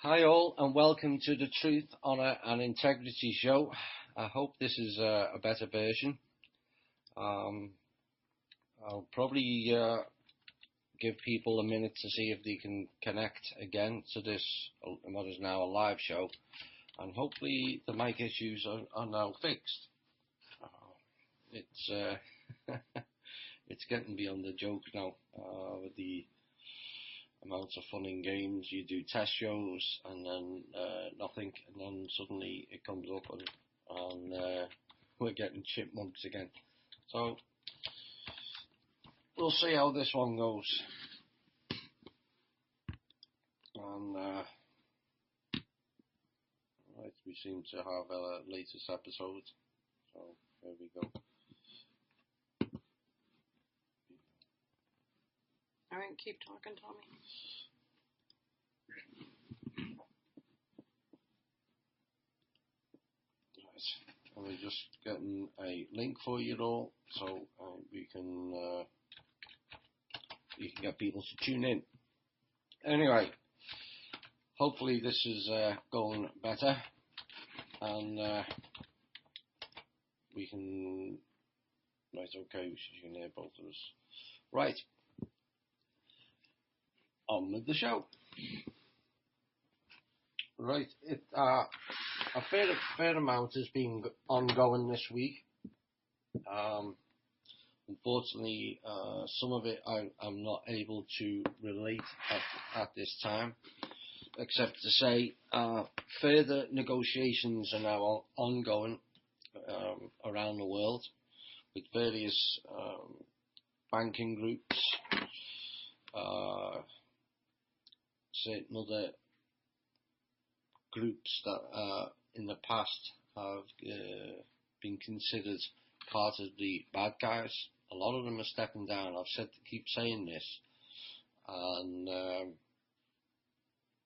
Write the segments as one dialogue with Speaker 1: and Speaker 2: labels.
Speaker 1: Hi all, and welcome to the Truth, Honour and Integrity Show. I hope this is a better version. I'll probably give people a minute to see if they can connect again to this, what is now a live show, and hopefully the mic issues are now fixed. It's it's getting beyond the joke now with the amounts of fun and games. You do test shows and then nothing, and then suddenly it comes up and we're getting chipmunks again. So we'll see how this one goes. And right, we seem to have a latest episode. So here we go.
Speaker 2: All right, keep talking, Tommy.
Speaker 1: Right, and we're just getting a link for you all, so you can get people to tune in. Anyway, hopefully this is going better, and we can. Right, okay, you can hear both of us. Right. On with the show. Right, a fair amount has been ongoing this week. Unfortunately, some of it I'm not able to relate at this time, except to say further negotiations are now ongoing around the world with various banking groups, certain other groups that in the past have been considered part of the bad guys. A lot of them are stepping down. Keep saying this, and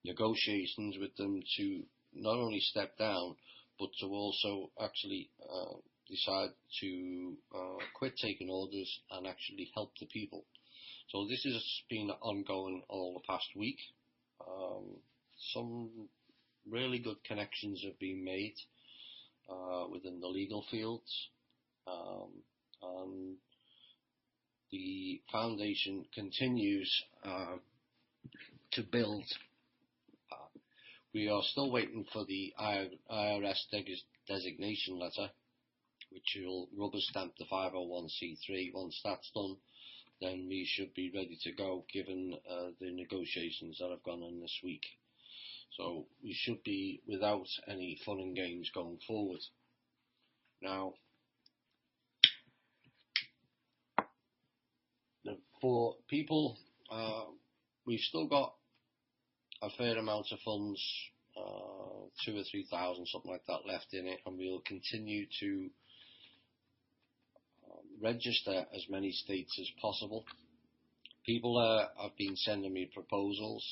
Speaker 1: negotiations with them to not only step down, but to also actually decide to quit taking orders and actually help the people. So this has been ongoing all the past week. Some really good connections have been made within the legal fields, and the foundation continues to build. We are still waiting for the IRS designation letter, which will rubber stamp the 501c3. Once that's done, then we should be ready to go, given the negotiations that have gone on this week. So we should be without any fun and games going forward. Now, for people, we've still got a fair amount of funds, 2,000 or 3,000, something like that, left in it, and we'll continue to register as many states as possible. People have been sending me proposals.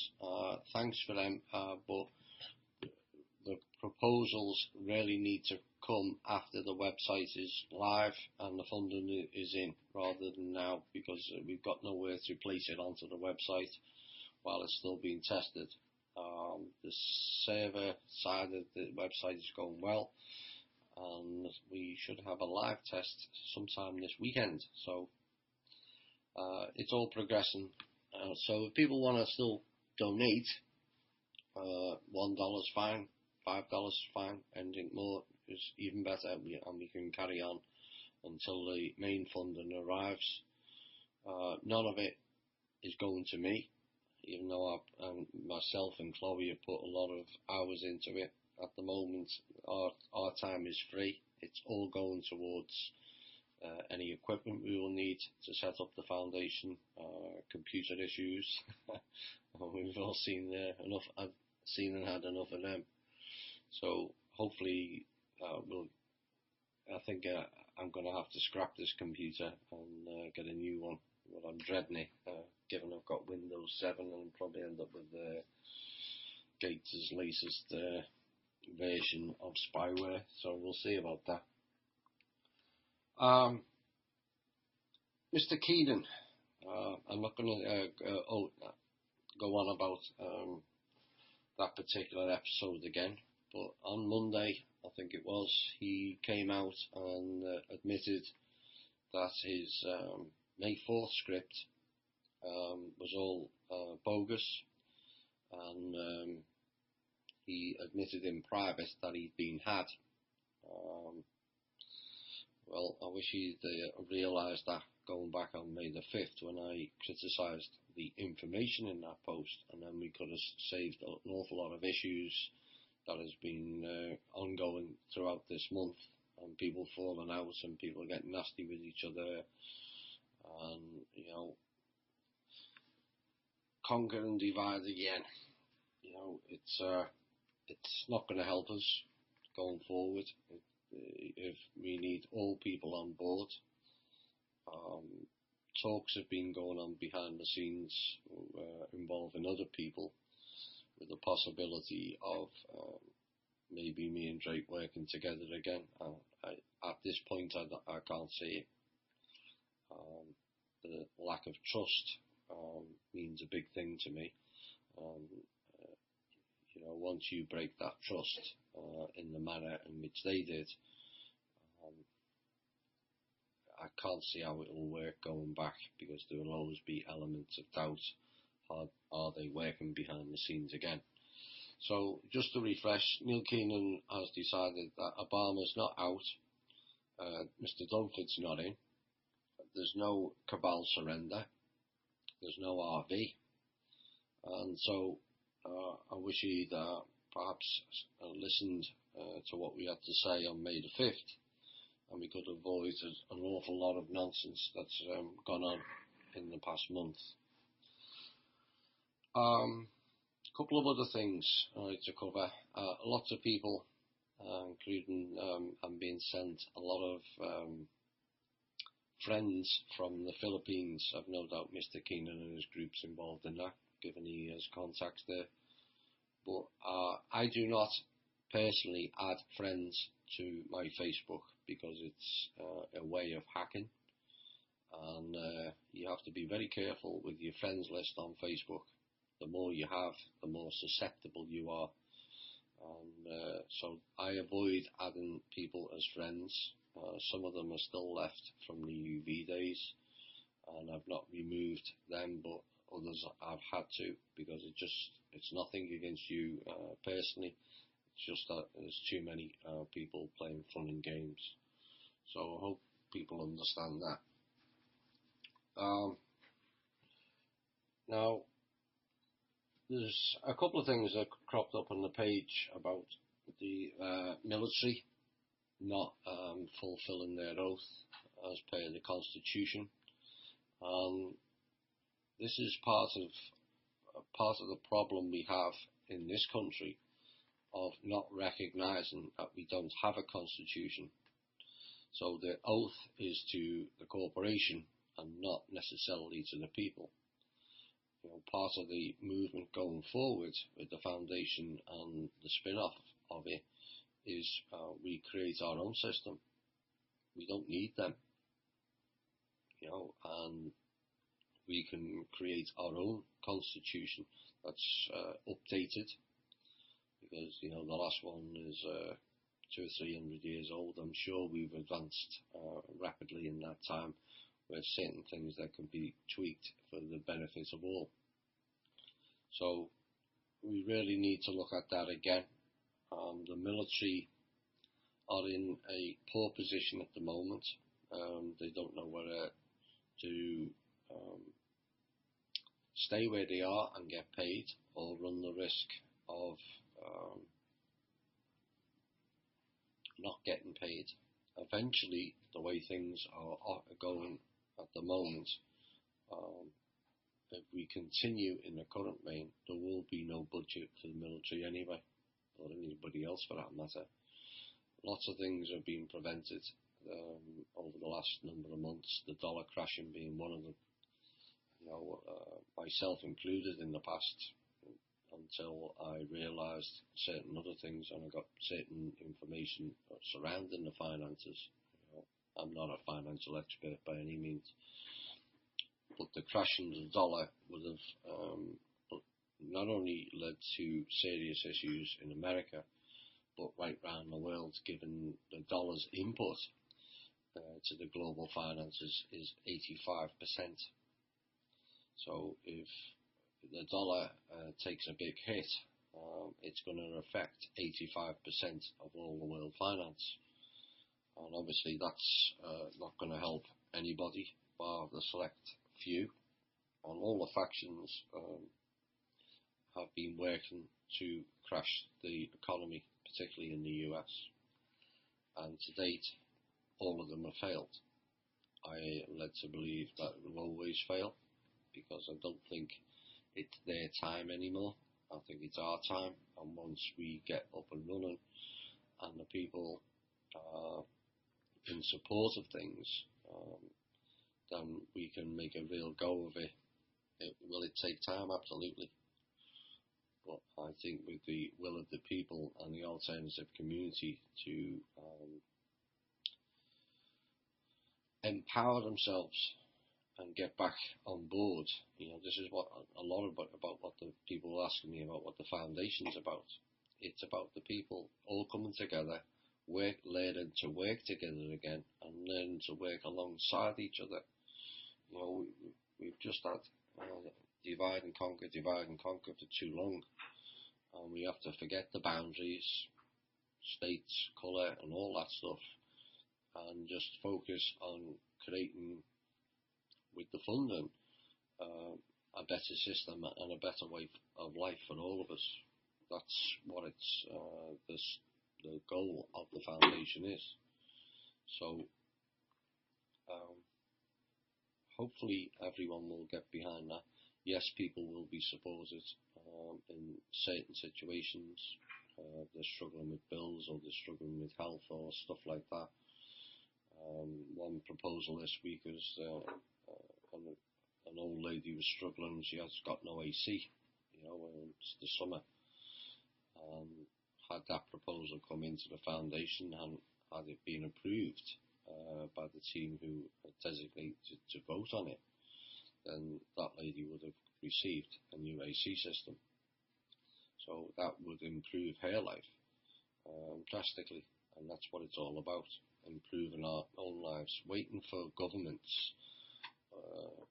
Speaker 1: Thanks for them, but the proposals really need to come after the website is live and the funding is in, rather than now, because we've got nowhere to place it onto the website while it's still being tested. The server side of the website is going well, and we should have a live test sometime this weekend. So it's all progressing. So if people want to still donate, $1 is fine, $5 is fine, anything more is even better, and we can carry on until the main funding arrives. None of it is going to me, even though myself and Chloe have put a lot of hours into it. At the moment, our time is free. It's all going towards any equipment we will need to set up the foundation, computer issues. We've all seen enough. I've seen and had enough of them. So hopefully, I think I'm going to have to scrap this computer and get a new one. Well, I'm dreading it, given I've got Windows 7, and probably end up with Gates' latest version of spyware. So we'll see about that. Mr. Keaton, I'm not going to go on about that particular episode again. But on Monday, I think it was, he came out and admitted that his May 4th script was all bogus, and he admitted in private that he'd been had. Well, I wish he'd realised that going back on May the 5th when I criticised the information in that post, and then we could have saved an awful lot of issues that has been ongoing throughout this month, and people falling out and people getting nasty with each other, and, you know, conquer and divide again. You know, it's not going to help us going forward if we need all people on board. Talks have been going on behind the scenes involving other people, with the possibility of maybe me and Drake working together again. At this point, I can't see it. The lack of trust means a big thing to me. You know, once you break that trust in the manner in which they did, I can't see how it will work going back, because there will always be elements of doubt. Are they working behind the scenes again? So, just to refresh, Neil Keenan has decided that Obama's not out, Mr. Dunford's not in, there's no cabal surrender, there's no RV, and so I wish he'd perhaps listened to what we had to say on May the 5th, and we could avoid an awful lot of nonsense that's gone on in the past month. A couple of other things I need to cover. Lots of people, including I'm being sent a lot of friends from the Philippines. I've no doubt Mr. Keenan and his group's involved in that, given he has contacts there. But I do not personally add friends to my Facebook, because it's a way of hacking, and you have to be very careful with your friends list on Facebook. The more you have, the more susceptible you are, and so I avoid adding people as friends. Some of them are still left from the UV days, and I've not removed them, but others I've had to, because it's nothing against you personally. It's just that there's too many people playing fun and games. So I hope people understand that. Now, there's a couple of things that cropped up on the page about the military not fulfilling their oath as per the Constitution. This is part of the problem we have in this country, of not recognising that we don't have a constitution. So the oath is to the corporation and not necessarily to the people. You know, part of the movement going forward with the foundation and the spin-off of it is we create our own system. We don't need them. You know, and we can create our own constitution that's updated. Because, you know, the last one is 200 or 300 years old. I'm sure we've advanced rapidly in that time, where certain things that can be tweaked for the benefit of all. So we really need to look at that again. The military are in a poor position at the moment. They don't know whether to stay where they are and get paid, or run the risk of not getting paid. Eventually, the way things are going at the moment, if we continue in the current vein, there will be no budget for the military anyway, or anybody else for that matter. Lots of things have been prevented over the last number of months, the dollar crashing being one of them, you know, myself included in the past, until I realised certain other things and I got certain information surrounding the finances. You know, I'm not a financial expert by any means, but the crash in the dollar would have put not only led to serious issues in America, but right around the world, given the dollar's input to the global finances is 85%. So if the dollar takes a big hit, it's going to affect 85% of all the world finance. And obviously that's not going to help anybody bar the select few. And all the factions have been working to crash the economy, particularly in the US. And to date, all of them have failed. I am led to believe that it will always fail, because I don't think it's their time anymore. I think it's our time, and once we get up and running and the people are in support of things, then we can make a real go of it. Will it take time? Absolutely. But I think with the will of the people and the alternative community to empower themselves and get back on board, this is what a lot about what the people are asking me about, what the foundation's about. It's about the people all coming together, learning to work together again, and learning to work alongside each other. We've just had divide and conquer for too long, and we have to forget the boundaries, states, colour, and all that stuff, and just focus on creating, with the funding, a better system and a better way of life for all of us. That's what the goal of the foundation is. So hopefully everyone will get behind that. Yes, people will be supported in certain situations. They're struggling with bills, or they're struggling with health, or stuff like that. One proposal this week is an old lady was struggling. She has got no AC, it's the summer. Had that proposal come into the foundation, and had it been approved by the team who are designated to vote on it, then that lady would have received a new AC system. So that would improve her life drastically, and that's what it's all about, improving our own lives. Waiting for governments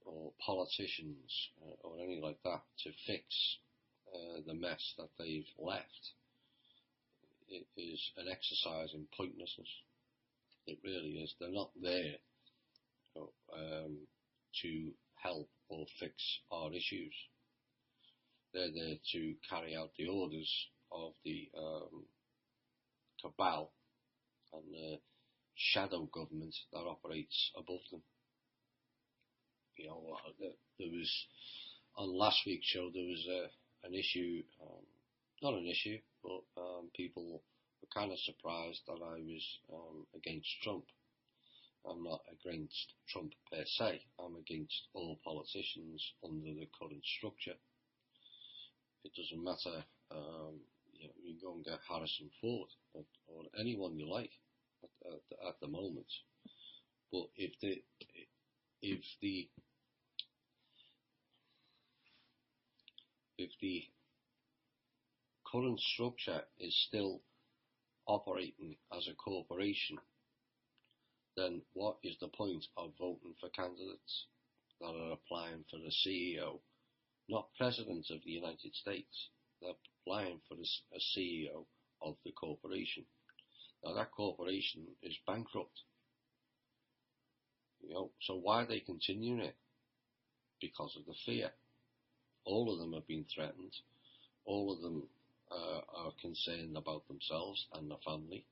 Speaker 1: or politicians or anything like that to fix the mess that they've left, it is an exercise in pointlessness. It really is. They're not there to help or fix our issues. They're there to carry out the orders of the cabal and the shadow government that operates above them. There was, on last week's show, there was an issue, not an issue, but people were kind of surprised that I was against Trump. I'm not against Trump per se. I'm against all politicians under the current structure. It doesn't matter. You can go and get Harrison Ford or anyone you like at the moment. But if the current structure is still operating as a corporation, then what is the point of voting for candidates that are applying for the CEO, not President of the United States? They're applying for a CEO of the corporation. Now that corporation is bankrupt. So why are they continuing it? Because of the fear. All of them have been threatened. All of them are concerned about themselves and their family.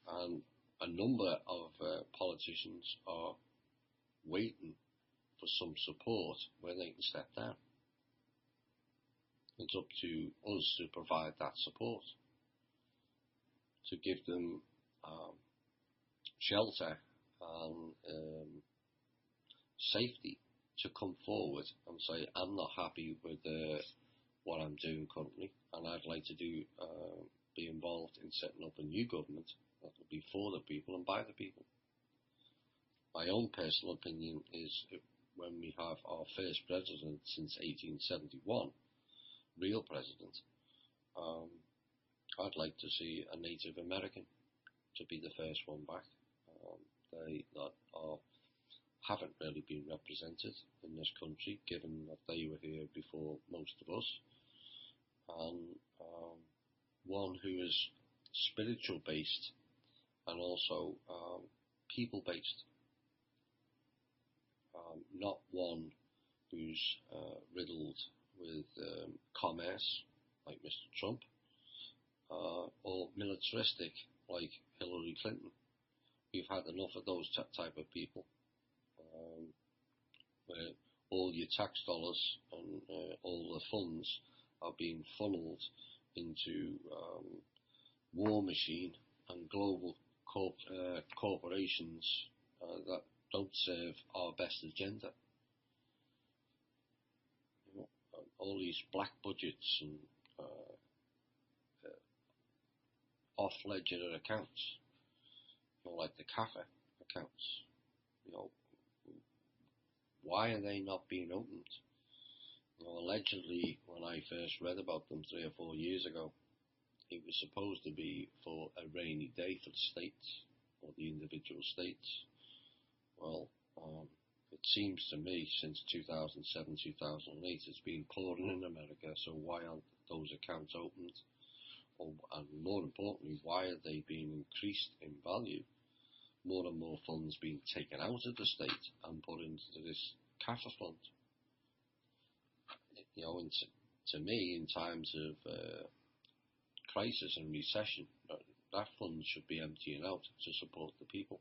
Speaker 1: And a number of politicians are waiting for some support where they can step down. It's up to us to provide that support, to give them shelter and safety to come forward and say, I'm not happy with what I'm doing currently, and I'd like to be involved in setting up a new government that will be for the people and by the people. My own personal opinion is when we have our first president since 1871, real president, I'd like to see a Native American to be the first one back. They that are haven't really been represented in this country, given that they were here before most of us, and one who is spiritual based and also people based, not one who's riddled with commerce like Mr. Trump, or militaristic like Hillary Clinton. We've had enough of those type of people, where all your tax dollars and all the funds are being funneled into war machine and global corporations that don't serve our best agenda. You know, all these black budgets and off-ledger accounts, you know, like the CAFA accounts. You know, why are they not being opened? You know, allegedly, when I first read about them 3 or 4 years ago, it was supposed to be for a rainy day for the states or the individual states. Well, it seems to me since 2007, 2008, it's been pouring in America, so why aren't those accounts opened? And more importantly, why are they being increased in value? More and more funds being taken out of the state and put into this CAFA fund. You know, and to me, in times of crisis and recession, that fund should be emptying out to support the people.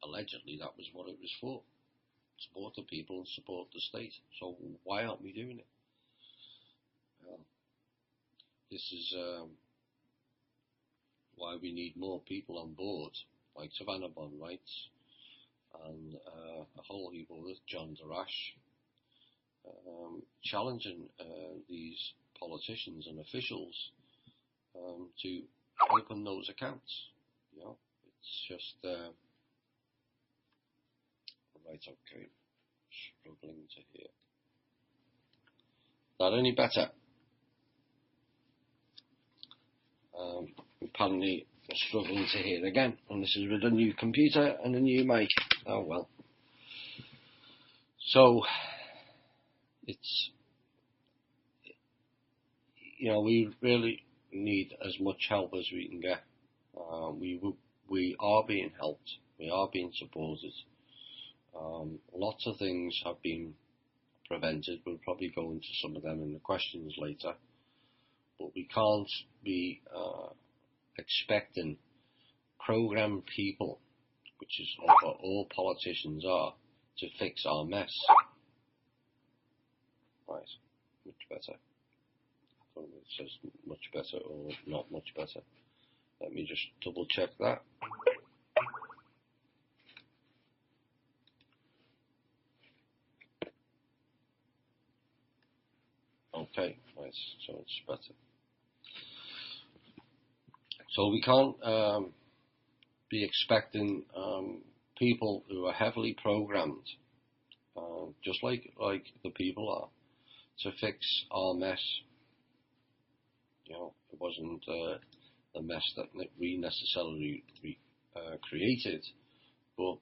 Speaker 1: Allegedly, that was what it was for. Support the people and support the state. So why aren't we doing it? This is why we need more people on board, like Savannah Bond writes, and a whole heap of others, John Darash, challenging these politicians and officials to open those accounts. You know, it's just right. Okay, struggling to hear. That any better? Apparently struggling to hear again, and this is with a new computer and a new mic. Oh well. So it's, you know, we really need as much help as we can get. We are being helped. We are being supported. Lots of things have been prevented. We'll probably go into some of them in the questions later. But we can't be expecting programmed people, which is what all politicians are, to fix our mess. Right, much better. I don't know if it says much better or not much better. Let me just double check that. Okay, right, so it's better. So we can't be expecting people who are heavily programmed, just like the people are, to fix our mess. You know, it wasn't the mess that we necessarily created, but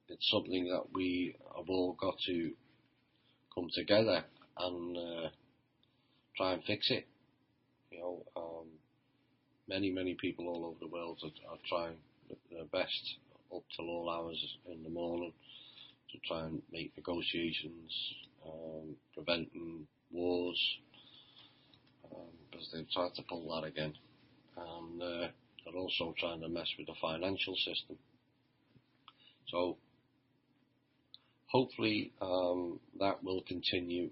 Speaker 1: it's something that we have all got to come together and try and fix it. You know, many people all over the world are trying their best up till all hours in the morning to try and make negotiations, preventing wars, because they've tried to pull that again, and they're also trying to mess with the financial system. So hopefully that will continue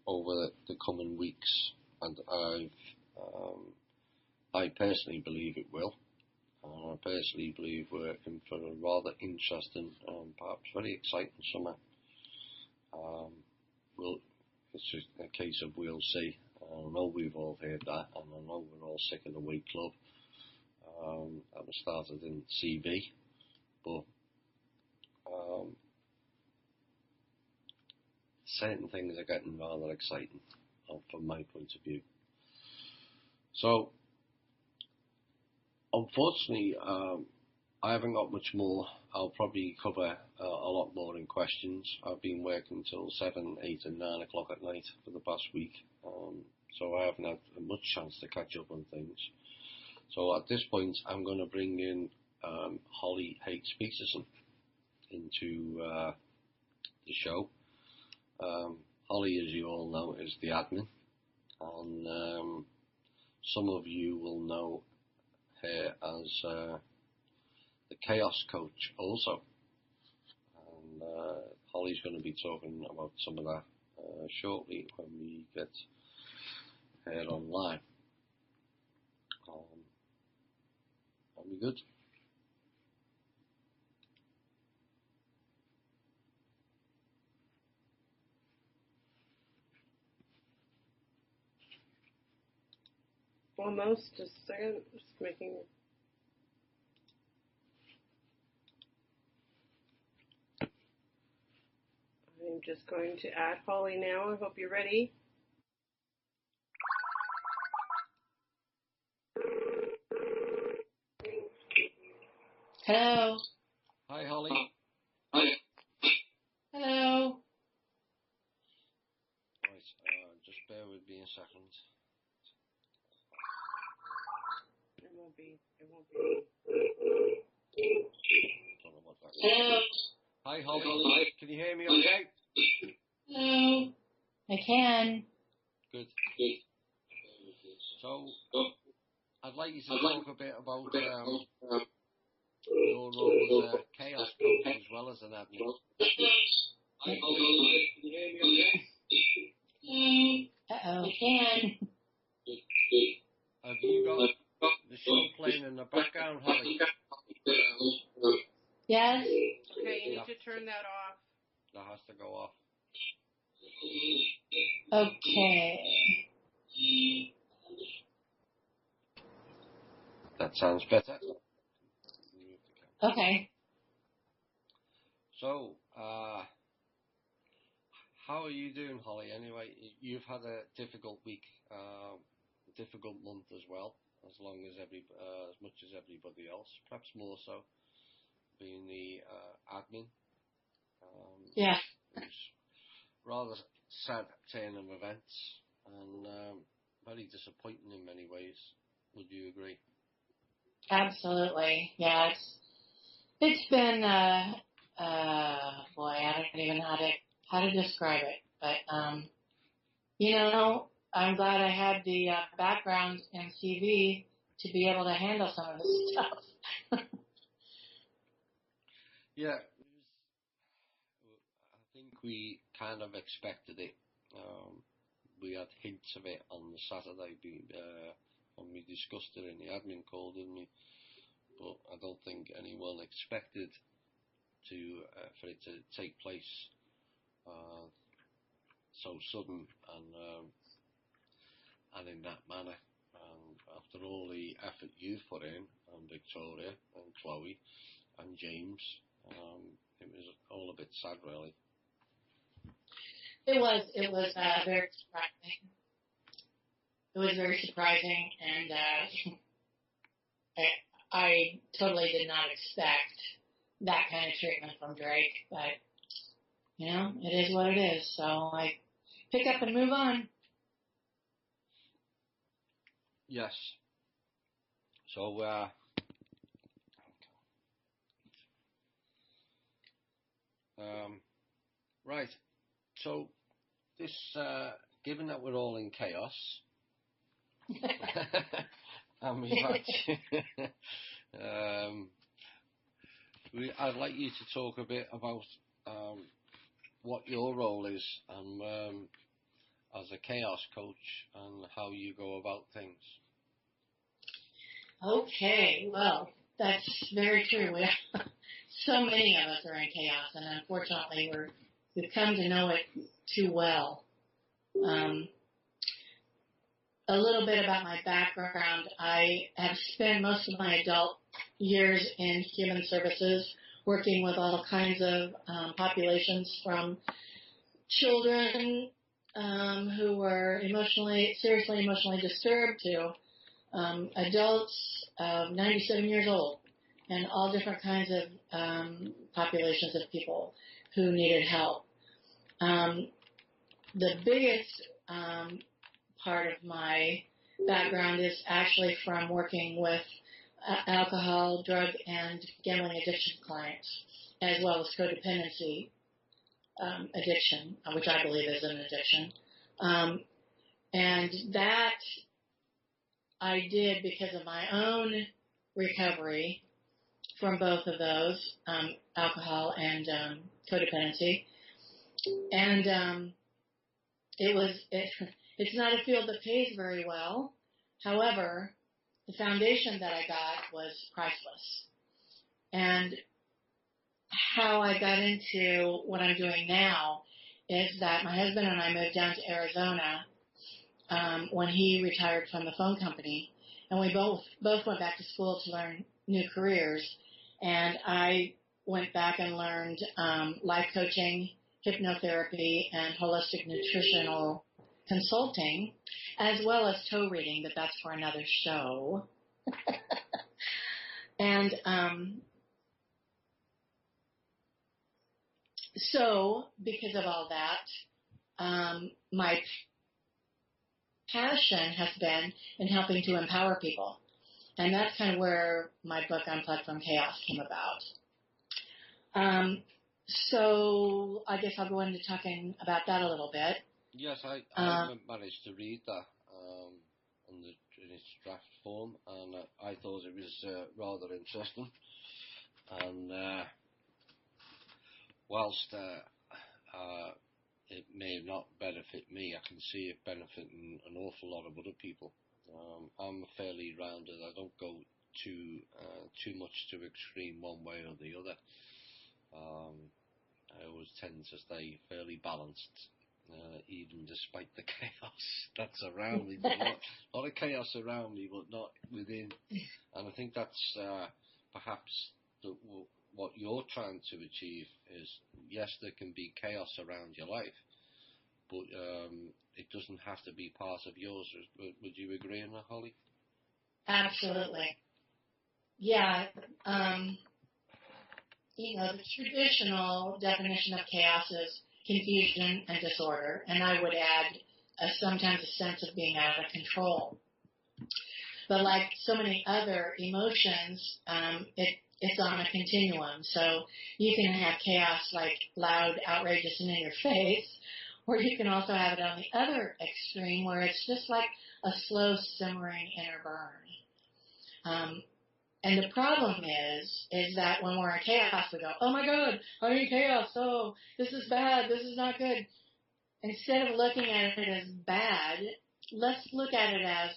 Speaker 1: over the coming weeks, and I personally believe it will. I personally believe we're in for a rather interesting and perhaps very exciting summer. It's just a case of we'll see. I know we've all heard that, and I know we're all sick of the weight club. That was started in CB, but certain things are getting rather exciting from my point of view. So, unfortunately, I haven't got much more. I'll probably cover a lot more in questions. I've been working till 7, 8 and 9 o'clock at night for the past week, so I haven't had much chance to catch up on things. So at this point, I'm going to bring in Holly Hakes Peterson into the show. Holly, as you all know, is the admin, and some of you will know her as the Chaos Coach also. And Holly's going to be talking about some of that shortly when we get her online. That'll be good.
Speaker 2: Almost. Just a second. Just making. I'm just going to add Holly now. I hope you're ready.
Speaker 3: Hello.
Speaker 1: Hi, Holly.
Speaker 3: Hello.
Speaker 1: Right, just bear with me a second.
Speaker 2: It won't be.
Speaker 1: Don't know what that is.
Speaker 3: Hello.
Speaker 1: Hi, Holly. Can you hear me okay?
Speaker 3: Hello. I can.
Speaker 1: Good. So, I'd like you to talk a bit about your role as a chaos coach as well as an admin. Hi, Holly. Can you hear me okay?
Speaker 3: Uh-oh. I can.
Speaker 1: Have you got the show playing in the background, Holly?
Speaker 3: Yes.
Speaker 2: Okay, you need to turn that off.
Speaker 1: That has to go off.
Speaker 3: Okay.
Speaker 1: That sounds better.
Speaker 3: Okay.
Speaker 1: So, how are you doing, Holly? Anyway, you've had a difficult week, a difficult month as well, as much as everybody else, perhaps more so, being the admin.
Speaker 3: Yeah.
Speaker 1: It was rather sad turn of events and very disappointing in many ways. Would you agree?
Speaker 3: Absolutely. Yeah. It's been boy, I don't even know how to describe it, but I'm glad I had the background and CV to be able to handle some of this stuff.
Speaker 1: Yeah, I think we kind of expected it. We had hints of it on the Saturday when we discussed it in the admin call, didn't we? But I don't think anyone expected for it to take place so sudden and in that manner. And after all the effort you've put in, and Victoria and Chloe and James, it was all a bit sad, really.
Speaker 3: It was very surprising. It was very surprising, and I totally did not expect that kind of treatment from Drake. But it is what it is. So I pick up and move on.
Speaker 1: Yes. So, right. So, this, given that we're all in chaos, and we've had, I'd like you to talk a bit about what your role is and as a chaos coach and how you go about things.
Speaker 3: Okay, well, that's very true. So many of us are in chaos, and unfortunately, we've come to know it too well. A little bit about my background. I have spent most of my adult years in human services, working with all kinds of populations, from children who were seriously emotionally disturbed to adults of 97 years old, and all different kinds of populations of people who needed help. The biggest part of my background is actually from working with alcohol, drug, and gambling addiction clients, as well as codependency addiction, which I believe is an addiction. And that I did because of my own recovery from both of those, alcohol and codependency. And it's not a field that pays very well. However, the foundation that I got was priceless. And how I got into what I'm doing now is that my husband and I moved down to Arizona when he retired from the phone company, and we both went back to school to learn new careers. And I went back and learned life coaching, hypnotherapy, and holistic nutritional consulting, as well as toe reading, but that's for another show. And so, because of all that, my passion has been in helping to empower people. And that's kind of where my book, Unplugged from Chaos, came about. So I guess I'll go into talking about that a little bit.
Speaker 1: Yes, I managed to read that in its draft form, and I thought it was rather interesting. And whilst it may not benefit me, I can see it benefiting an awful lot of other people. I'm fairly rounded. I don't go too much to extreme one way or the other. I always tend to stay fairly balanced, even despite the chaos that's around me. There's a lot of chaos around me, but not within. And I think that's perhaps what you're trying to achieve is, yes, there can be chaos around your life, but it doesn't have to be part of yours. Would you agree on that, Holly?
Speaker 3: Absolutely. Yeah. The traditional definition of chaos is confusion and disorder, and I would add sometimes a sense of being out of control. But like so many other emotions, it's on a continuum. So you can have chaos like loud, outrageous, and in your face, or you can also have it on the other extreme where it's just like a slow, simmering inner burn. And the problem is that when we're in chaos, we go, oh my God, I'm in chaos. Oh, this is bad. This is not good. Instead of looking at it as bad, let's look at it as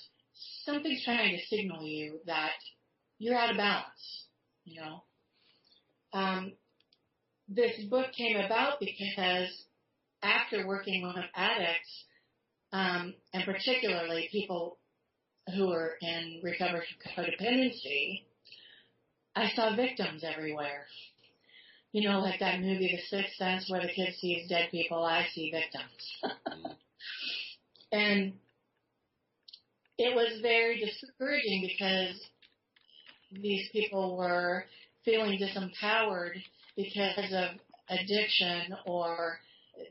Speaker 3: something's trying to signal you that you're out of balance, This book came about because after working with addicts, and particularly people who are in recovery from codependency, I saw victims everywhere. Like that movie, The Sixth Sense, where the kid sees dead people, I see victims. And it was very discouraging because these people were feeling disempowered because of addiction, or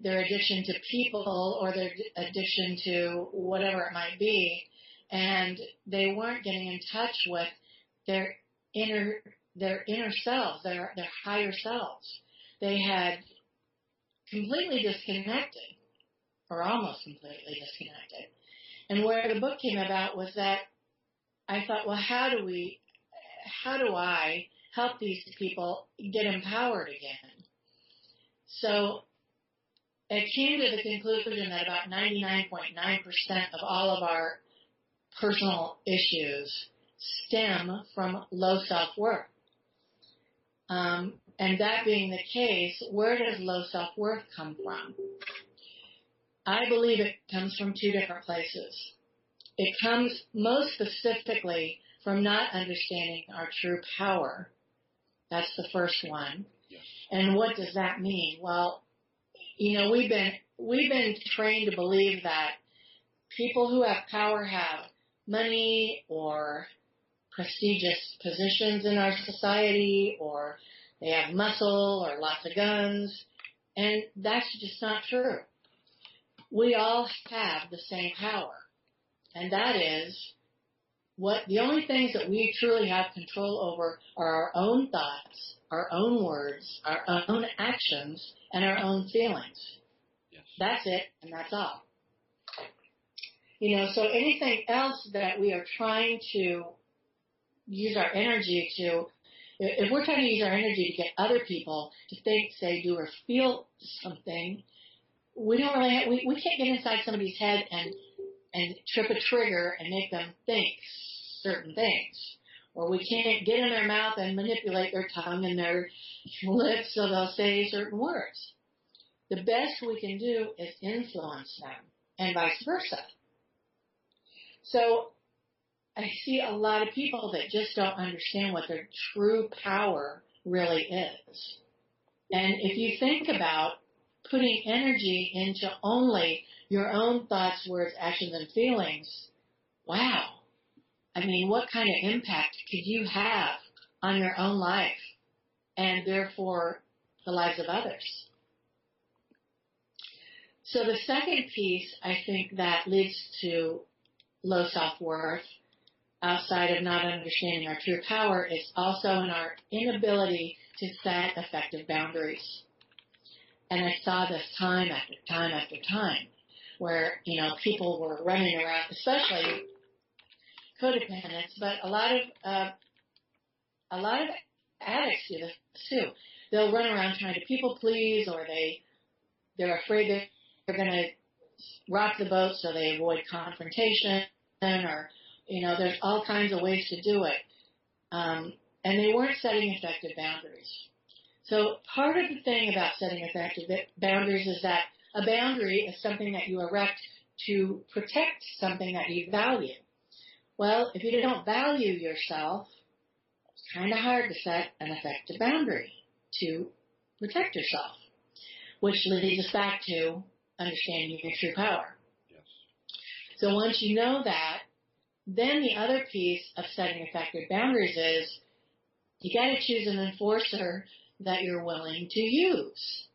Speaker 3: their addiction to people, or their addiction to whatever it might be. And they weren't getting in touch with their inner selves, their higher selves. They had completely disconnected, or almost completely disconnected. And where the book came about was that I thought, well, how do I help these people get empowered again? So it came to the conclusion that about 99.9% of all of our personal issues stem from low self-worth. And that being the case, where does low self-worth come from? I believe it comes from two different places. It comes most specifically from not understanding our true power. That's the first one.
Speaker 1: Yes.
Speaker 3: And what does that mean? Well, we've been we've been trained to believe that people who have power have money or prestigious positions in our society, or they have muscle or lots of guns, and that's just not true. We all have the same power, and that is the only things that we truly have control over are our own thoughts, our own words, our own actions, and our own feelings.
Speaker 1: Yes.
Speaker 3: That's it, and that's all. So anything else that we are trying to use our energy to, if we're trying to use our energy to get other people to think, say, do, or feel something, we don't really have, we can't get inside somebody's head and trip a trigger and make them think certain things. Or we can't get in their mouth and manipulate their tongue and their lips so they'll say certain words. The best we can do is influence them, and vice versa. So I see a lot of people that just don't understand what their true power really is. And if you think about putting energy into only your own thoughts, words, actions, and feelings, wow. I mean, what kind of impact could you have on your own life and therefore the lives of others? So the second piece, I think, that leads to low self-worth, outside of not understanding our true power, is also in our inability to set effective boundaries. And I saw this time after time after time where, people were running around, especially codependents, but a lot of addicts do this too. They'll run around trying to people please, or they're afraid that they're going to rock the boat, so they avoid confrontation, or there's all kinds of ways to do it. And they weren't setting effective boundaries. So part of the thing about setting effective boundaries is that a boundary is something that you erect to protect something that you value. Well, if you don't value yourself, it's kind of hard to set an effective boundary to protect yourself, which leads us back to understanding your true power.
Speaker 1: Yes.
Speaker 3: So once you know that, then the other piece of setting effective boundaries is you got to choose an enforcer that you're willing to use.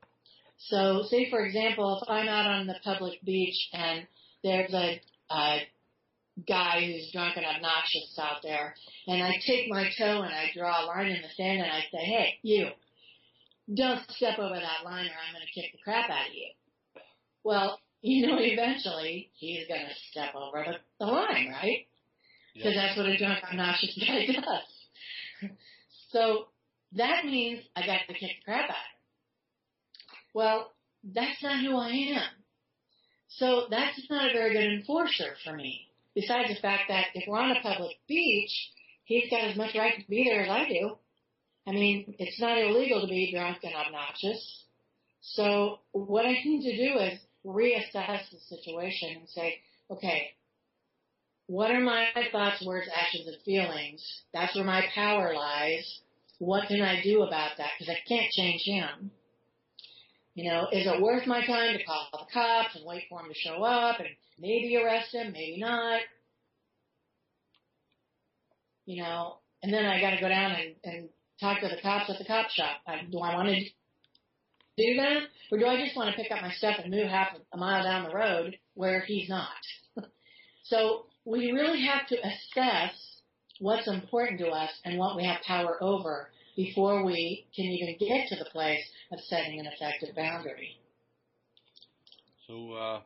Speaker 3: So say, for example, if I'm out on the public beach and there's a guy who's drunk and obnoxious out there, and I take my toe and I draw a line in the sand and I say, hey, you, don't step over that line or I'm going to kick the crap out of you. Well, eventually he's going to step over the line, right? Because that's what a drunk, obnoxious guy does. So that means I got to kick the crap out of him. Well, that's not who I am. So that's not a very good enforcer for me. Besides the fact that if we're on a public beach, he's got as much right to be there as I do. I mean, it's not illegal to be drunk and obnoxious. So what I need to do is reassess the situation and say, okay, what are my thoughts, words, actions, and feelings? That's where my power lies. What can I do about that? Because I can't change him. Is it worth my time to call the cops and wait for him to show up and maybe arrest him, maybe not? And then I got to go down and talk to the cops at the cop shop. Do I want to do that? Or do I just want to pick up my stuff and move half a mile down the road where he's not? So we really have to assess what's important to us and what we have power over before we can even get to the place of setting an effective boundary.
Speaker 1: So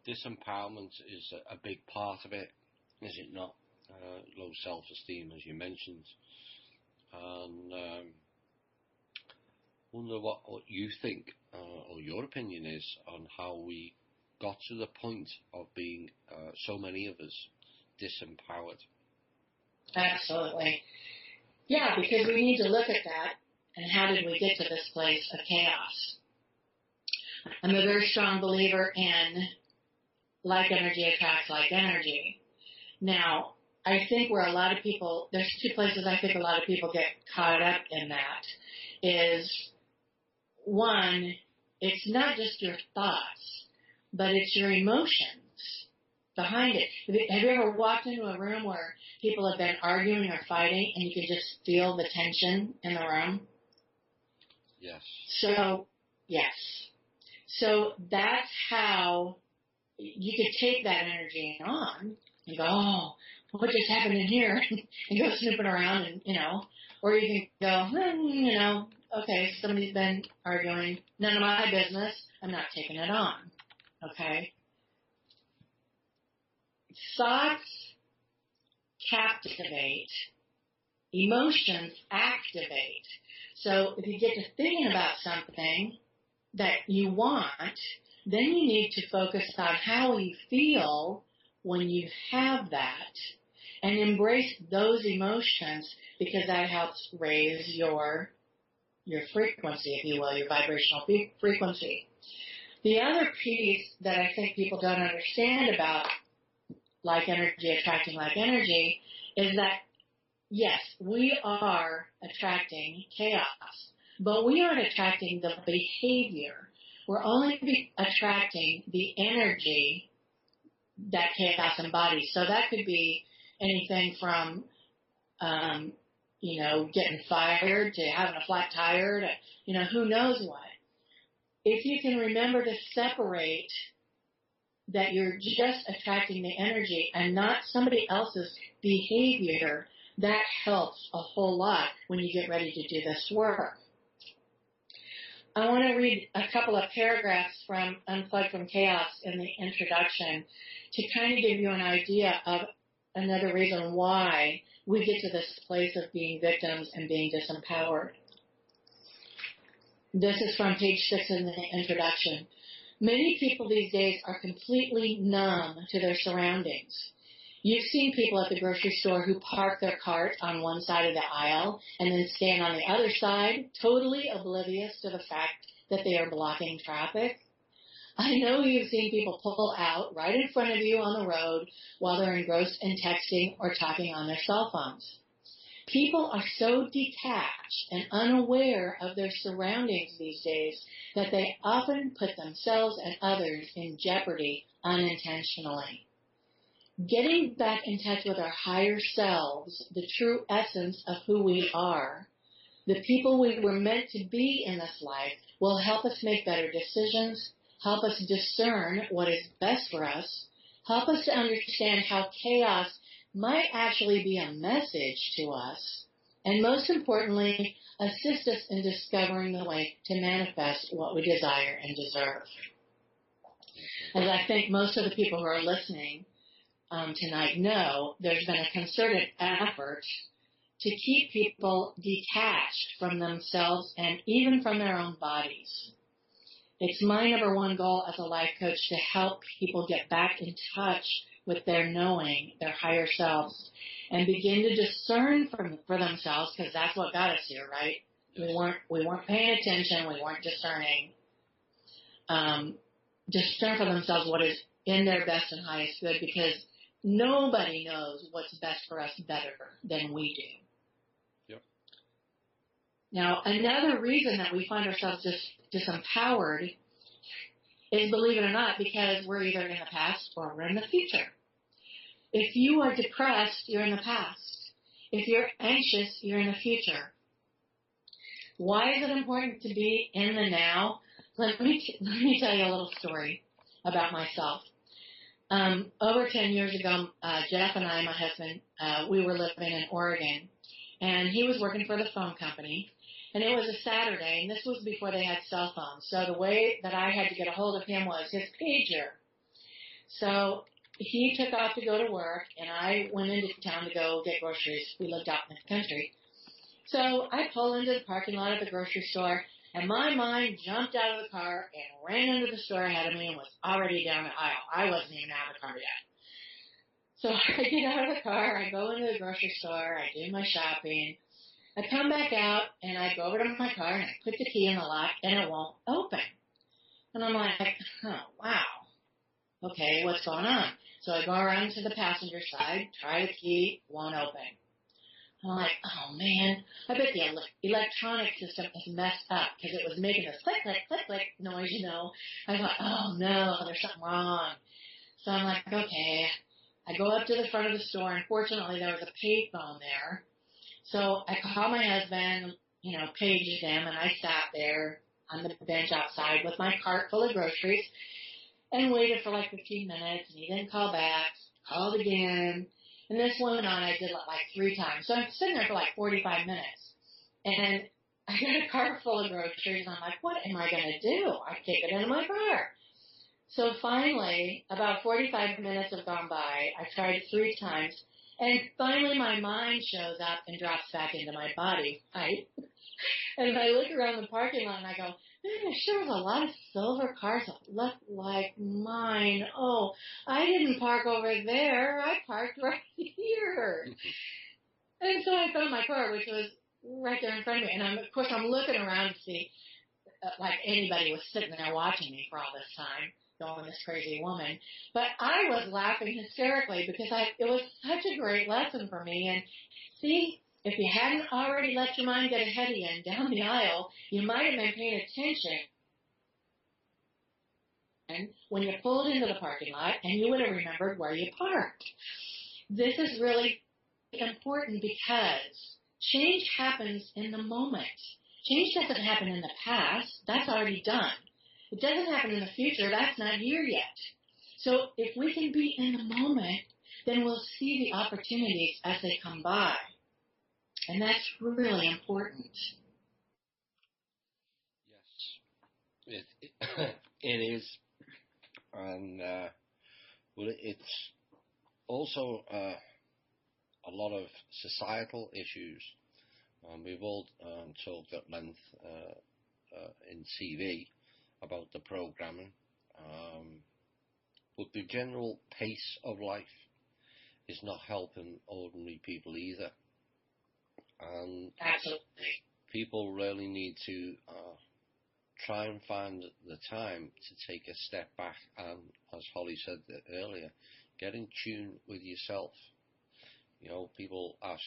Speaker 1: disempowerment is a big part of it, is it not? Low self-esteem, as you mentioned. And wonder what you think or your opinion is on how we got to the point of being, so many of us, disempowered.
Speaker 3: Absolutely. Yeah, because we need to look at that and how did we get to this place of chaos. I'm a very strong believer in like energy attracts like energy. Now, I think where a lot of people, there's two places I think a lot of people get caught up in that, is one, it's not just your thoughts, but it's your emotions behind it. Have you ever walked into a room where people have been arguing or fighting and you can just feel the tension in the room?
Speaker 1: Yes.
Speaker 3: So, yes. So that's how you could take that energy on and go, oh, what just happened in here? And go snooping around and, or you can go, okay, somebody's been arguing. None of my business. I'm not taking it on. Okay? Thoughts captivate. Emotions activate. So if you get to thinking about something that you want, then you need to focus on how you feel when you have that and embrace those emotions, because that helps raise your frequency, if you will, your vibrational frequency. The other piece that I think people don't understand about like energy attracting like energy is that, yes, we are attracting chaos, but we aren't attracting the behavior. We're only attracting the energy that chaos embodies. So that could be anything from, getting fired to having a flat tire to, who knows what. If you can remember to separate that you're just attracting the energy and not somebody else's behavior, that helps a whole lot when you get ready to do this work. I want to read a couple of paragraphs from Unplugged from Chaos in the introduction to kind of give you an idea of another reason why we get to this place of being victims and being disempowered. This is from page 6 in the introduction. Many people these days are completely numb to their surroundings. You've seen people at the grocery store who park their cart on one side of the aisle and then stand on the other side, totally oblivious to the fact that they are blocking traffic. I know you've seen people pull out right in front of you on the road while they're engrossed in texting or talking on their cell phones. People are so detached and unaware of their surroundings these days that they often put themselves and others in jeopardy unintentionally. Getting back in touch with our higher selves, the true essence of who we are, the people we were meant to be in this life, will help us make better decisions, help us discern what is best for us, help us to understand how chaos might actually be a message to us, and most importantly, assist us in discovering the way to manifest what we desire and deserve. As I think most of the people who are listening tonight know, there's been a concerted effort to keep people detached from themselves and even from their own bodies. It's my number one goal as a life coach to help people get back in touch with their knowing, their higher selves, and begin to discern for themselves, because that's what got us here, right? We weren't paying attention, we weren't discerning. Discern for themselves what is in their best and highest good, because nobody knows what's best for us better than we do.
Speaker 1: Yep.
Speaker 3: Now, another reason that we find ourselves disempowered is, believe it or not, because we're either in the past or we're in the future. If you are depressed, you're in the past. If you're anxious, you're in the future. Why is it important to be in the now? Let me tell you a little story about myself. Over 10 years ago, Jeff and I, my husband, we were living in Oregon, and he was working for the phone company, and it was a Saturday, and this was before they had cell phones. So the way that I had to get a hold of him was his pager. So he took off to go to work, and I went into town to go get groceries. We lived out in the country. So I pull into the parking lot of the grocery store, and my mind jumped out of the car and ran into the store ahead of me and was already down the aisle. I wasn't even out of the car yet. So I get out of the car, I go into the grocery store, I do my shopping. I come back out, and I go over to my car, and I put the key in the lock, and it won't open. And I'm like, oh, wow. Okay, what's going on? So I go around to the passenger side, try the key, won't open. I'm like, oh man, I bet the electronic system is messed up because it was making this click, click, click, click noise, I thought, oh no, there's something wrong. So I'm like, okay. I go up to the front of the store, and fortunately there was a payphone there. So I called my husband, paged him, and I sat there on the bench outside with my cart full of groceries and waited for like 15 minutes, and he didn't call back. Called again. And this went on, I did it like 3 times. So I'm sitting there for like 45 minutes. And I got a cart full of groceries, and I'm like, what am I going to do? I take it into my car. So finally, about 45 minutes have gone by. I tried it 3 times. And finally my mind shows up and drops back into my body, right? And I look around the parking lot and I go, man, there sure was a lot of silver cars that look like mine. Oh, I didn't park over there. I parked right here. And so I found my car, which was right there in front of me. And of course, I'm looking around to see, like anybody was sitting there watching me for all this time, going, this crazy woman. But I was laughing hysterically because it was such a great lesson for me. And see, if you hadn't already let your mind get ahead of you and down the aisle, you might have been paying attention when you pulled into the parking lot, and you would have remembered where you parked. This is really important because change happens in the moment. Change doesn't happen in the past. That's already done. It doesn't happen in the future. That's not here yet. So if we can be in the moment, then we'll see the opportunities as they come by. And that's really important.
Speaker 1: Yes, it is. And it's also a lot of societal issues. We've all talked at length in TV about the programming, but the general pace of life is not helping ordinary people either. And
Speaker 3: absolutely,
Speaker 1: people really need to try and find the time to take a step back and, as Holly said earlier, get in tune with yourself. People ask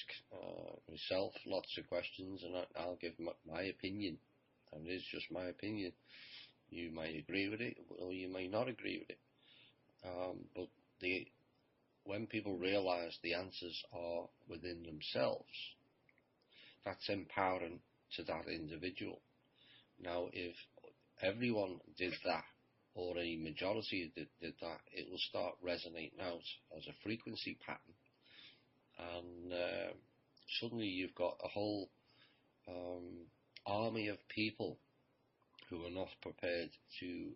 Speaker 1: myself lots of questions, and I'll give my opinion, and it is just my opinion. You may agree with it, or you may not agree with it. But when people realise the answers are within themselves, that's empowering to that individual. Now, if everyone did that, or a majority did that, it will start resonating out as a frequency pattern. And suddenly you've got a whole army of people who are not prepared to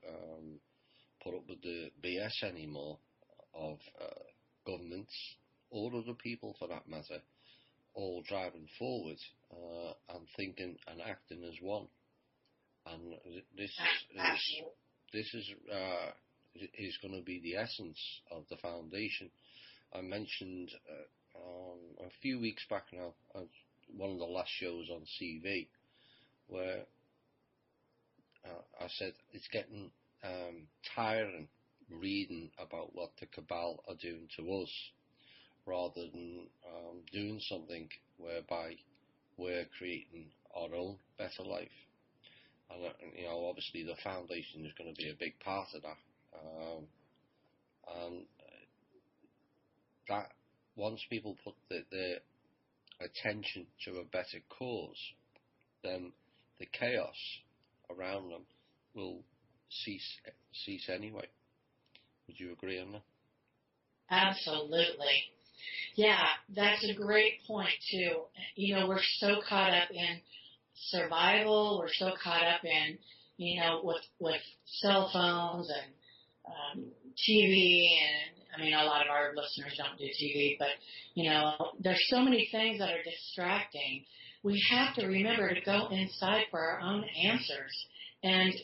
Speaker 1: put up with the BS anymore of governments, or other people for that matter, all driving forward and thinking and acting as one. And this is going to be the essence of the foundation. I mentioned a few weeks back now, one of the last shows on CV, where I said it's getting tiring reading about what the cabal are doing to us, rather than doing something whereby we're creating our own better life. And obviously the foundation is going to be a big part of that. And that once people put their attention to a better cause, then the chaos around them will cease anyway. Would you agree on that?
Speaker 3: Absolutely. Yeah, that's a great point too. We're so caught up in survival. We're so caught up in, with cell phones and TV, and a lot of our listeners don't do TV, but there's so many things that are distracting. We have to remember to go inside for our own answers. And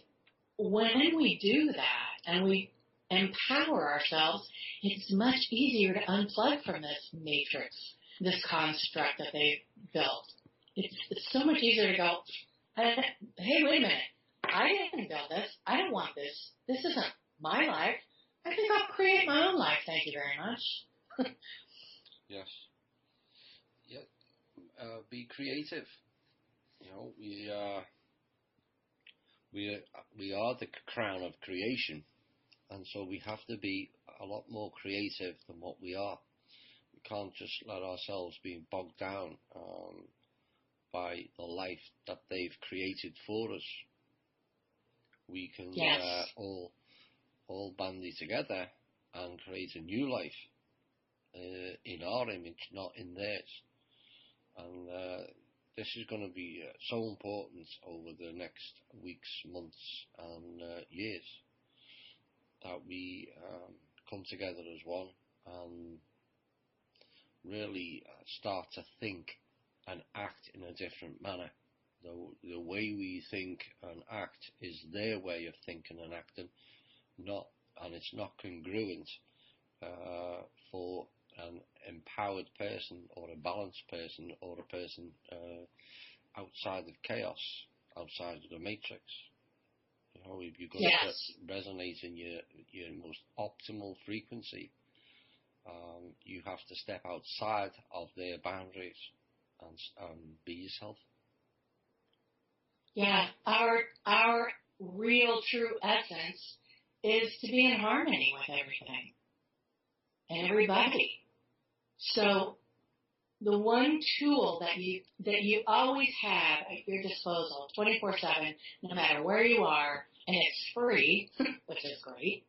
Speaker 3: when we do that and we empower ourselves, it's much easier to unplug from this matrix, this construct that they've built. It's so much easier to go, hey, wait a minute. I didn't build this. I don't want this. This isn't my life. I think I'll create my own life. Thank you very much.
Speaker 1: Yes. Yeah. be creative. You know, we are the crown of creation, and so we have to be a lot more creative than what we are. We can't just let ourselves be bogged down by the life that they've created for us. We can all bandy together and create a new life in our image, not in theirs. And this is going to be so important over the next weeks, months, and years, that we come together as one and really start to think and act in a different manner. The way we think and act is their way of thinking and acting, and it's not congruent for an empowered person or a balanced person or a person outside of chaos, outside of the matrix. You know, if you've got to resonate in your most optimal frequency, you have to step outside of their boundaries and be yourself.
Speaker 3: Yeah, our real true essence is to be in harmony with everything and everybody. So the one tool that you always have at your disposal, 24/7, no matter where you are, and it's free, which is great,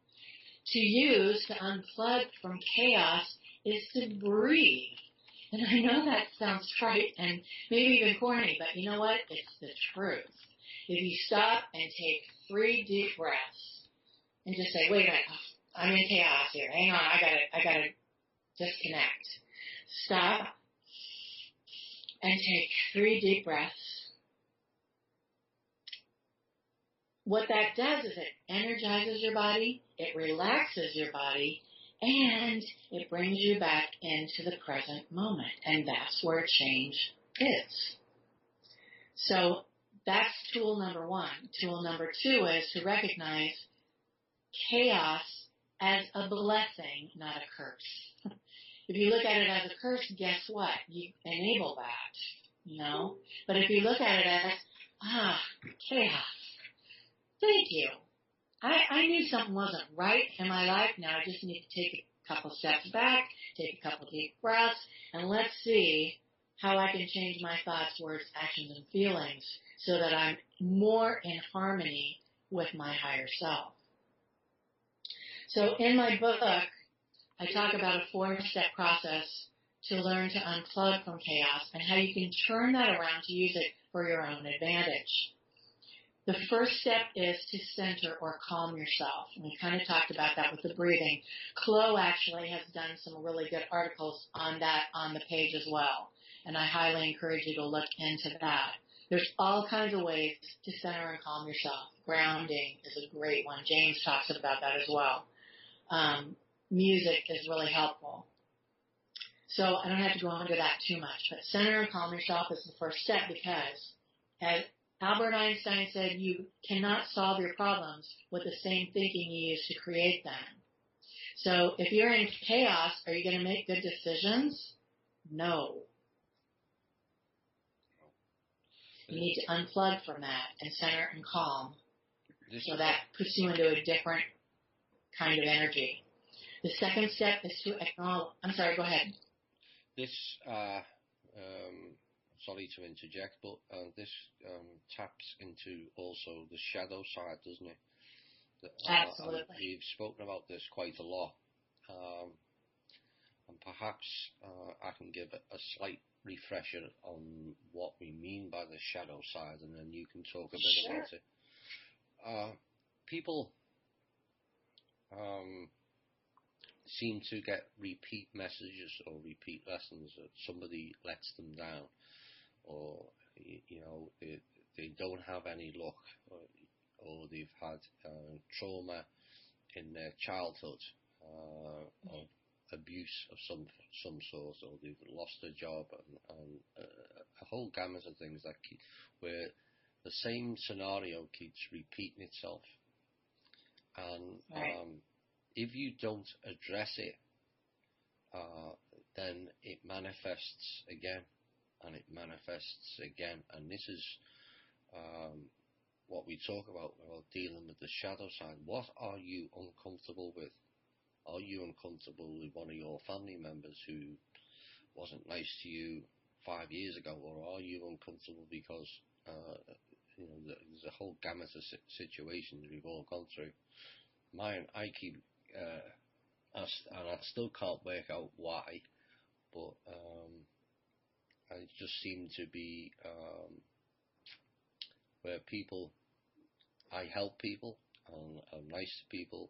Speaker 3: to use to unplug from chaos is to breathe. And I know that sounds trite and maybe even corny, but you know what? It's the truth. If you stop and take 3 deep breaths and just say, wait a minute, I'm in chaos here. Hang on, I gotta disconnect. Stop and take 3 deep breaths. What that does is it energizes your body, it relaxes your body, and it brings you back into the present moment. And that's where change is. So that's tool number 1. Tool number 2 is to recognize chaos as a blessing, not a curse. If you look at it as a curse, guess what? You enable that, you know? But if you look at it as, chaos, thank you. I knew something wasn't right in my life. Now I just need to take a couple steps back, take a couple deep breaths, and let's see how I can change my thoughts, words, actions, and feelings so that I'm more in harmony with my higher self. So in my book, I talk about a 4-step process to learn to unplug from chaos and how you can turn that around to use it for your own advantage. The first step is to center or calm yourself. And we kind of talked about that with the breathing. Chloe actually has done some really good articles on that on the page as well. And I highly encourage you to look into that. There's all kinds of ways to center and calm yourself. Grounding is a great one. James talks about that as well. Music is really helpful. So I don't have to go into that too much. But center and calm yourself is the first step because, as Albert Einstein said, you cannot solve your problems with the same thinking you used to create them. So if you're in chaos, are you going to make good decisions? No. You need to unplug from that and center and calm. So that puts you into a different kind of energy. The second step is to acknowledge. I'm sorry, go ahead.
Speaker 1: This, sorry to interject, but this taps into also the shadow side, doesn't it?
Speaker 3: Absolutely.
Speaker 1: We've spoken about this quite a lot. And perhaps I can give a slight refresher on what we mean by the shadow side, and then you can talk a bit about it. People seem to get repeat messages or repeat lessons that somebody lets them down, or they don't have any luck, or they've had trauma in their childhood, or abuse of some sort, or they've lost their job, and a whole gamut of things that where the same scenario keeps repeating itself. And if you don't address it, then it manifests again, and it manifests again. And this is what we talk about dealing with the shadow side. What are you uncomfortable with? Are you uncomfortable with one of your family members who wasn't nice to you 5 years ago, or are you uncomfortable because there's a whole gamut of situations we've all gone through. Mine, I keep, and I still can't work out why, but I just seem to be where I help people and I'm nice to people,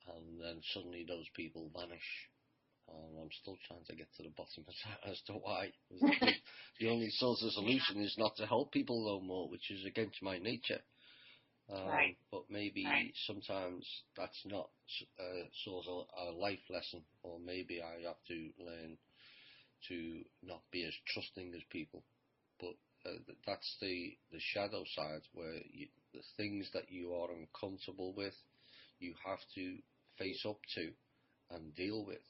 Speaker 1: and then suddenly those people vanish. And I'm still trying to get to the bottom of that as to why. The only sort of solution is not to help people no more, which is against my nature.
Speaker 3: Right.
Speaker 1: But maybe sometimes that's not sort of a life lesson, or maybe I have to learn to not be as trusting as people. But that's the shadow side, where the things that you are uncomfortable with, you have to face up to and deal with.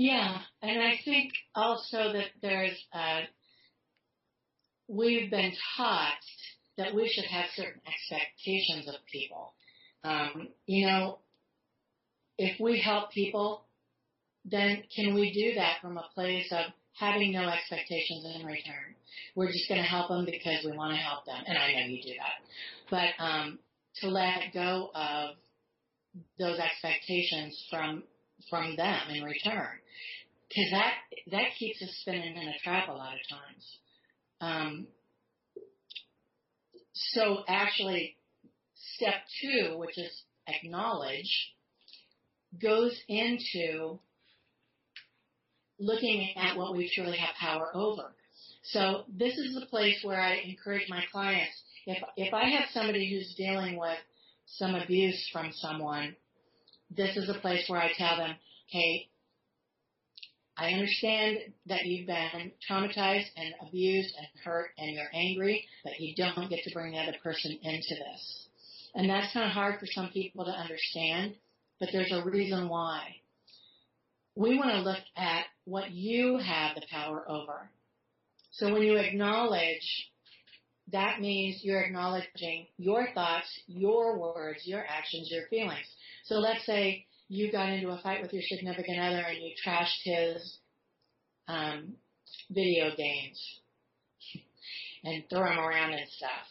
Speaker 3: Yeah, and I think also that we've been taught that we should have certain expectations of people. If we help people, then can we do that from a place of having no expectations in return? We're just going to help them because we want to help them, and I know you do that. But to let go of those expectations from them in return, because that keeps us spinning in a trap a lot of times. So actually, step 2, which is acknowledge, goes into looking at what we truly have power over. So this is the place where I encourage my clients, if I have somebody who's dealing with some abuse from someone, this is a place where I tell them, okay, I understand that you've been traumatized and abused and hurt and you're angry, but you don't get to bring the other person into this. And that's kind of hard for some people to understand, but there's a reason why. We want to look at what you have the power over. So when you acknowledge, that means you're acknowledging your thoughts, your words, your actions, your feelings. So let's say you got into a fight with your significant other and you trashed his video games and throw them around and stuff.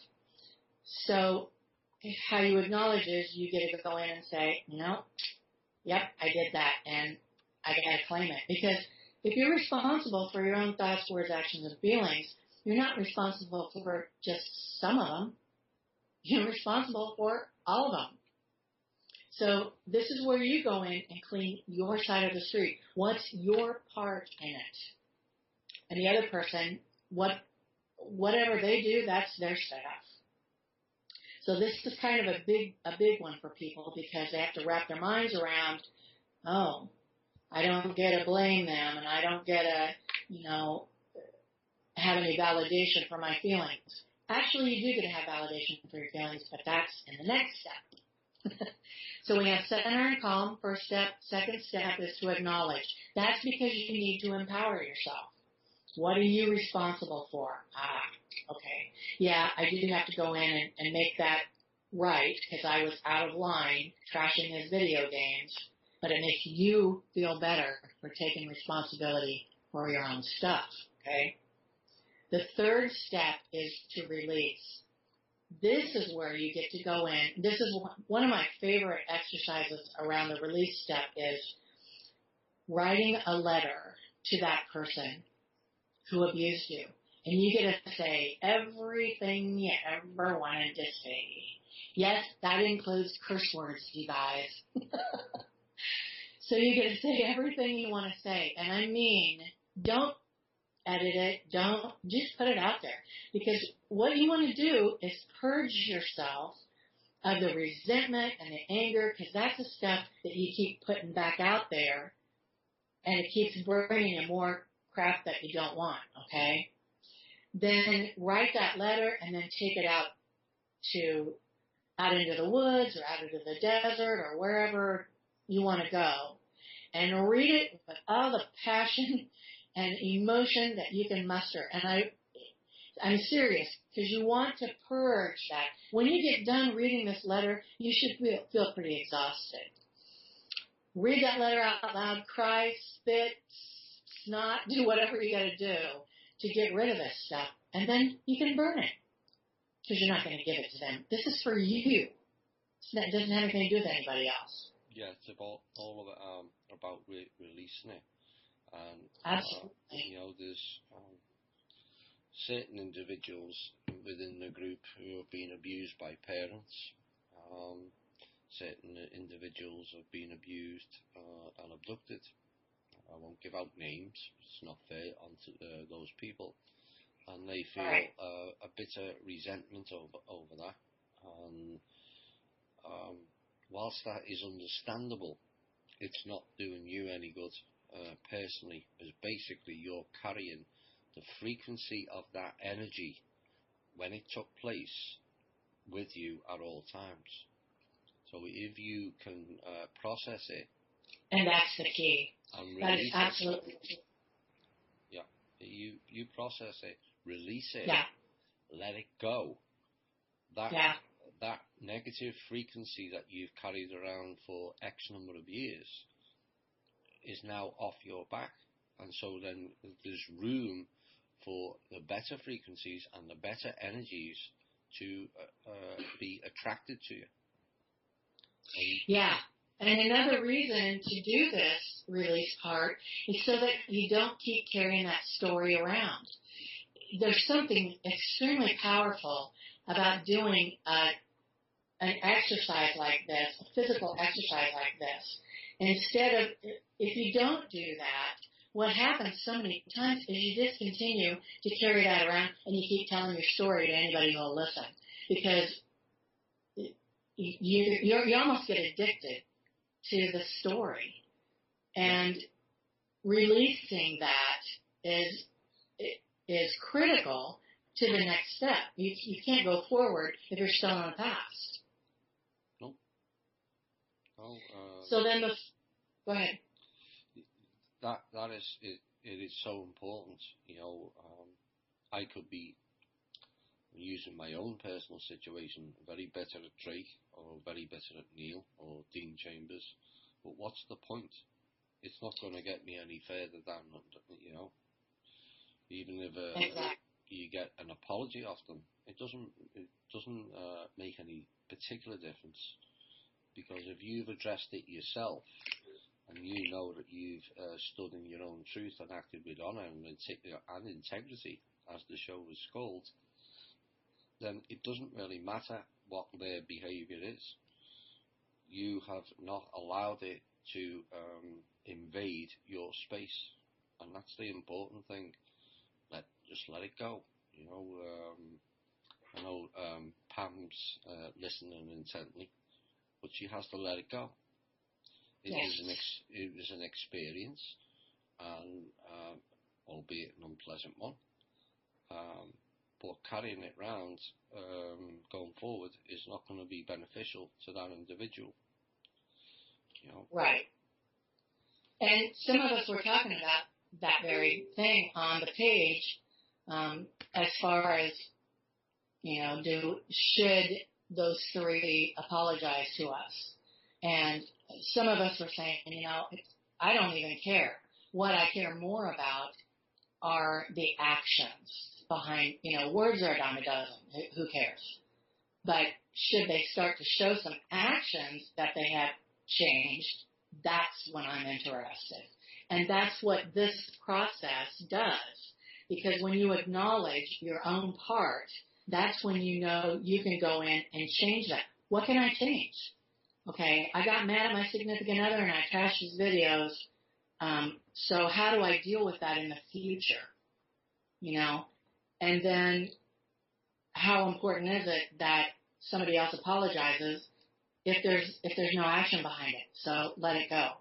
Speaker 3: So how you acknowledge is you get to go in and say, no, yep, I did that, and I got to claim it. Because if you're responsible for your own thoughts, words, actions, and feelings, you're not responsible for just some of them. You're responsible for all of them. So this is where you go in and clean your side of the street. What's your part in it? And the other person, whatever they do, that's their stuff. So this is kind of a big one for people, because they have to wrap their minds around, oh, I don't get to blame them, and I don't get to, have any validation for my feelings. Actually, you do get to have validation for your feelings, but that's in the next step. So we have center and calm, first step. Second step is to acknowledge. That's because you need to empower yourself. What are you responsible for? Okay. Yeah, I do have to go in and make that right, because I was out of line trashing his video games, but it makes you feel better for taking responsibility for your own stuff, okay? The third step is to release. This is where you get to go in. This is one of my favorite exercises around the release step, is writing a letter to that person who abused you. And you get to say everything you ever wanted to say. Yes, that includes curse words, you guys. So you get to say everything you want to say. And I mean, don't edit it. Don't, just put it out there. Because what you want to do is purge yourself of the resentment and the anger, because that's the stuff that you keep putting back out there, and it keeps bringing you more crap that you don't want, okay? Then write that letter and then take it out into the woods or out into the desert or wherever you want to go. and read it with all the passion and emotion that you can muster. And I'm serious, because you want to purge that. When you get done reading this letter, you should feel pretty exhausted. Read that letter out loud, cry, spit, snot, do whatever you got to do to get rid of this stuff. And then you can burn it, because you're not going to give it to them. This is for you. It doesn't have anything to do with anybody else.
Speaker 1: Yeah, it's about all of it, about releasing it. And,
Speaker 3: Absolutely.
Speaker 1: There's certain individuals within the group who have been abused by parents. Certain individuals have been abused and abducted. I won't give out names. It's not fair onto those people. And they feel a bitter resentment over that. And whilst that is understandable, it's not doing you any good personally, as basically you're carrying the frequency of that energy when it took place with you at all times. So if you can process it,
Speaker 3: and that's the key.
Speaker 1: And
Speaker 3: that is absolutely the key.
Speaker 1: Yeah, you process it, release it, let it go. That negative frequency that you've carried around for X number of years is now off your back, and so then there's room for the better frequencies and the better energies to be attracted to you.
Speaker 3: Yeah. And another reason to do this release part is so that you don't keep carrying that story around. There's something extremely powerful about doing an exercise like this, a physical exercise like this. Instead of, if you don't do that, what happens so many times is you just continue to carry that around and you keep telling your story to anybody who will listen, because you almost get addicted to the story. And releasing that is critical to the next step. You can't go forward if you're still in the past.
Speaker 1: Nope.
Speaker 3: So then go ahead.
Speaker 1: That is it. It is so important. I could be using my own personal situation, very better at Drake or very better at Neil or Dean Chambers, but what's the point? It's not going to get me any further than, even if you get an apology off them, it doesn't make any particular difference, because if you've addressed it yourself and you know that you've stood in your own truth and acted with honour and integrity, as the show was called, then it doesn't really matter what their behaviour is. You have not allowed it to invade your space, and that's the important thing. Just let it go. I know Pam's listening intently, but she has to let it go. It was an experience, and albeit an unpleasant one. But carrying it round going forward is not going to be beneficial to that individual.
Speaker 3: Right. And some of us were talking about that very thing on the page, as far as, should those three apologize to us? And some of us were saying, I don't even care. What I care more about are the actions behind, words are a dime a dozen. Who cares? But should they start to show some actions that they have changed, that's when I'm interested. And that's what this process does. Because when you acknowledge your own part, that's when you know you can go in and change that. What can I change? Okay, I got mad at my significant other and I trashed his videos. So how do I deal with that in the future? And then how important is it that somebody else apologizes if there's no action behind it? So let it go.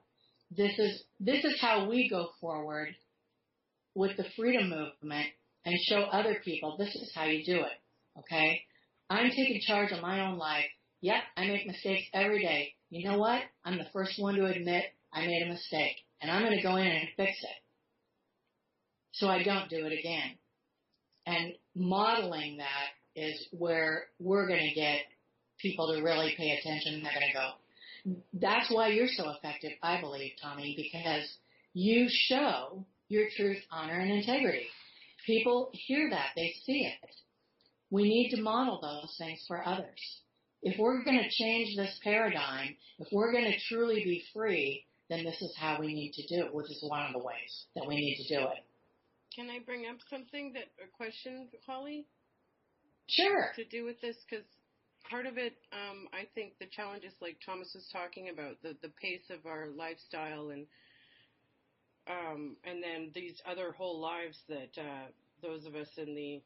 Speaker 3: This is how we go forward with the freedom movement and show other people this is how you do it. Okay? I'm taking charge of my own life. Yep, I make mistakes every day. You know what? I'm the first one to admit I made a mistake, and I'm going to go in and fix it so I don't do it again. And modeling that is where we're going to get people to really pay attention. They're going to go. That's why you're so effective, I believe, Tommy, because you show your truth, honor, and integrity. People hear that. They see it. We need to model those things for others. If we're going to change this paradigm, if we're going to truly be free, then this is how we need to do it, which is one of the ways that we need to do it.
Speaker 2: Can I bring up a question, Holly?
Speaker 3: Sure.
Speaker 2: To do with this? Because part of it, I think the challenge is like Thomas was talking about, the pace of our lifestyle and then these other whole lives that those of us in the,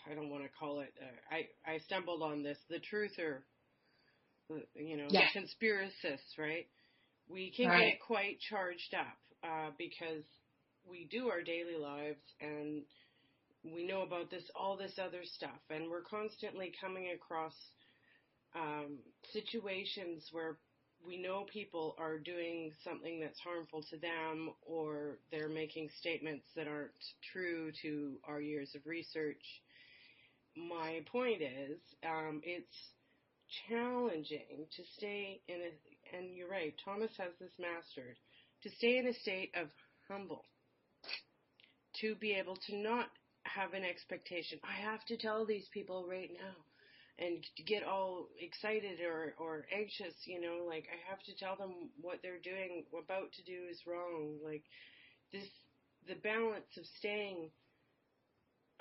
Speaker 2: I don't want to call it, I stumbled on this, the truther, the conspiracists, right? We can get quite charged up because we do our daily lives and we know about all this other stuff, and we're constantly coming across situations where we know people are doing something that's harmful to them, or they're making statements that aren't true to our years of research. My point is, it's challenging to stay and you're right, Thomas has this mastered, to stay in a state of humble, to be able to not have an expectation. I have to tell these people right now, and to get all excited or anxious, like I have to tell them what they're doing, about to do is wrong. Like this, the balance of staying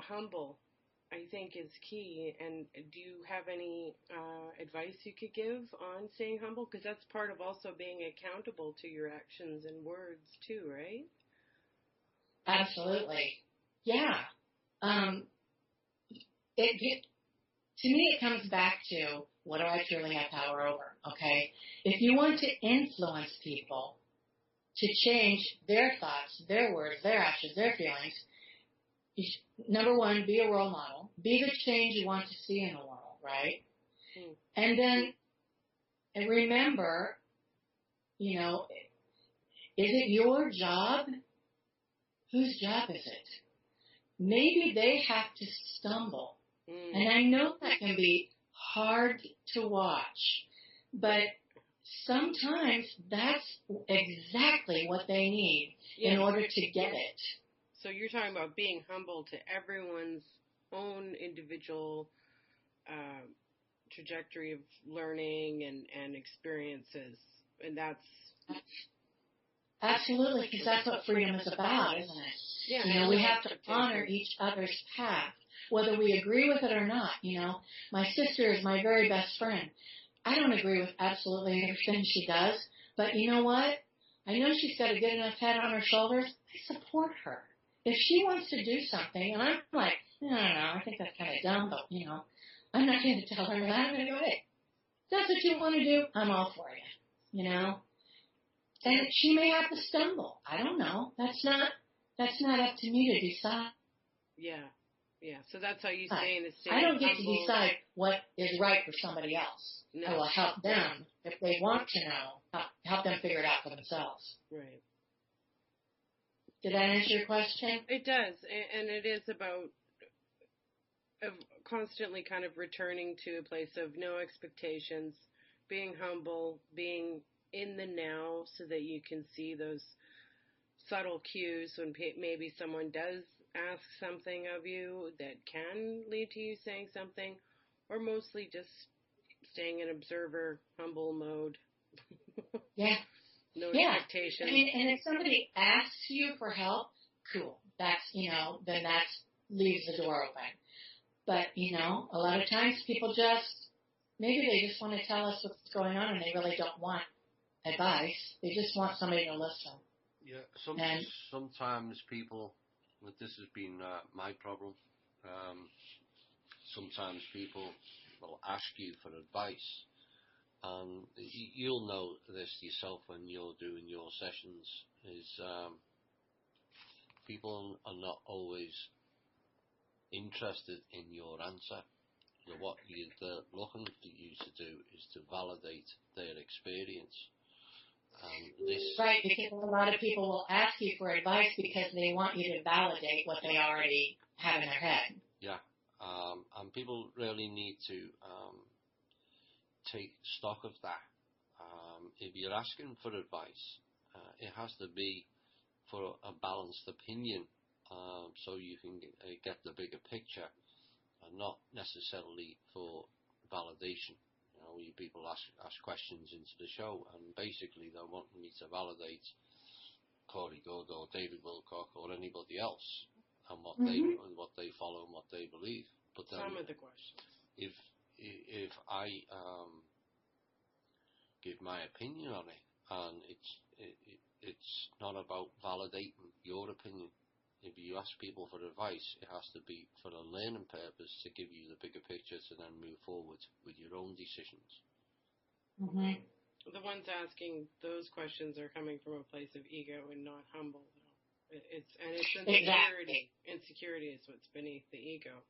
Speaker 2: humble, I think, is key. And do you have any advice you could give on staying humble? Because that's part of also being accountable to your actions and words too, right?
Speaker 3: Absolutely. Yeah. To me, it comes back to, what do I truly have power over? Okay? If you want to influence people to change their thoughts, their words, their actions, their feelings, number one, be a role model. Be the change you want to see in the world, right? And then remember, is it your job? Whose job is it? Maybe they have to stumble. And I know that can be hard to watch, but sometimes that's exactly what they need in order to get it.
Speaker 2: So you're talking about being humble to everyone's own individual trajectory of learning and experiences, and that's...
Speaker 3: Absolutely, because that's what freedom is about, isn't it?
Speaker 2: Yeah,
Speaker 3: we have to honor each other's path, whether we agree with it or not. My sister is my very best friend. I don't agree with absolutely everything she does, but you know what? I know she's got a good enough head on her shoulders. I support her. If she wants to do something, and I'm like, I don't know, I think that's kind of dumb, but, I'm not going to tell her that. I'm going to go, hey, if that's what you want to do, I'm all for you, And she may have to stumble. I don't know. That's not up to me to decide.
Speaker 2: Yeah. So that's how you stay in a state.
Speaker 3: I don't get to decide what is right for somebody else.
Speaker 2: No.
Speaker 3: I will help them if they want to know. Help them figure it out for themselves.
Speaker 2: Right.
Speaker 3: Did that answer your question?
Speaker 2: It does, and it is about constantly kind of returning to a place of no expectations, being humble, being in the now so that you can see those subtle cues when maybe someone does ask something of you that can lead to you saying something, or mostly just staying in observer, humble mode.
Speaker 3: Yeah.
Speaker 2: No expectations.
Speaker 3: I mean, and if somebody asks you for help, cool. That's, then that leaves the door open. But, a lot of times people maybe they just want to tell us what's going on and they really don't want advice. They just want somebody to listen.
Speaker 1: Yeah, sometimes people, this has been my problem, sometimes people will ask you for advice, and you'll know this yourself when you're doing your sessions, is people are not always interested in your answer. What they're looking for you to do is to validate their experience. This
Speaker 3: Right, because a lot of people will ask you for advice because they want you to validate what they already have in their head.
Speaker 1: Yeah, and people really need to take stock of that. If you're asking for advice, it has to be for a balanced opinion, so you can get the bigger picture, and not necessarily for validation. You know, people ask questions into the show, and basically they're wanting me to validate Corey Goode or David Wilcock or anybody else and what they follow and what they believe. But then,
Speaker 2: some of the questions.
Speaker 1: If I give my opinion on it, and it's not about validating your opinion. If you ask people for advice, it has to be for a learning purpose to give you the bigger picture to then move forward with your own decisions.
Speaker 3: Mm-hmm.
Speaker 2: The ones asking those questions are coming from a place of ego and not humble, though. It's insecurity.
Speaker 3: Exactly.
Speaker 2: Insecurity is what's beneath the ego.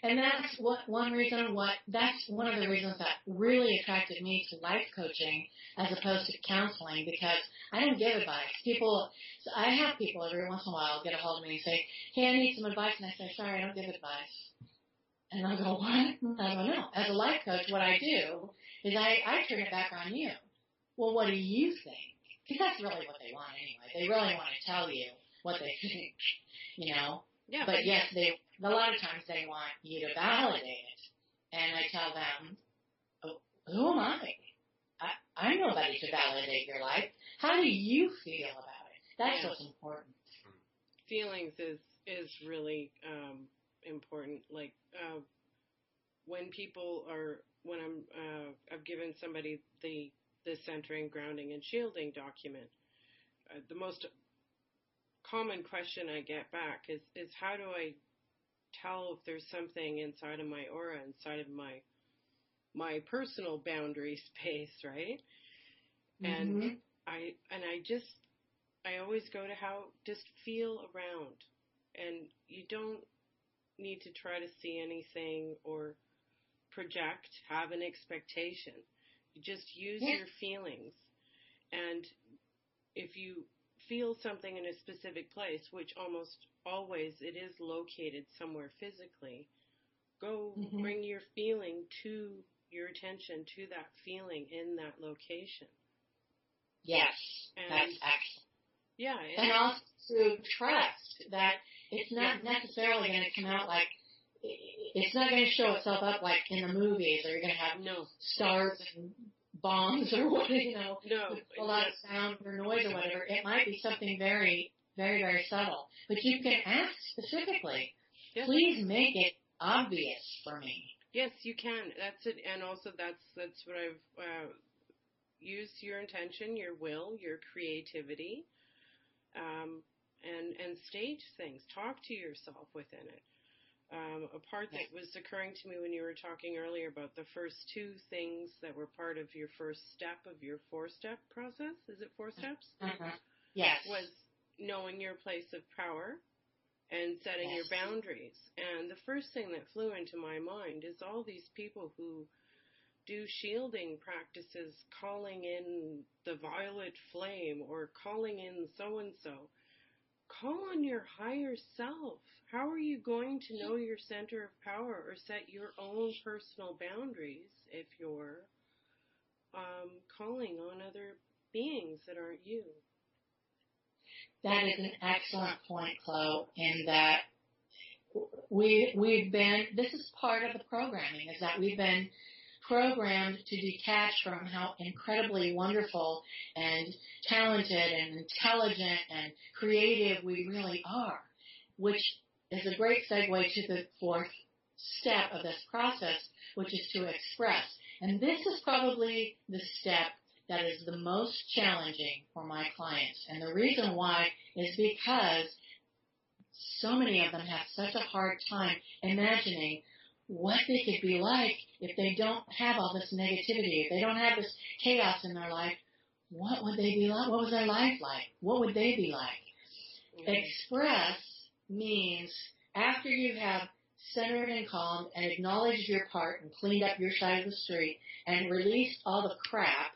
Speaker 3: And that's one of the reasons that really attracted me to life coaching as opposed to counseling, because I don't give advice. I have people every once in a while get a hold of me and say, hey, I need some advice. And I say, sorry, I don't give advice. And I'll go, what? I don't know. As a life coach, what I do is I turn it back on you. Well, what do you think? Because that's really what they want anyway. They really want to tell you what they think, you know.
Speaker 2: Yeah,
Speaker 3: but yes, a lot of times they want you to validate it. And I tell them, who am I? I'm nobody to validate your life. How do you feel about it? That's what's important.
Speaker 2: Feelings is really important. Like when I've given somebody the centering, grounding, and shielding document, the most common question I get back is how do I tell if there's something inside of my aura, inside of my personal boundary space, right?
Speaker 3: Mm-hmm.
Speaker 2: And I always go to just feel around, and you don't need to try to see anything or project, have an expectation. You just use your feelings, and if you feel something in a specific place, which almost always it is located somewhere physically, go bring your feeling to your attention to that feeling in that location.
Speaker 3: Yes, that's excellent.
Speaker 2: Yeah.
Speaker 3: And also to trust that it's not necessarily going to come out like, it's not going to show itself up like in the movies, or you're going to have stars and bombs or what, a lot of sound or noise or whatever. It might be something very, very, very subtle. But you can ask specifically, please make it obvious for me.
Speaker 2: Yes, you can. That's it. And also that's what I've used: your intention, your will, your creativity, and stage things. Talk to yourself within it. A part that was occurring to me when you were talking earlier about the first two things that were part of your first step of your 4-step process. Is it 4 steps?
Speaker 3: Yes.
Speaker 2: Was knowing your place of power and setting your boundaries. And the first thing that flew into my mind is all these people who do shielding practices, calling in the violet flame or calling in so-and-so. Call on your higher self. How are you going to know your center of power or set your own personal boundaries if you're calling on other beings that aren't you?
Speaker 3: That is an excellent point, Chloe, in that this is part of the programming, is that we've been programmed to detach from how incredibly wonderful and talented and intelligent and creative we really are, which is a great segue to the 4th step of this process, which is to express. And this is probably the step that is the most challenging for my clients. And the reason why is because so many of them have such a hard time imagining what they could be like if they don't have all this negativity, if they don't have this chaos in their life. What would they be like? What was their life like? What would they be like? Express means after you have centered and calmed and acknowledged your part and cleaned up your side of the street and released all the crap,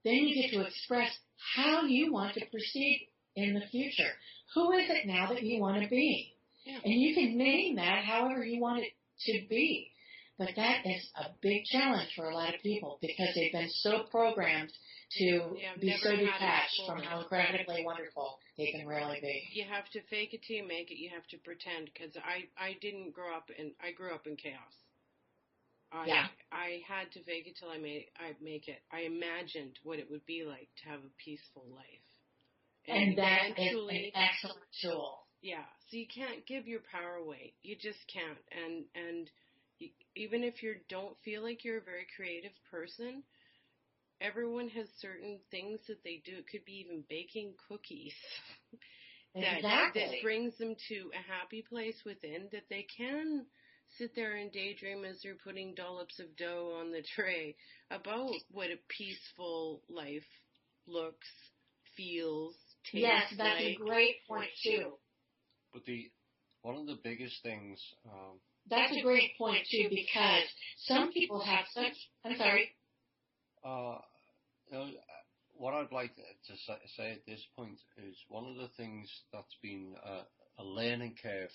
Speaker 3: then you get to express how you want to proceed in the future. Who is it now that you want to be?
Speaker 2: Yeah.
Speaker 3: And you can name that however you want it to be. But that is a big challenge for a lot of people because they've been so programmed to be so detached from how incredibly wonderful they can really be.
Speaker 2: You have to fake it till you make it. You have to pretend, because I didn't grow up I grew up in chaos. I had to fake it till I make it. I imagined what it would be like to have a peaceful life.
Speaker 3: And that is an excellent tool.
Speaker 2: Yeah. So you can't give your power away. You just can't. And even if you don't feel like you're a very creative person, everyone has certain things that they do. It could be even baking cookies that brings them to a happy place within, that they can sit there and daydream as they're putting dollops of dough on the tray about what a peaceful life looks, feels, tastes
Speaker 3: Yes, that's
Speaker 2: like.
Speaker 3: a great point too.
Speaker 1: But one of the biggest things.
Speaker 3: That's a great point too, because some people have such. I'm sorry.
Speaker 1: What I'd like to say at this point is one of the things that's been a learning curve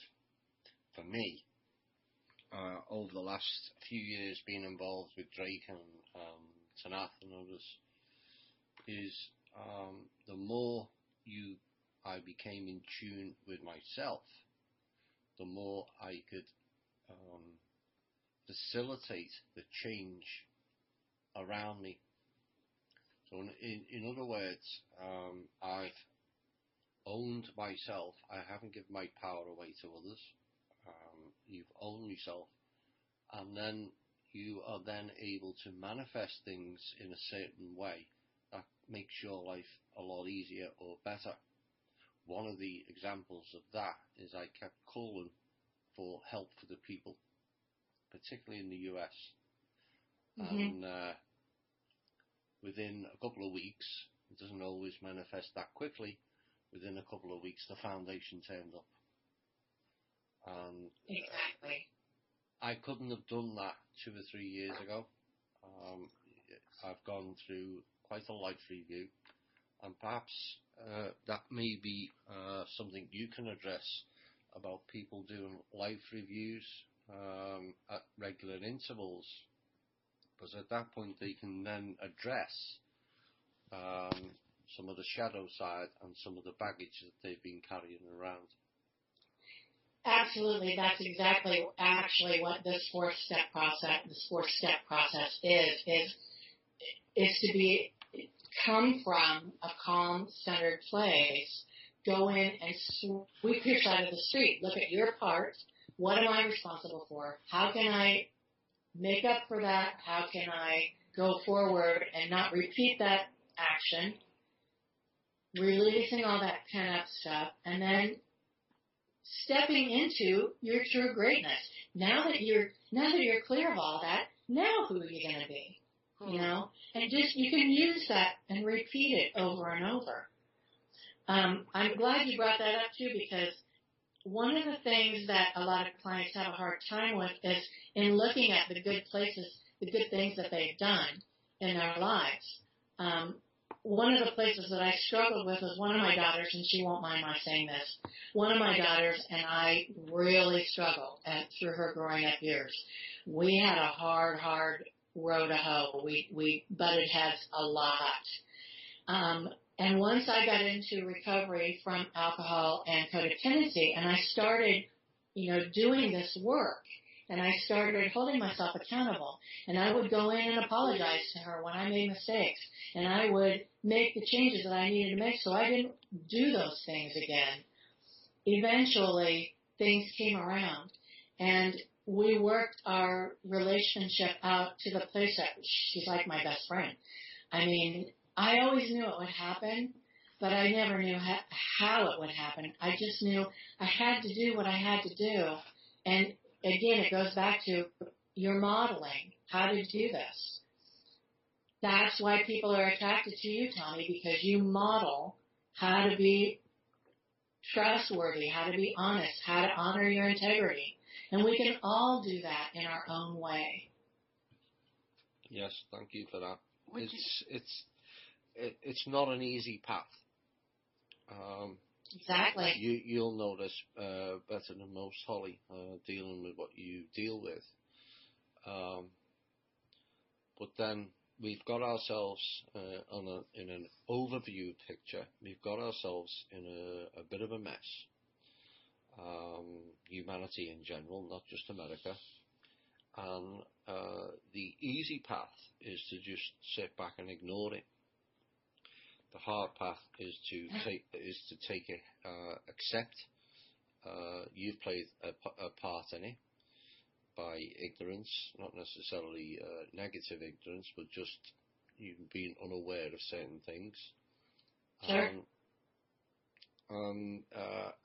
Speaker 1: for me over the last few years, being involved with Drake and Tanath and others, is the more I became in tune with myself, the more I could facilitate the change around me. So in other words, I've owned myself. I haven't given my power away to others. You've owned yourself, and then you are then able to manifest things in a certain way that makes your life a lot easier or better. One of the examples of that is I kept calling for help for the people, particularly in the US.
Speaker 3: Mm-hmm.
Speaker 1: And within a couple of weeks, it doesn't always manifest that quickly, within a couple of weeks the foundation turned up. And
Speaker 3: exactly.
Speaker 1: I couldn't have done that 2 or 3 years ago. I've gone through quite a life review, and perhaps that may be something you can address about people doing life reviews at regular intervals, because at that point they can then address some of the shadow side and some of the baggage that they've been carrying around.
Speaker 3: Absolutely, that's exactly actually what this fourth step process is to come from a calm, centered place, go in and sweep your side of the street, look at your part, what am I responsible for, how can I make up for that, how can I go forward and not repeat that action, releasing all that pent-up stuff, and then stepping into your true greatness. Now that you're clear of all that, now who are you going to be? You know, and just you can use that and repeat it over and over. I'm glad you brought that up too, because one of the things that a lot of clients have a hard time with is in looking at the good places, the good things that they've done in their lives. One of the places that I struggled with was one of my daughters, and she won't mind my saying this. One of my daughters and I really struggled through her growing up years. We had a hard row to hoe. We butted heads a lot. And once I got into recovery from alcohol and codependency, and I started, doing this work, and I started holding myself accountable, and I would go in and apologize to her when I made mistakes, and I would make the changes that I needed to make so I didn't do those things again. Eventually, things came around, and we worked our relationship out to the place that she's like my best friend. I mean, I always knew it would happen, but I never knew how it would happen. I just knew I had to do what I had to do. And again, it goes back to your modeling, how to do this. That's why people are attracted to you, Tommy, because you model how to be trustworthy, how to be honest, how to honor your integrity. And we can all do that in our own way.
Speaker 1: Yes, thank you for that. it's not an easy path.
Speaker 3: Exactly.
Speaker 1: You'll know this better than most, Holly, dealing with what you deal with. But then we've got ourselves in an overview picture. We've got ourselves in a bit of a mess. Humanity in general, not just America. And the easy path is to just sit back and ignore it. The hard path is to take it, accept. You've played a part in it by ignorance, not necessarily negative ignorance, but just you've been unaware of certain things.
Speaker 3: Sure.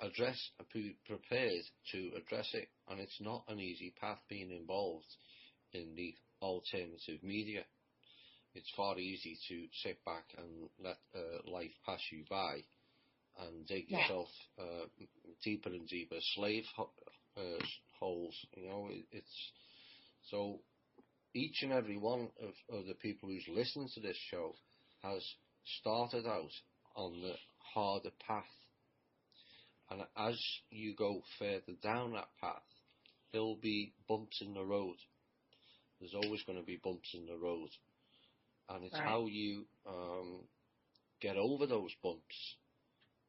Speaker 1: Address, be prepared to address it, and it's not an easy path being involved in the alternative media. It's far easy to sit back and let life pass you by and dig yourself deeper and deeper slave holes. You know, it's so each and every one of the people who's listening to this show has started out on the harder path. And as you go further down that path, there'll be bumps in the road. There's always going to be bumps in the road. And it's how you get over those bumps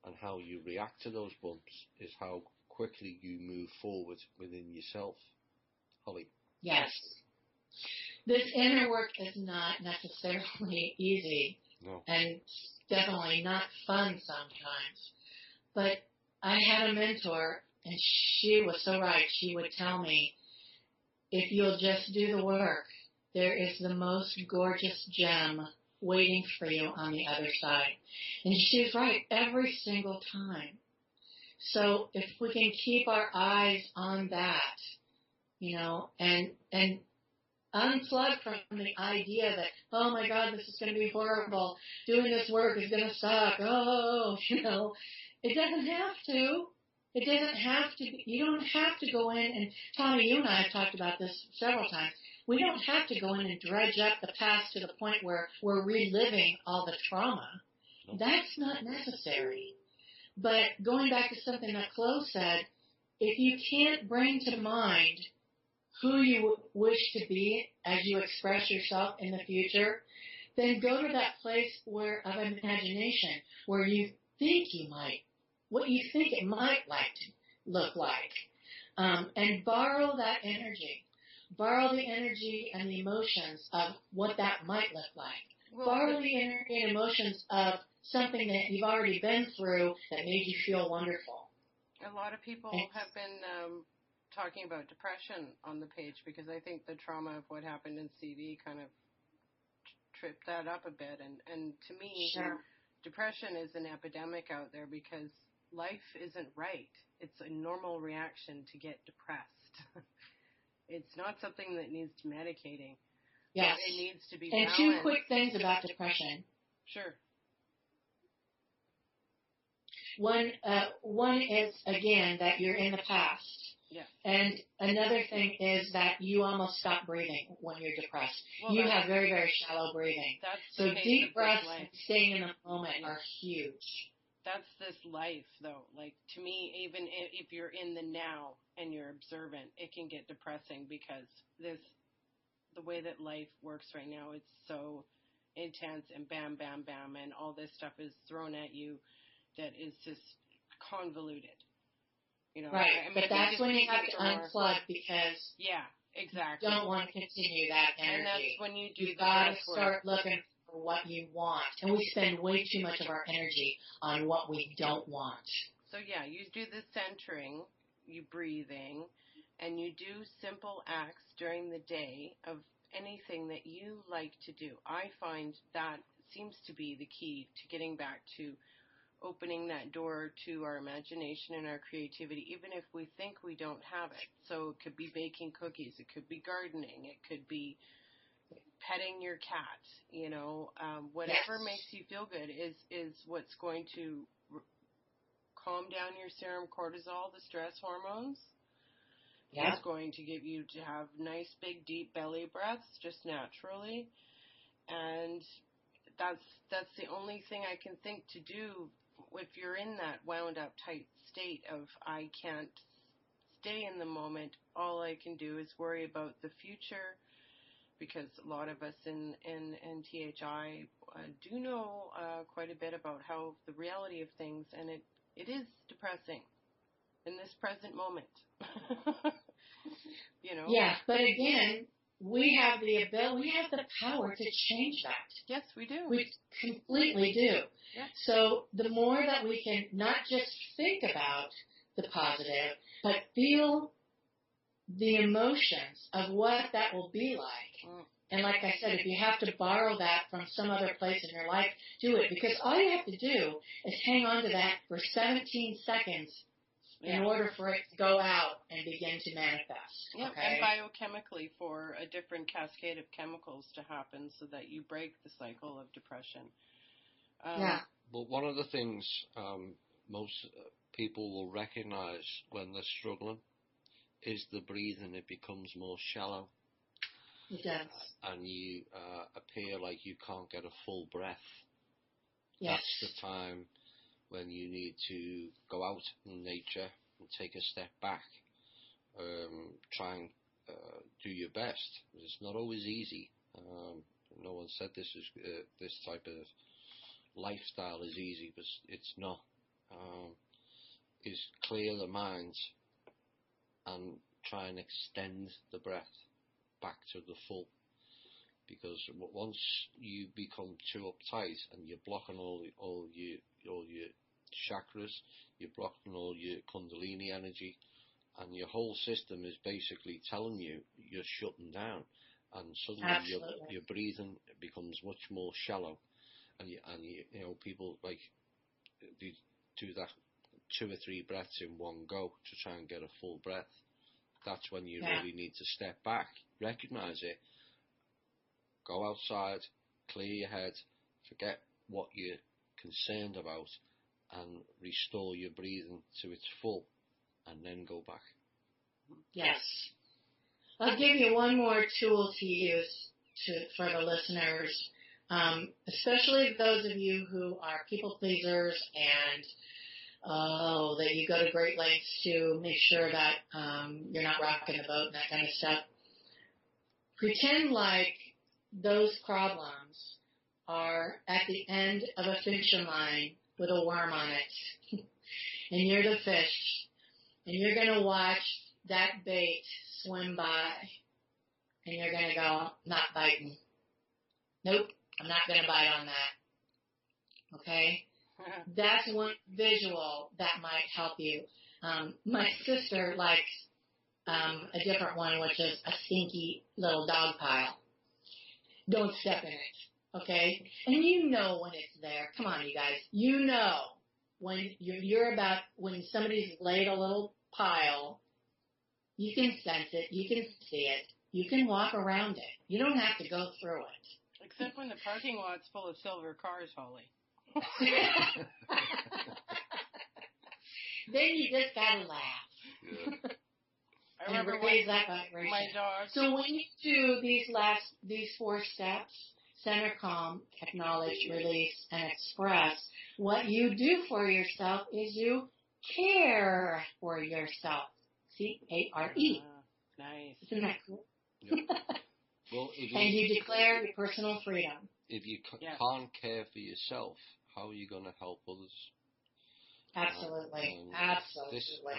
Speaker 1: and how you react to those bumps is how quickly you move forward within yourself. Holly?
Speaker 3: Yes. This inner work is not necessarily easy.
Speaker 1: No.
Speaker 3: And definitely not fun sometimes. But I had a mentor, and she was so right. She would tell me, if you'll just do the work, there is the most gorgeous gem waiting for you on the other side. And she was right every single time. So if we can keep our eyes on that, you know, and unplug from the idea that, oh my God, this is going to be horrible, doing this work is going to suck, oh, you know, it doesn't have to. It doesn't have to. You don't have to go in, and Tommy, you and I have talked about this several times. We don't have to go in and dredge up the past to the point where we're reliving all the trauma. That's not necessary. But going back to something that Chloe said, if you can't bring to mind who you wish to be as you express yourself in the future, then go to that place of imagination where you think you might, what you think it might look like, and borrow that energy. Borrow the energy and the emotions of what that might look like. Borrow the energy and emotions of something that you've already been through that made you feel wonderful.
Speaker 2: A lot of people have been talking about depression on the page because I think the trauma of what happened in CV kind of tripped that up a bit. And to me, depression is an epidemic out there because life isn't right. It's a normal reaction to get depressed. It's not something that needs medicating.
Speaker 3: Yes.
Speaker 2: It needs to be
Speaker 3: balanced. And 2 quick things about depression.
Speaker 2: Sure.
Speaker 3: One is, again, that you're in the past.
Speaker 2: Yeah.
Speaker 3: And another thing is that you almost stop breathing when you're depressed. You have very, very shallow breathing. So deep breaths and staying in the moment are huge.
Speaker 2: That's this life, though. Like, to me, even if you're in the now and you're observant, it can get depressing because the way that life works right now, it's so intense and bam, bam, bam, and all this stuff is thrown at you that is just convoluted. You know,
Speaker 3: right, but that's when you have to unplug because
Speaker 2: exactly.
Speaker 3: You don't want to continue that energy.
Speaker 2: And that's when you do
Speaker 3: You've got to start looking for what you want. And we spend way too much of our energy on what we don't want.
Speaker 2: So, you do the centering, you breathing, and you do simple acts during the day of anything that you like to do. I find that seems to be the key to getting back to opening that door to our imagination and our creativity, even if we think we don't have it. So it could be baking cookies, it could be gardening, it could be petting your cat, you know, whatever makes you feel good is what's going to calm down your serum cortisol, the stress hormones.
Speaker 3: Yeah.
Speaker 2: It's going to get you to have nice, big, deep belly breaths just naturally. And that's the only thing I can think to do if you're in that wound up tight state of I can't stay in the moment. All I can do is worry about the future, because a lot of us in THI do know quite a bit about how the reality of things, and it is depressing in this present moment.
Speaker 3: Yeah, but again, we have the ability, we have the power to change that.
Speaker 2: Yes, we do.
Speaker 3: We completely do.
Speaker 2: Yeah.
Speaker 3: So the more that we can not just think about the positive, but feel the emotions of what that will be like. And like I said, if you have to borrow that from some other place in your life, do it. Because all you have to do is hang on to that for 17 seconds in order for it to go out and begin to manifest.
Speaker 2: Yeah,
Speaker 3: okay?
Speaker 2: and biochemically for a different cascade of chemicals to happen so that you break the cycle of depression.
Speaker 1: But one of the things most people will recognize when they're struggling is the breathing. It becomes more shallow.
Speaker 3: It does.
Speaker 1: And you appear like you can't get a full breath.
Speaker 3: Yes.
Speaker 1: That's the time when you need to go out in nature and take a step back. Try and do your best. It's not always easy. No one said this type of lifestyle is easy, but it's not. Is clear the mind and try and extend the breath back to the full. Because once you become too uptight and you're blocking all your chakras, you're blocking all your kundalini energy, and your whole system is basically telling you you're shutting down, and suddenly your breathing becomes much more shallow, and you know people like they do that 2 or 3 breaths in one go to try and get a full breath. That's when you really need to step back, recognize it, go outside, clear your head, forget what you're concerned about, and restore your breathing to its full, and then go back.
Speaker 3: Yes. I'll give you one more tool to use for the listeners, especially those of you who are people pleasers and that you go to great lengths to make sure that you're not rocking the boat and that kind of stuff. Pretend like those problems are at the end of a fishing line with a worm on it. And you're the fish. And you're going to watch that bait swim by. And you're going to go, not biting. Nope, I'm not going to bite on that. Okay? That's one visual that might help you. My sister likes a different one, which is a stinky little dog pile. Don't step in it, okay? And you know when it's there. Come on, you guys. You know when when somebody's laid a little pile, you can sense it, you can see it, you can walk around it. You don't have to go through it.
Speaker 2: Except when the parking lot's full of silver cars, Holly.
Speaker 3: Then you just gotta laugh.
Speaker 1: Yeah.
Speaker 2: I remember my dog.
Speaker 3: So when you do these 4 steps, center, calm, acknowledge, release, and express, what you do for yourself is you care for yourself. C-A-R-E.
Speaker 2: Nice.
Speaker 3: Isn't that cool?
Speaker 1: Yeah. Well,
Speaker 3: and you declare your personal freedom.
Speaker 1: If you can't care for yourself, how are you going to help others?
Speaker 3: Absolutely. Absolutely.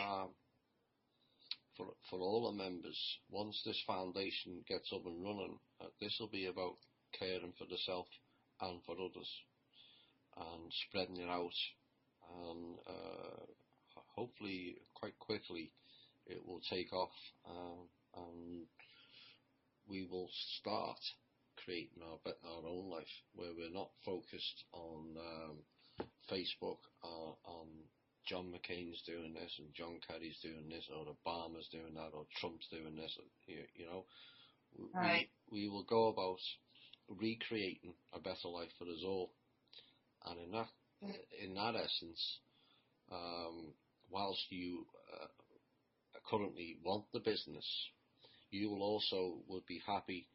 Speaker 1: For all the members, once this foundation gets up and running, this will be about caring for the self and for others, and spreading it out, and hopefully quite quickly it will take off, and we will start creating our own life where we're not focused on Facebook, on John McCain's doing this and John Kerry's doing this, or Obama's doing that, or Trump's doing this. You know, we will go about recreating a better life for us all. And in that essence, whilst you currently want the business, you will also would be happy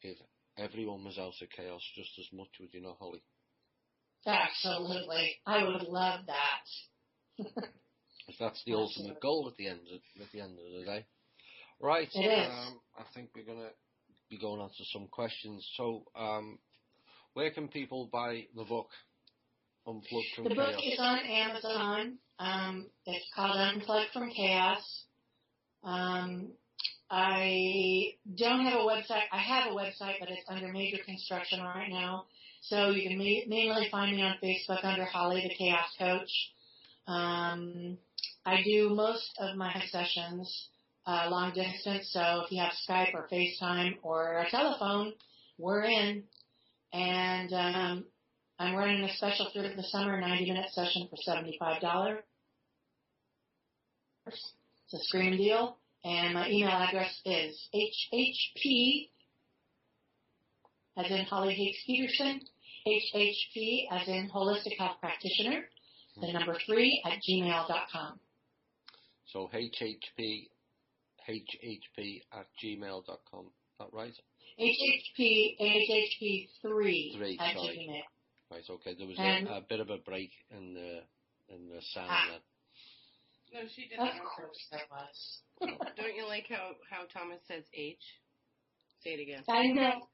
Speaker 1: if everyone was out of chaos just as much, would you not, Holly?
Speaker 3: Absolutely. I would love that.
Speaker 1: That's the ultimate goal at the end of the day. Right.
Speaker 3: It is.
Speaker 1: I think we're going to be going on to some questions. So, where can people buy the book, Unplugged from
Speaker 3: The
Speaker 1: Chaos?
Speaker 3: book is on Amazon. It's called Unplugged from Chaos. I don't have a website. I have a website, but it's under major construction right now. So you can mainly find me on Facebook under Holly the Chaos Coach. I do most of my sessions long distance, so if you have Skype or FaceTime or a telephone, we're in. And I'm running a special through the summer, 90-minute session for $75. It's a screaming deal. And my email address is hhp, as in Holly Hicks Peterson, hhp, as in Holistic Health Practitioner, the number 3 at gmail.com.
Speaker 1: So hhp at gmail.com. Is that right?
Speaker 3: hhp3 at gmail.
Speaker 1: Right, okay. There was a bit of a break in the sound there.
Speaker 2: No, she did.
Speaker 3: Of course there was.
Speaker 2: Don't you like how Thomas says H? Say it again.
Speaker 3: I know.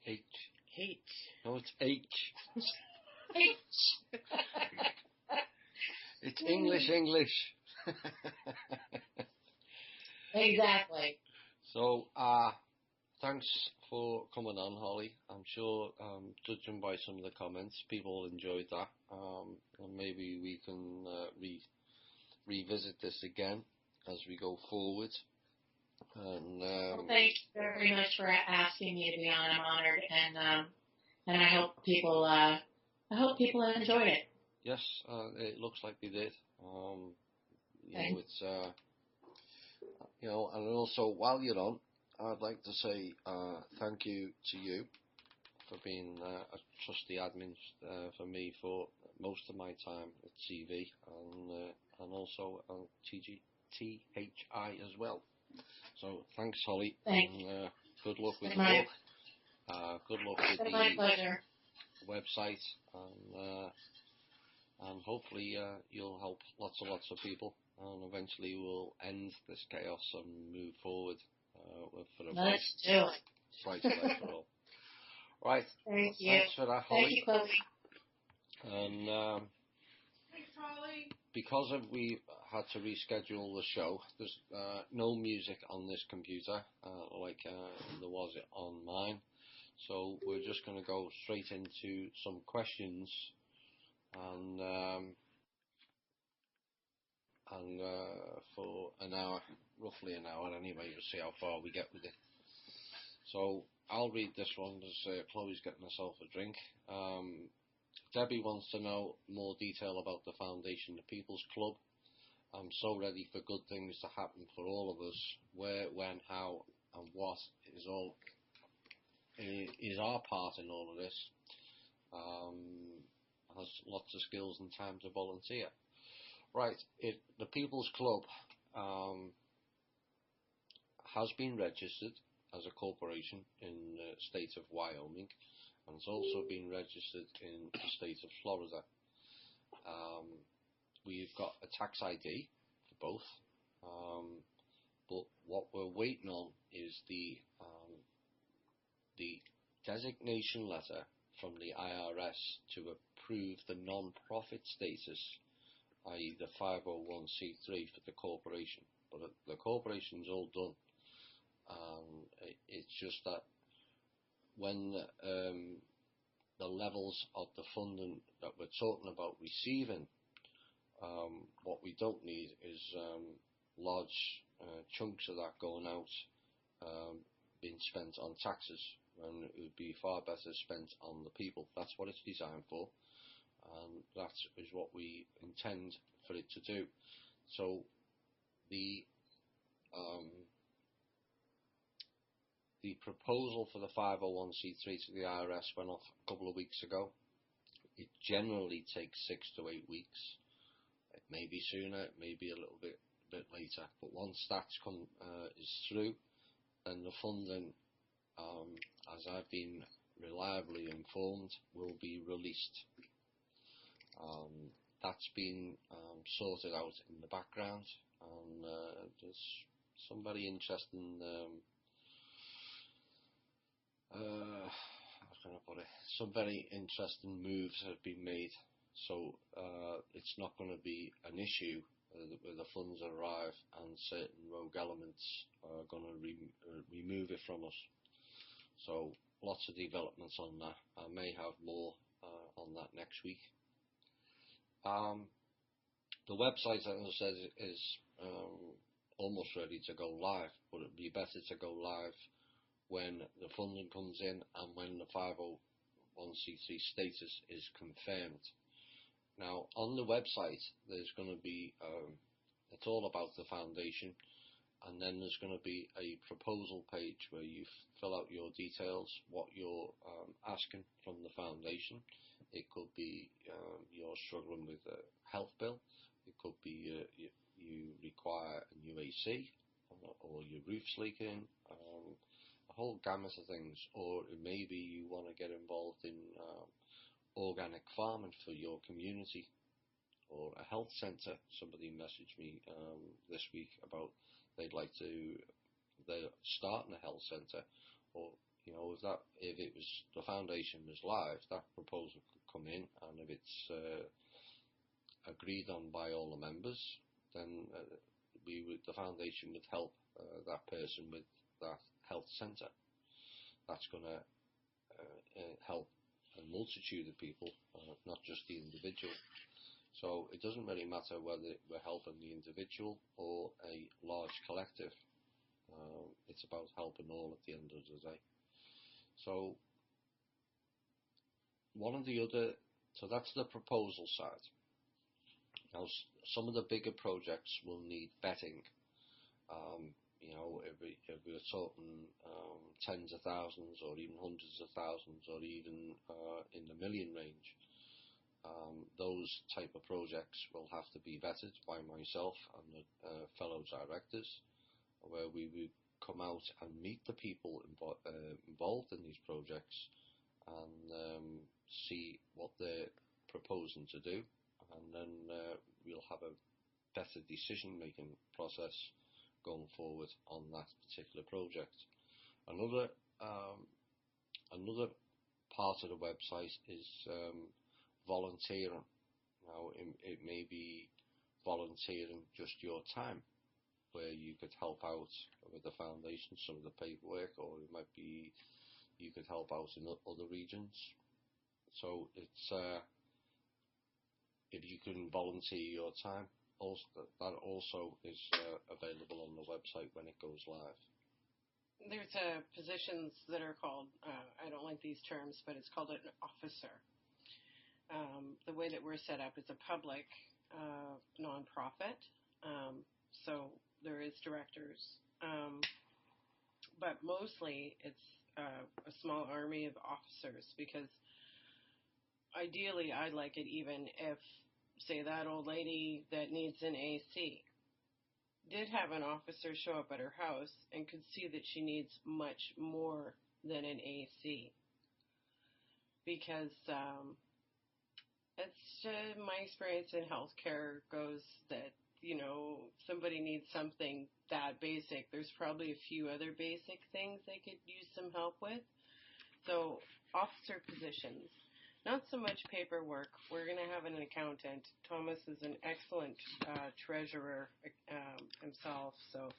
Speaker 1: H.
Speaker 2: H.
Speaker 1: No, it's H.
Speaker 3: H.
Speaker 1: It's English.
Speaker 3: Exactly.
Speaker 1: So, thanks for coming on, Holly. I'm sure, judging by some of the comments, people enjoyed that. And maybe we can revisit this again as we go forward. And
Speaker 3: well, thank you very much for asking me to be on. I'm honored, and I hope people enjoyed it.
Speaker 1: Yes, it looks like they did. It's and also while you're on, I'd like to say thank you to you for being a trusty admin for me for most of my time at CV and also THI as well. So thanks, Holly.
Speaker 3: Thanks.
Speaker 1: And good luck with the book. Good luck with the website, and hopefully you'll help lots of people, and eventually we'll end this chaos and move forward for a
Speaker 3: Let's do it.
Speaker 1: brighter life for all. Right.
Speaker 3: Thank you.
Speaker 1: Thanks for that, Holly.
Speaker 3: Thank you, Chloe.
Speaker 1: And
Speaker 2: Thanks, Holly.
Speaker 1: because we had to reschedule the show, there's no music on this computer like there was on mine. So we're just going to go straight into some questions, and for an hour, roughly an hour anyway, we'll see how far we get with it. So I'll read this one as Chloe's getting herself a drink. Debbie wants to know more detail about the foundation, the People's Club. I'm so ready for good things to happen for all of us. Where, when, how, and what is our part in all of this. Has lots of skills and time to volunteer. Right, the People's Club has been registered as a corporation in the state of Wyoming, and it's also been registered in the state of Florida. We've got a tax ID for both, but what we're waiting on is the designation letter from the IRS to approve the non-profit status, i.e. the 501c3 for the corporation. But the corporation's all done. It's just that when the levels of the funding that we're talking about receiving, what we don't need is large chunks of that going out being spent on taxes, when it would be far better spent on the people. That's what it's designed for, and that is what we intend for it to do. So the proposal for the 501c3 to the IRS went off a couple of weeks ago. It generally takes 6 to 8 weeks. It may be sooner, it may be a little bit later. But once that's is through, then the funding as I've been reliably informed, will be released. That's been sorted out in the background, and there's some very interesting, how can I put it? Some very interesting moves have been made. So it's not going to be an issue where the funds arrive and certain rogue elements are going to remove it from us. So lots of developments on that. I may have more on that next week. The website, as I said, is almost ready to go live, but it'd be better to go live when the funding comes in and when the 501c3 status is confirmed. Now, on the website, there's going to be, it's all about the foundation, and then there's going to be a proposal page where you fill out your details, what you're asking from the foundation. It could be you're struggling with a health bill. It could be you require a new AC, or your roof's leaking, a whole gamut of things. Or maybe you want to get involved in organic farming for your community, or a health centre. Somebody messaged me this week about they're starting a health centre, or if it was the foundation was live, that proposal could come in, and if it's agreed on by all the members, then the foundation would help that person with that health centre. That's going to help a multitude of people, not just the individual. So it doesn't really matter whether we're helping the individual or a large collective. It's about helping all at the end of the day. So so that's the proposal side. Now, some of the bigger projects will need vetting. If we're talking tens of thousands, or even hundreds of thousands, or even in the million range, those type of projects will have to be vetted by myself and the fellow directors, where we would come out and meet the people involved in these projects and see what they're proposing to do, and then we'll have a better decision-making process going forward on that particular project. Another part of the website is volunteering. Now, it may be volunteering just your time, where you could help out with the foundation, some of the paperwork, or it might be you could help out in other regions. So it's if you can volunteer your time, that also is available on the website when it goes live.
Speaker 2: There's positions that are called, I don't like these terms, but it's called an officer. The way that we're set up is a public nonprofit, so there is directors, but mostly it's a small army of officers, because ideally I'd like it even if, say, that old lady that needs an AC did have an officer show up at her house and could see that she needs much more than an AC, because it's my experience in healthcare goes that, somebody needs something that basic. There's probably a few other basic things they could use some help with. So officer positions, not so much paperwork. We're going to have an accountant. Thomas is an excellent treasurer himself, so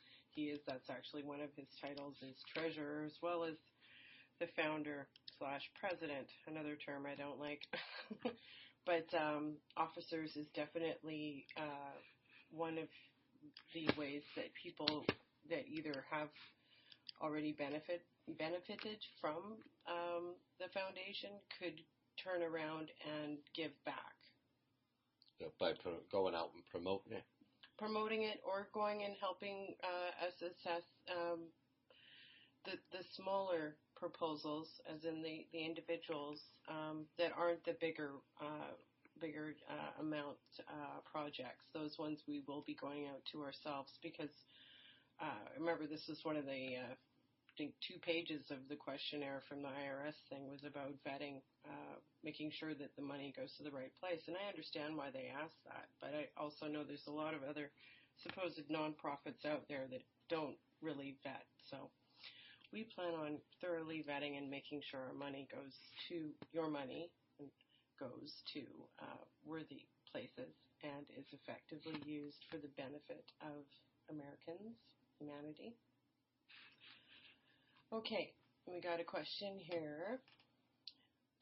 Speaker 2: that's actually one of his titles is treasurer, as well as the founder/president, another term I don't like. But officers is definitely one of the ways that people that either have already benefited from the foundation could turn around and give back.
Speaker 1: Yeah, by going out and promoting it.
Speaker 2: Promoting it, or going and helping us assess the smaller proposals, as in the individuals that aren't the bigger amount projects. Those ones we will be going out to ourselves, because remember, this was one of the think 2 pages of the questionnaire from the IRS thing was about vetting, making sure that the money goes to the right place. And I understand why they ask that, but I also know there's a lot of other supposed nonprofits out there that don't really vet. So we plan on thoroughly vetting and making sure our money goes to your money and goes to worthy places and is effectively used for the benefit of Americans, humanity. Okay, we got a question here.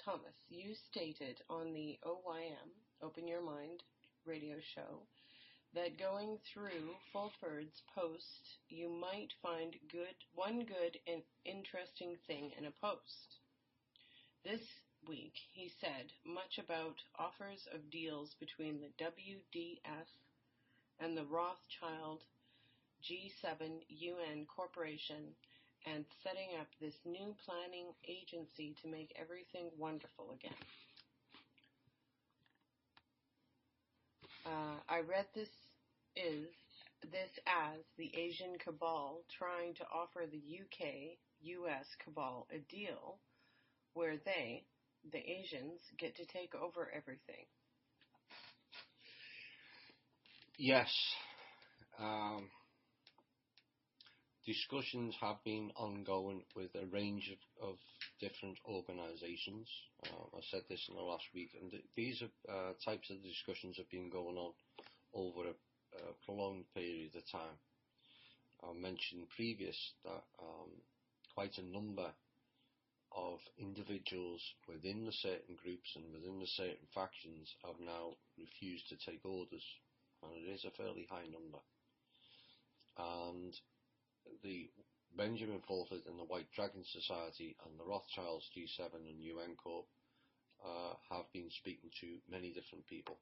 Speaker 2: Thomas, you stated on the OYM, Open Your Mind radio show, that going through Fulford's post, you might find one good and interesting thing in a post. This week, he said much about offers of deals between the WDF and the Rothschild G7 UN Corporation and setting up this new planning agency to make everything wonderful again. I read this as the Asian cabal trying to offer the UK-US cabal a deal where they, the Asians, get to take over everything.
Speaker 1: Yes. Discussions have been ongoing with a range of different organisations. I said this in the last week, and these are, types of discussions have been going on over a prolonged period of time. I mentioned previous that quite a number of individuals within the certain groups and within the certain factions have now refused to take orders, and it is a fairly high number. And the Benjamin Fulford and the White Dragon Society and the Rothschilds G7 and UN Corp have been speaking to many different people.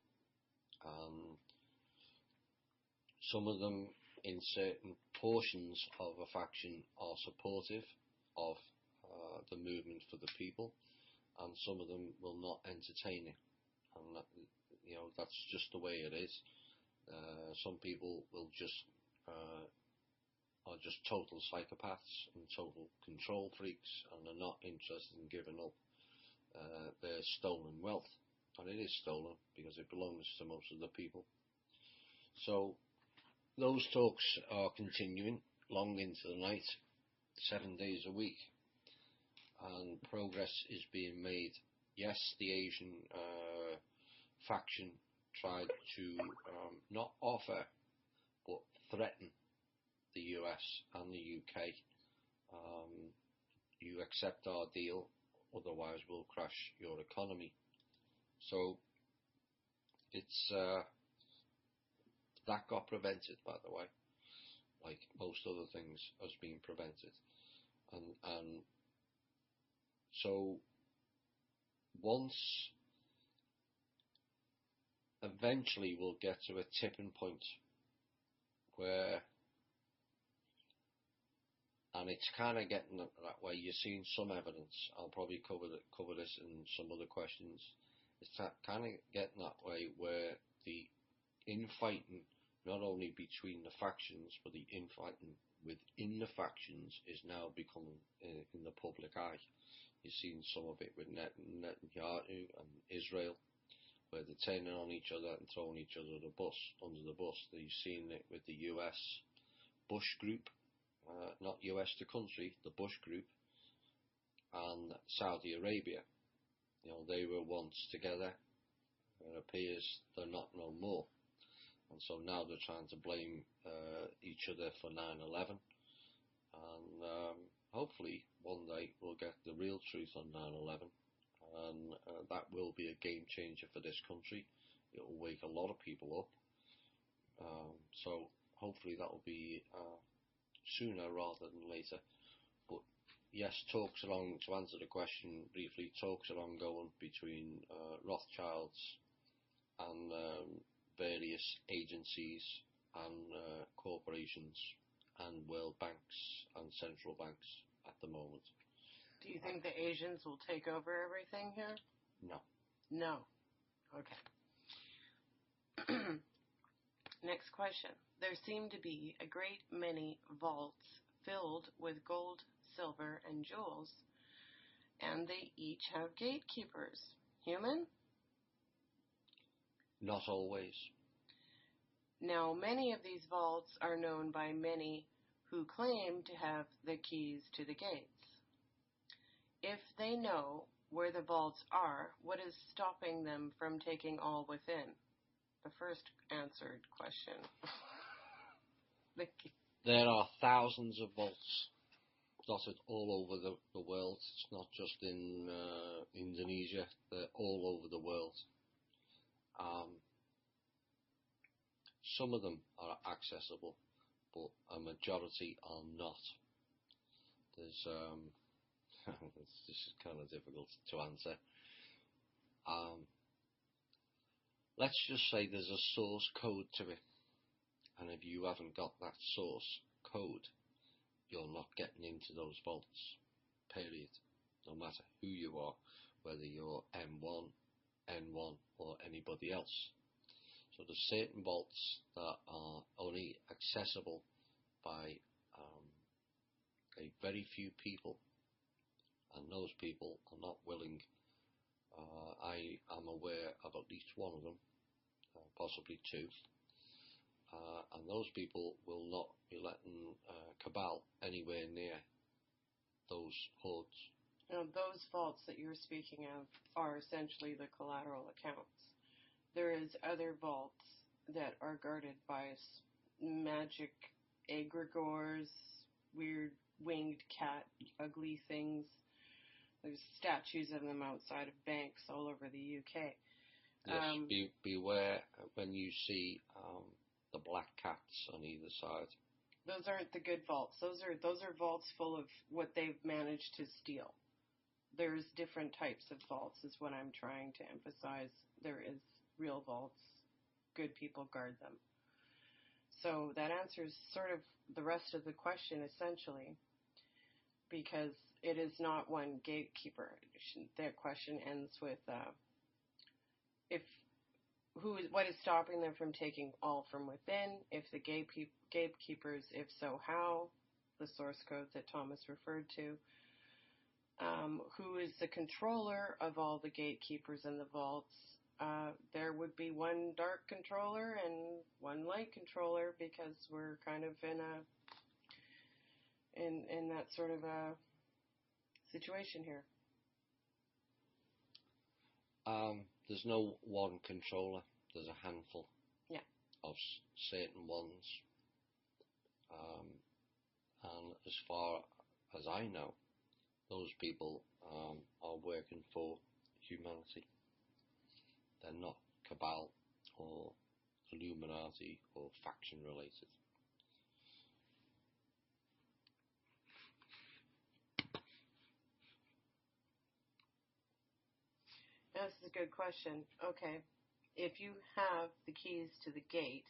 Speaker 1: Some of them in certain portions of a faction are supportive of the movement for the people, and some of them will not entertain it. And that, that's just the way it is. Some people will are just total psychopaths and total control freaks, and are not interested in giving up their stolen wealth. And it is stolen because it belongs to most of the people. So those talks are continuing long into the night, 7 days a week, and progress is being made. Yes, the Asian faction tried to not offer but threaten the US and the UK. You accept our deal, otherwise we'll crash your economy. So it's that got prevented, by the way, like most other things has been prevented. And so once eventually we'll get to a tipping point where, and it's kind of getting that way, you're seeing some evidence. I'll probably cover this in some other questions. It's kind of getting that way where the infighting, not only between the factions, but the infighting within the factions is now becoming in the public eye. You've seen some of it with Netanyahu and Israel, where they're turning on each other and throwing each other under the bus. You've seen it with the US Bush group, not US the country, the Bush group, and Saudi Arabia. They were once together. It appears they're not no more. And so now they're trying to blame each other for 9/11. And hopefully one day we'll get the real truth on 9/11. And that will be a game changer for this country. It will wake a lot of people up. So hopefully that will be sooner rather than later. But yes, talks along, to answer the question briefly, talks are ongoing between Rothschilds and various agencies and corporations and world banks and central banks at the moment.
Speaker 2: Do you think the Asians will take over everything here?
Speaker 1: No.
Speaker 2: No. Okay. Next question. There seem to be a great many vaults filled with gold silver, and jewels. And they each have gatekeepers. Human?
Speaker 1: Not always.
Speaker 2: Now, many of these vaults are known by many who claim to have the keys to the gates. If they know where the vaults are, what is stopping them from taking all within? The first answered question.
Speaker 1: There are thousands of vaults dotted all over the world. It's not just in Indonesia. They're all over the world. Some of them are accessible, but a majority are not. There's this is kind of difficult to answer. Let's just say there's a source code to it, and if you haven't got that source code, you're not getting into those vaults, period. No matter who you are, whether you're M1, N1 or anybody else. So there's certain vaults that are only accessible by a very few people, and those people are not willing. I am aware of at least one of them, possibly two, and those people will not be letting Cabal anywhere near those hoods.
Speaker 2: Now, those vaults that you're speaking of are essentially the collateral accounts. There is other vaults that are guarded by magic egregores, weird winged cat, ugly things. There's statues of them outside of banks all over the UK.
Speaker 1: Yes, beware when you see the black cats on either side.
Speaker 2: Those aren't the good vaults. Those are vaults full of what they've managed to steal. There's different types of vaults is what I'm trying to emphasize. There is real vaults. Good people guard them. So that answers sort of the rest of the question essentially, because it is not one gatekeeper. That question ends with what is stopping them from taking all from within? If the gatekeepers, if so, how? The source code that Thomas referred to. Who is the controller of all the gatekeepers in the vaults? There would be one dark controller and one light controller, because we're kind of in that sort of a situation here.
Speaker 1: There's no one controller. There's a handful.
Speaker 2: Yeah.
Speaker 1: Of certain ones. And as far as I know, those people are working for humanity. They're not Cabal or Illuminati or faction related.
Speaker 2: That's a good question. Okay. If you have the keys to the gate,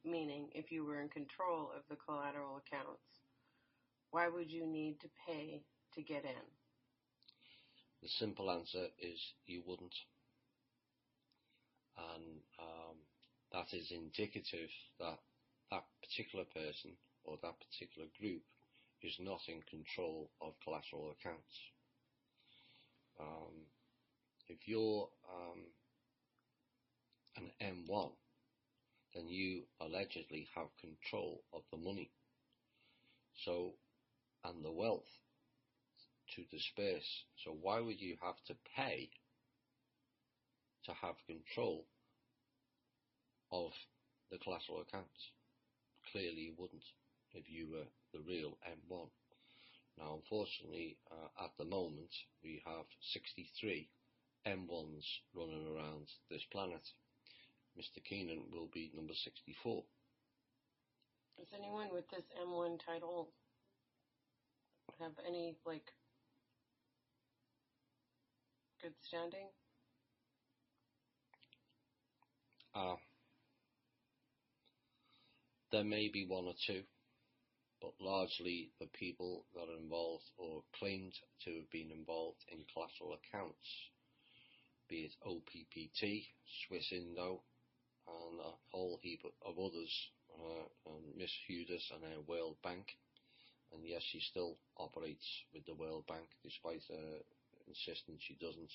Speaker 2: meaning if you were in control of the collateral accounts, why would you need to pay to get in?
Speaker 1: The simple answer is you wouldn't. And that is indicative that that particular person or that particular group is not in control of collateral accounts. If you're an M1, then you allegedly have control of the money. So, and the wealth to disperse. So why would you have to pay to have control of the collateral accounts? Clearly you wouldn't if you were the real M1. Now, unfortunately, at the moment, we have 63 M1s running around this planet. Mr. Keenan will be number 64.
Speaker 2: Does anyone with this M1 title have any, good standing?
Speaker 1: There may be one or two, but largely the people that are involved or claimed to have been involved in collateral accounts, be it OPPT, Swiss Indo, and a whole heap of others, and Miss Hudis and our World Bank, And yes, she still operates with the World Bank, despite her insisting she doesn't.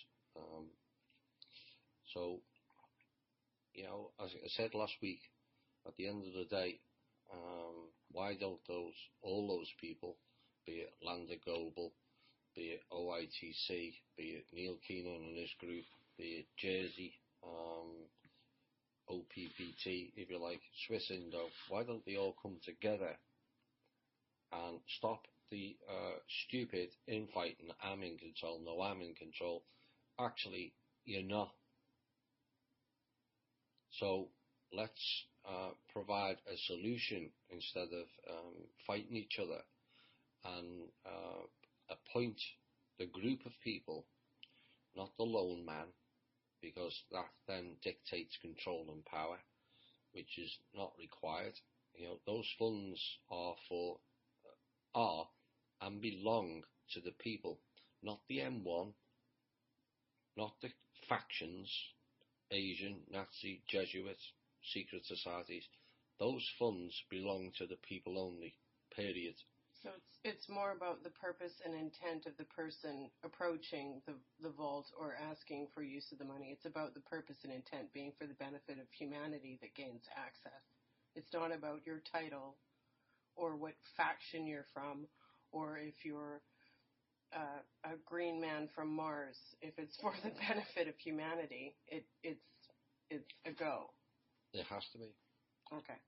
Speaker 1: So, as I said last week, at the end of the day, why don't all those people, be it Landa Global, be it OITC, be it Neil Keenan and his group, be it Jersey, OPPT, if you like, Swiss Indo, why don't they all come together and stop the stupid infighting, I'm in control, no, I'm in control. Actually, you're not. So let's provide a solution instead of fighting each other, and appoint the group of people, not the lone man, because that then dictates control and power, which is not required. Those funds are and belong to the people, not the M1, not the factions, Asian, Nazi, Jesuit, secret societies. Those funds belong to the people only, period.
Speaker 2: So it's more about the purpose and intent of the person approaching the vault or asking for use of the money. It's about the purpose and intent being for the benefit of humanity that gains access. It's not about your title or what faction you're from, or if you're a green man from Mars. If it's for the benefit of humanity, it's a go.
Speaker 1: It has to be.
Speaker 2: Okay.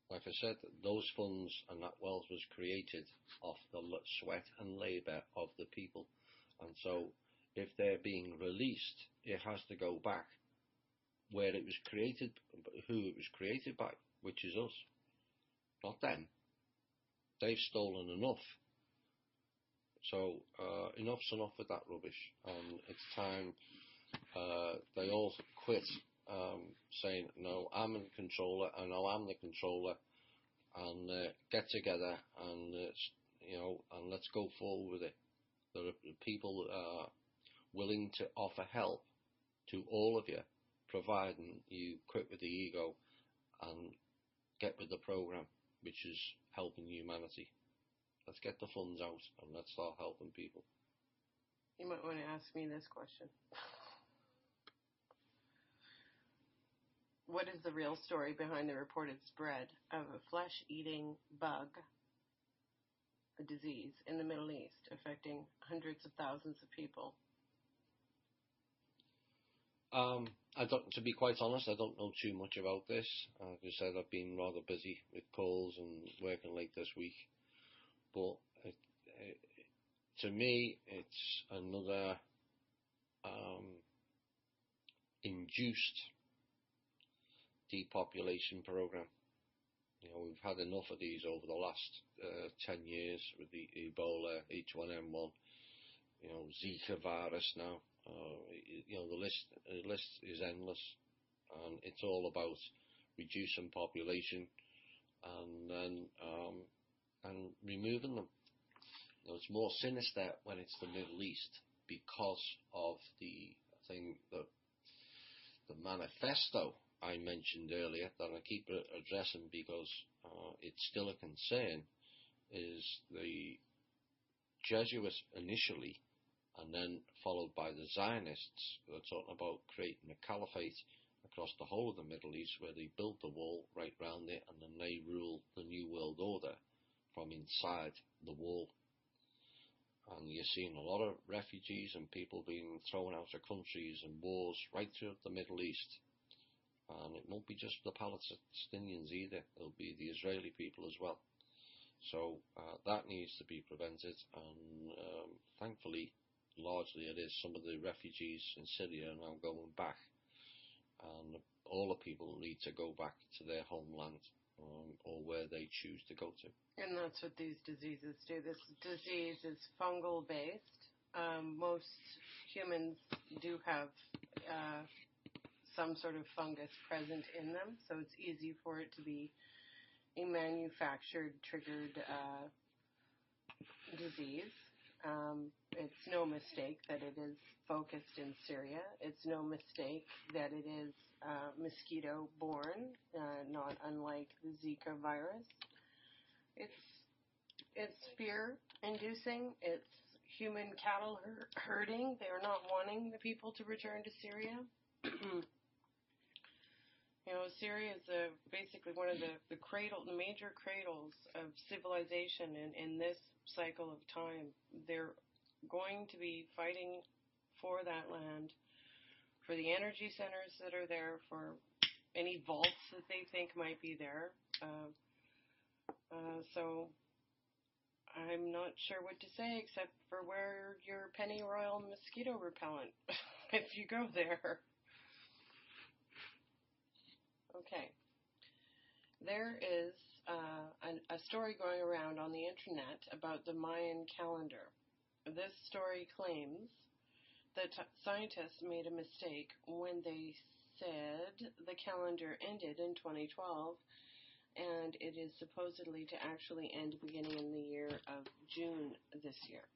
Speaker 1: Like I said, those funds and that wealth was created off the sweat and labour of the people. And so if they're being released, it has to go back where it was created, who it was created by, which is us, not them. They've stolen enough. So enough's enough with that rubbish. And it's time they all quit saying, no, I'm the controller, I know I'm the controller, and get together and, and let's go forward with it. There are people willing to offer help to all of you, providing you quit with the ego and get with the program, which is helping humanity. Let's get the funds out and let's start helping people.
Speaker 2: You might want to ask me this question. What is the real story behind the reported spread of a flesh-eating bug, a disease, in the Middle East, affecting hundreds of thousands of people?
Speaker 1: To be quite honest, I don't know too much about this. As I said, I've been rather busy with calls and working late this week. But to me, it's another induced depopulation program. We've had enough of these over the last 10 years with the Ebola, H1N1, Zika virus now. The list is endless, and it's all about reducing population and then and removing them. It's more sinister when it's the Middle East because of the thing that the manifesto I mentioned earlier that I keep addressing because it's still a concern, is the Jesuits initially, and then followed by the Zionists, who are talking about creating a caliphate across the whole of the Middle East, where they built the wall right round it, and then they rule the New World Order from inside the wall. And you're seeing a lot of refugees and people being thrown out of countries and wars right through the Middle East. And it won't be just the Palestinians either, it'll be the Israeli people as well. So that needs to be prevented, and thankfully, largely it is. Some of the refugees in Syria are now going back, and all the people need to go back to their homeland or where they choose to go to.
Speaker 2: And that's what these diseases do. This disease is fungal based. Most humans do have some sort of fungus present in them, so it's easy for it to be a manufactured, triggered disease. It's no mistake that it is focused in Syria. It's no mistake that it is mosquito-borne, not unlike the Zika virus. It's fear-inducing. It's human cattle herding. They are not wanting the people to return to Syria. Syria is basically one of the major cradles of civilization in this cycle of time. They're going to be fighting for that land, for the energy centers that are there, for any vaults that they think might be there. So I'm not sure what to say except for wear your pennyroyal mosquito repellent if you go there. Okay. There is a story going around on the internet about the Mayan calendar. This story claims that scientists made a mistake when they said the calendar ended in 2012, and it is supposedly to actually end beginning in the year of June this year.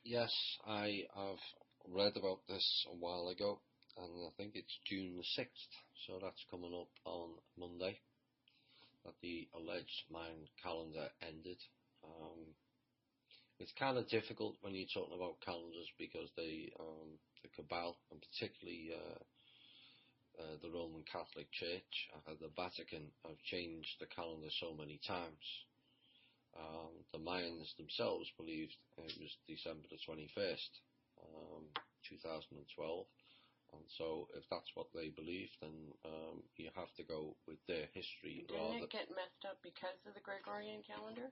Speaker 1: Yes, I have read about this a while ago, and I think it's June the 6th, so that's coming up on Monday, that the alleged Mayan calendar ended. It's kind of difficult when you're talking about calendars because the Cabal, and particularly the Roman Catholic Church, the Vatican, have changed the calendar so many times. The Mayans themselves believed it was December the 21st, 2012. And so if that's what they believe, then you have to go with their history.
Speaker 2: Didn't it get messed up because of the Gregorian calendar?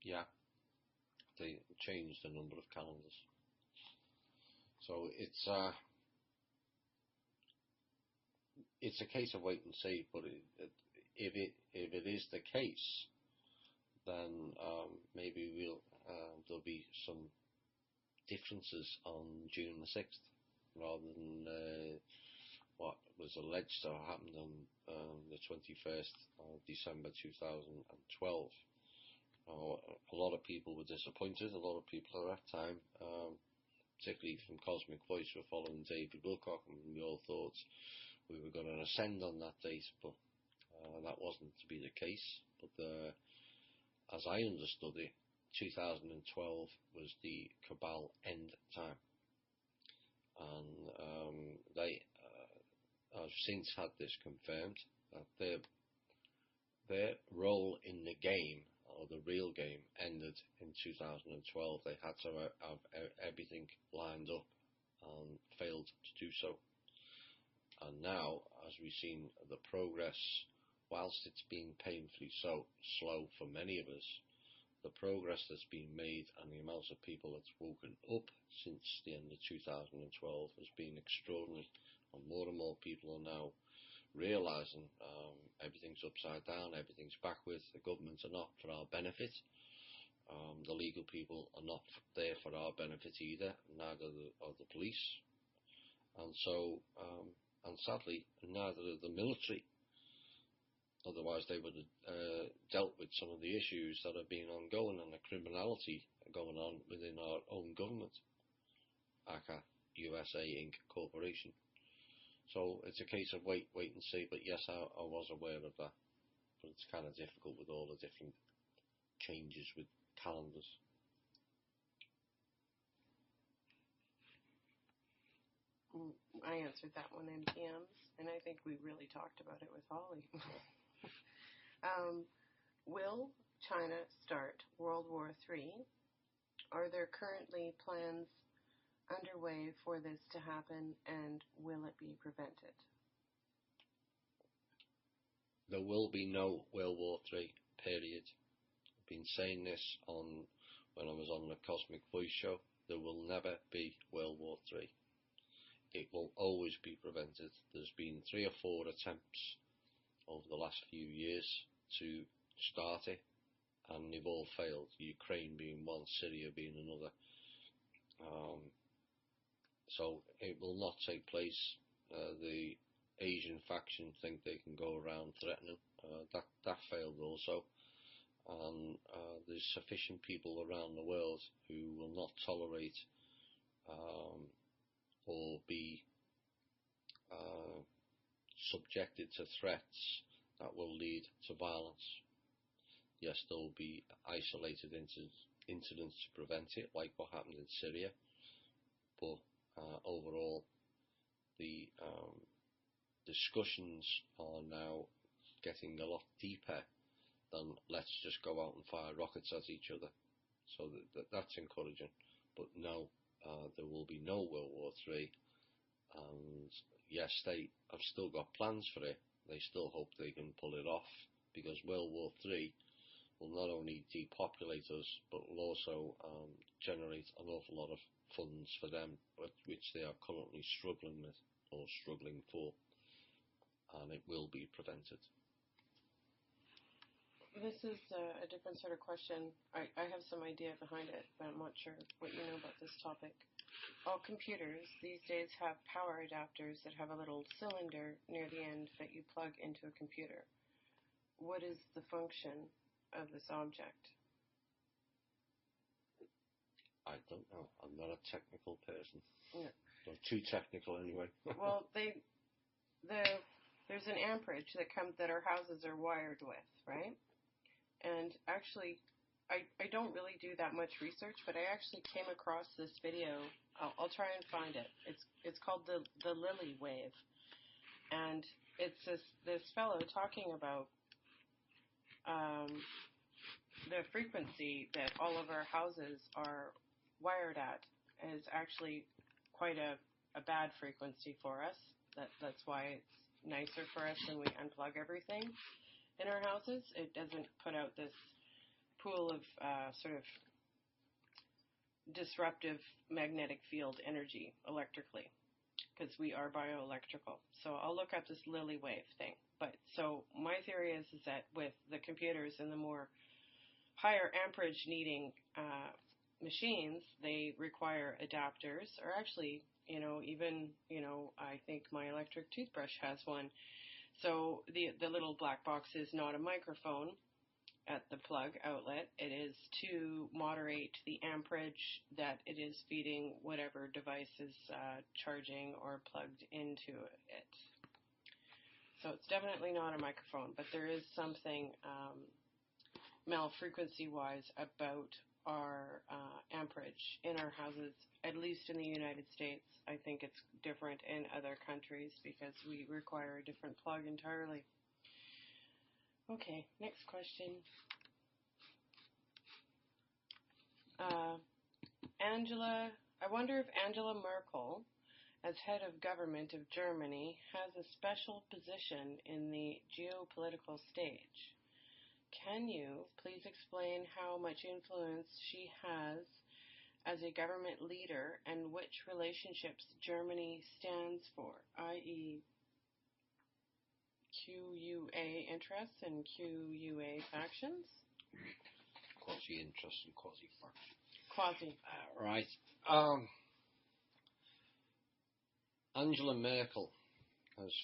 Speaker 1: Yeah, they changed a number of calendars. So it's a case of wait and see. But if it is the case, then maybe there'll be some differences on June the 6th rather than what was alleged to have happened on the 21st of December 2012. A lot of people were disappointed. A lot of people at that time, particularly from Cosmic Voice, were following David Wilcock, and we all thought we were going to ascend on that date, but that wasn't to be the case. But as I understood it, 2012 was the Cabal end time, and they have since had this confirmed that their role in the game, or the real game, ended in 2012. They had to have everything lined up and failed to do so. And now, as we've seen the progress, whilst it's been painfully so slow for many of us, the progress that's been made and the amounts of people that's woken up since the end of 2012 has been extraordinary. And more people are now realising everything's upside down, everything's backwards, the governments are not for our benefit, the legal people are not there for our benefit either, neither are the police, and so, and sadly, neither are the military. Otherwise they would have dealt with some of the issues that have been ongoing and the criminality going on within our own government, aka USA Inc. Corporation. So it's a case of wait and see. But yes, I was aware of that. But it's kind of difficult with all the different changes with calendars.
Speaker 2: I answered that one in PMs, and I think we really talked about it with Holly. Will China start World War III? Are there currently plans underway for this to happen, and will it be prevented?
Speaker 1: There will be no World War III, period. I've been saying this when I was on the Cosmic Voice show. There will never be World War III. It will always be prevented. There's been 3 or 4 attempts over the last few years to start it, and they've all failed. Ukraine being one, Syria being another. So it will not take place. The Asian faction think they can go around threatening. That failed also. And there's sufficient people around the world who will not tolerate or be subjected to threats that will lead to violence. Yes, there will be isolated incidents to prevent it, like what happened in Syria, but overall the discussions are now getting a lot deeper than let's just go out and fire rockets at each other. So that's encouraging. But no, there will be no World War III. And yes, they have still got plans for it. They still hope they can pull it off, because World War III will not only depopulate us, but will also generate an awful lot of funds for them, which they are currently struggling with or struggling for, and it will be prevented.
Speaker 2: This is a different sort of question. I have some idea behind it, but I'm not sure what you know about this topic. All computers these days have power adapters that have a little cylinder near the end that you plug into a computer. What is the function of this object?
Speaker 1: I don't know. I'm not a technical person.
Speaker 2: No.
Speaker 1: Or too technical anyway.
Speaker 2: Well, there's an amperage that our houses are wired with, right? And actually, I don't really do that much research, but I actually came across this video. I'll try and find it. It's called the Lily Wave, and it's this fellow talking about the frequency that all of our houses are wired at is actually quite a bad frequency for us. That's why it's nicer for us when we unplug everything in our houses. It doesn't put out this pool of sort of disruptive magnetic field energy electrically, because we are bioelectrical. So I'll look up this Lily Wave thing. But so my theory is that with the computers and the more higher amperage needing machines, they require adapters, or actually, even, I think my electric toothbrush has one. So the little black box is not a microphone at the plug outlet. It is to moderate the amperage that it is feeding whatever device is charging or plugged into it. So it's definitely not a microphone, but there is something frequency-wise about our amperage in our houses, at least in the United States. I think it's different in other countries because we require a different plug entirely. Okay, next question. I wonder if Angela Merkel, as head of government of Germany, has a special position in the geopolitical stage. Can you please explain how much influence she has as a government leader and which relationships Germany stands for, i.e. QUA interests and QUA factions?
Speaker 1: Quasi-interests and quasi-factions.
Speaker 2: Quasi.
Speaker 1: Right. Angela Merkel has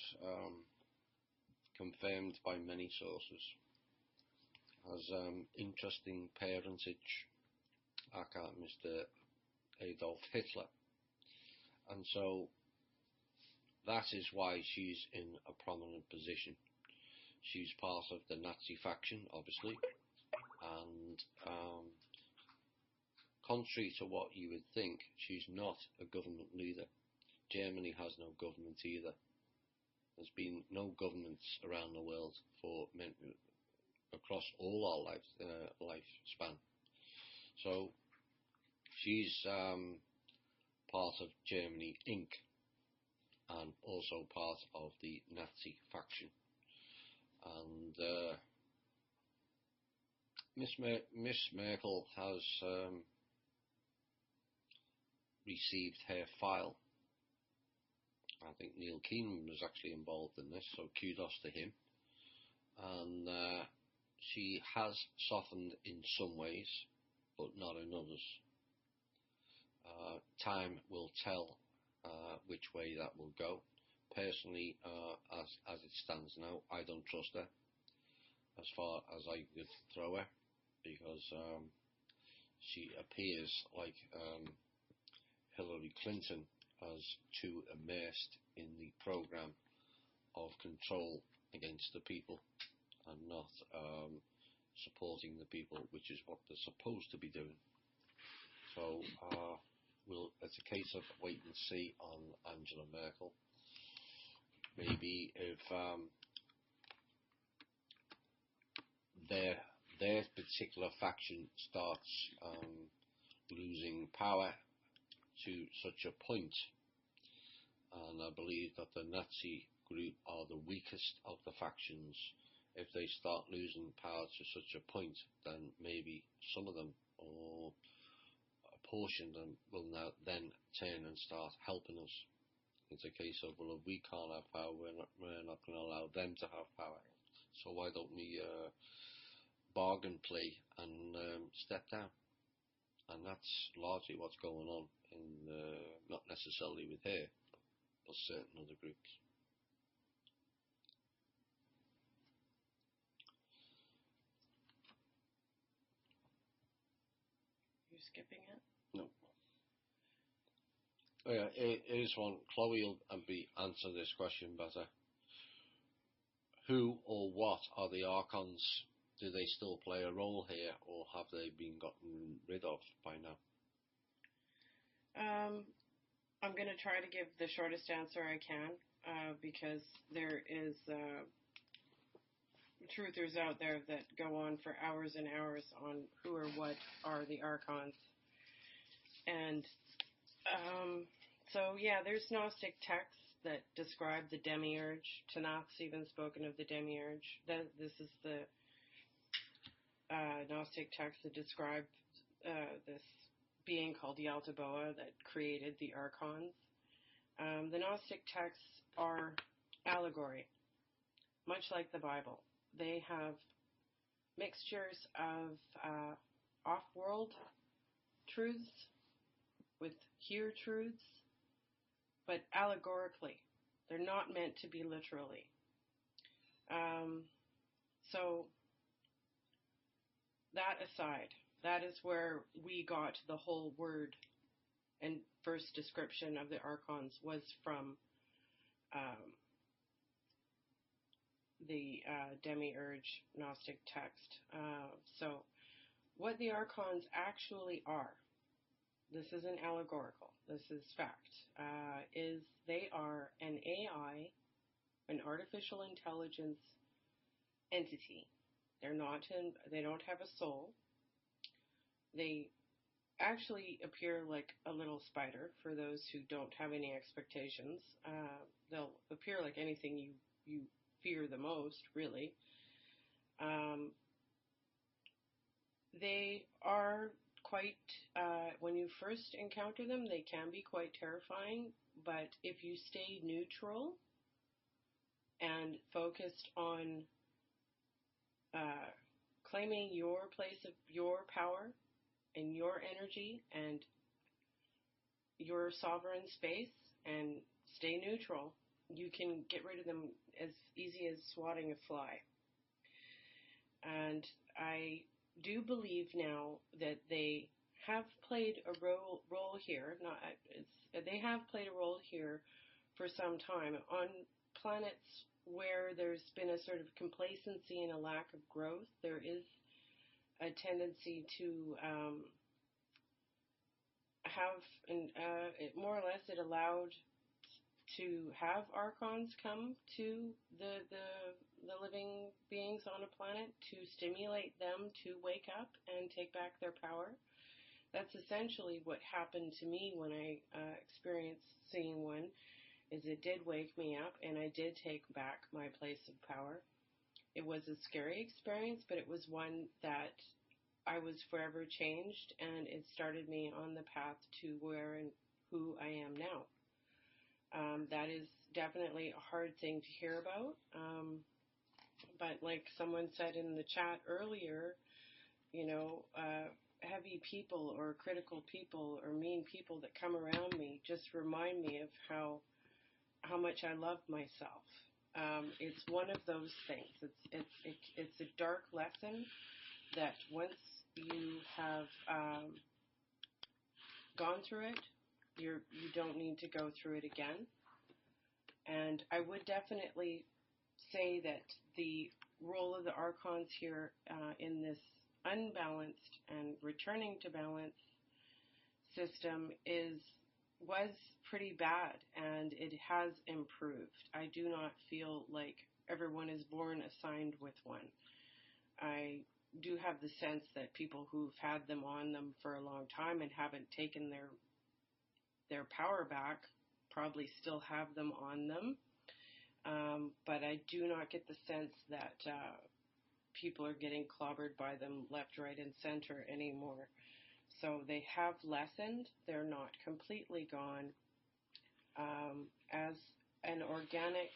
Speaker 1: confirmed by many sources has interesting parentage, aka Mr. Adolf Hitler. And so that is why she's in a prominent position. She's part of the Nazi faction, obviously, and contrary to what you would think, she's not a government leader. Germany has no government either. There's been no governments around the world for across all our lifespan. So she's part of Germany Inc. and also part of the Nazi faction. And Miss Merkel has received her file. I think Neil Keenan was actually involved in this, so kudos to him. And she has softened in some ways, but not in others. Time will tell which way that will go. Personally, as it stands now, I don't trust her as far as I could throw her, because she appears like Hillary Clinton as too immersed in the program of control against the people and not supporting the people, which is what they're supposed to be doing. So it's a case of wait and see on Angela Merkel. Maybe if their particular faction starts losing power to such a point, and I believe that the Nazi group are the weakest of the factions. If they start losing power to such a point, then maybe some of them, or a portion of them, will now then turn and start helping us. It's a case of, well, if we can't have power, we're not going to allow them to have power. So why don't we bargain play and step down? And that's largely what's going on, not necessarily with her, but certain other groups.
Speaker 2: You're skipping it?
Speaker 1: No. Yeah, here's one. Chloe will answer this question better. Who or what are the Archons? Do they still play a role here, or have they been gotten rid of by now?
Speaker 2: I'm going to try to give the shortest answer I can, because there is truthers out there that go on for hours and hours on who or what are the Archons. And so, yeah, there's Gnostic texts that describe the Demiurge. Tanakh's even spoken of the Demiurge. This is the Gnostic text that describe this being called Yaldabaoth that created the Archons. The Gnostic texts are allegory, much like the Bible. They have mixtures of off-world truths with here truths, but allegorically. They're not meant to be literally. So that aside, that is where we got the whole word and first description of the Archons was from the Demiurge Gnostic text. So what the Archons actually are, this isn't allegorical, this is fact, is they are an AI, an artificial intelligence entity. They don't have a soul. They actually appear like a little spider for those who don't have any expectations. They'll appear like anything you fear the most, really. They are quite, when you first encounter them, they can be quite terrifying, but if you stay neutral and focused on claiming your place of your power and your energy and your sovereign space and stay neutral, you can get rid of them as easy as swatting a fly. And I do believe now that they have played a role here. They have played a role here for some time on planets where there's been a sort of complacency and a lack of growth. There is a tendency to have, more or less, it allowed to have Archons come to the living beings on a planet to stimulate them to wake up and take back their power. That's essentially what happened to me when I experienced seeing one, is it did wake me up and I did take back my place of power. It was a scary experience, but it was one that I was forever changed, and it started me on the path to where and who I am now. That is definitely a hard thing to hear about, but like someone said in the chat earlier, heavy people or critical people or mean people that come around me just remind me of how much I love myself. It's one of those things. It's a dark lesson that once you have gone through it, you don't need to go through it again. And I would definitely say that the role of the archons here in this unbalanced and returning to balance system was pretty bad, and it has improved. I do not feel like everyone is born assigned with one. I do have the sense that people who've had them on them for a long time and haven't taken their power back probably still have them on them. But I do not get the sense that people are getting clobbered by them left, right, and center anymore. So they have lessened. They're not completely gone. As an organic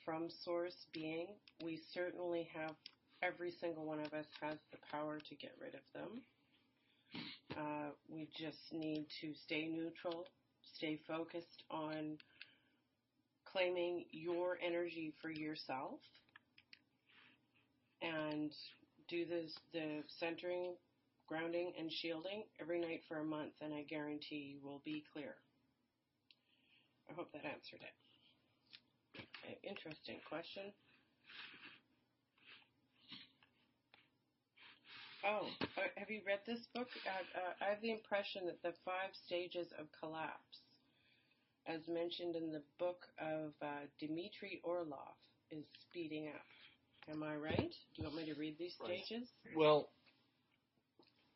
Speaker 2: from source being, we certainly have, every single one of us has the power to get rid of them. We just need to stay neutral, stay focused on claiming your energy for yourself, and do the centering, grounding, and shielding every night for a month, and I guarantee you will be clear. I hope that answered it. Okay, interesting question. Oh, have you read this book? I have the impression that the 5 stages of collapse, as mentioned in the book of Dmitry Orlov, is speeding up. Am I right? Do you want me to read these stages?
Speaker 1: Well,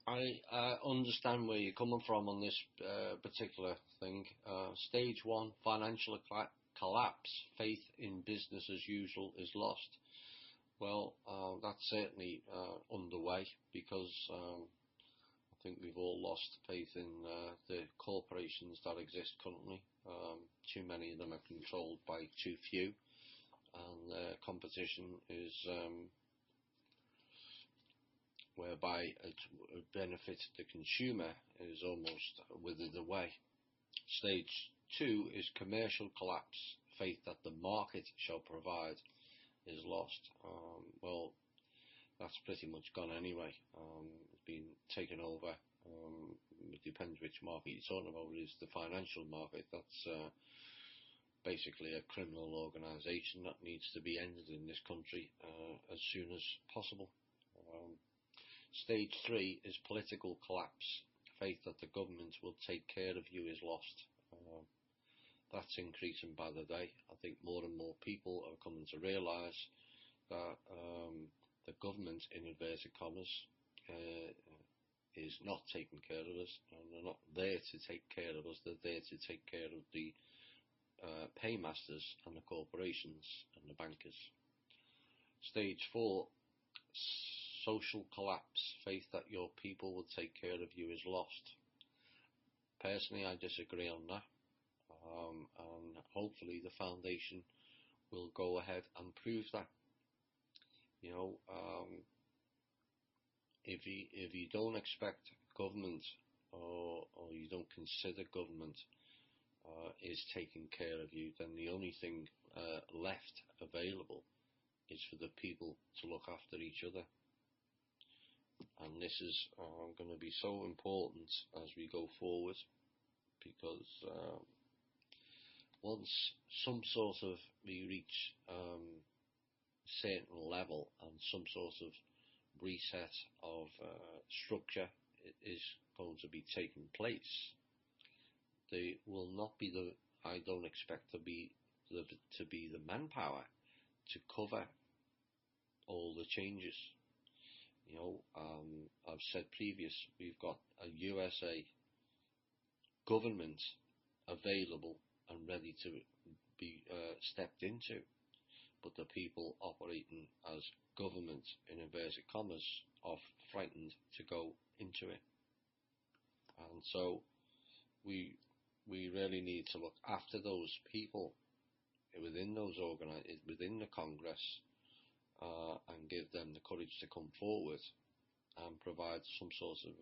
Speaker 1: I understand where you're coming from on this particular thing. Stage 1, financial collapse. Faith in business as usual is lost. Well, that's certainly underway, because I think we've all lost faith in the corporations that exist currently. Too many of them are controlled by too few, and competition is whereby it benefits the consumer is almost withered away. Stage 2 is commercial collapse. Faith that the market shall provide is lost. Well, that's pretty much gone anyway. It's been taken over. It depends which market you're talking about. It is the financial market. That's basically a criminal organisation that needs to be ended in this country as soon as possible. Stage 3 is political collapse. Faith that the government will take care of you is lost. That's increasing by the day. I think more and more people are coming to realise that the government, in inverted commas, is not taking care of us, and they're not there to take care of us. They're there to take care of the paymasters and the corporations and the bankers. Stage 4, social collapse. Faith that your people will take care of you is lost. Personally, I disagree on that. And hopefully the foundation will go ahead and prove that. You know, if you don't expect government, or you don't consider government is taking care of you, then the only thing left available is for the people to look after each other. And this is going to be so important as we go forward, because once some sort of we reach certain level and some sort of reset of structure is going to be taking place, there will not be I don't expect to be the manpower to cover all the changes. You know, I've said previous, we've got a USA government available and ready to be stepped into, but the people operating as government, in inverted commas, are frightened to go into it. And so we really need to look after those people within those within the Congress, and give them the courage to come forward and provide some sort of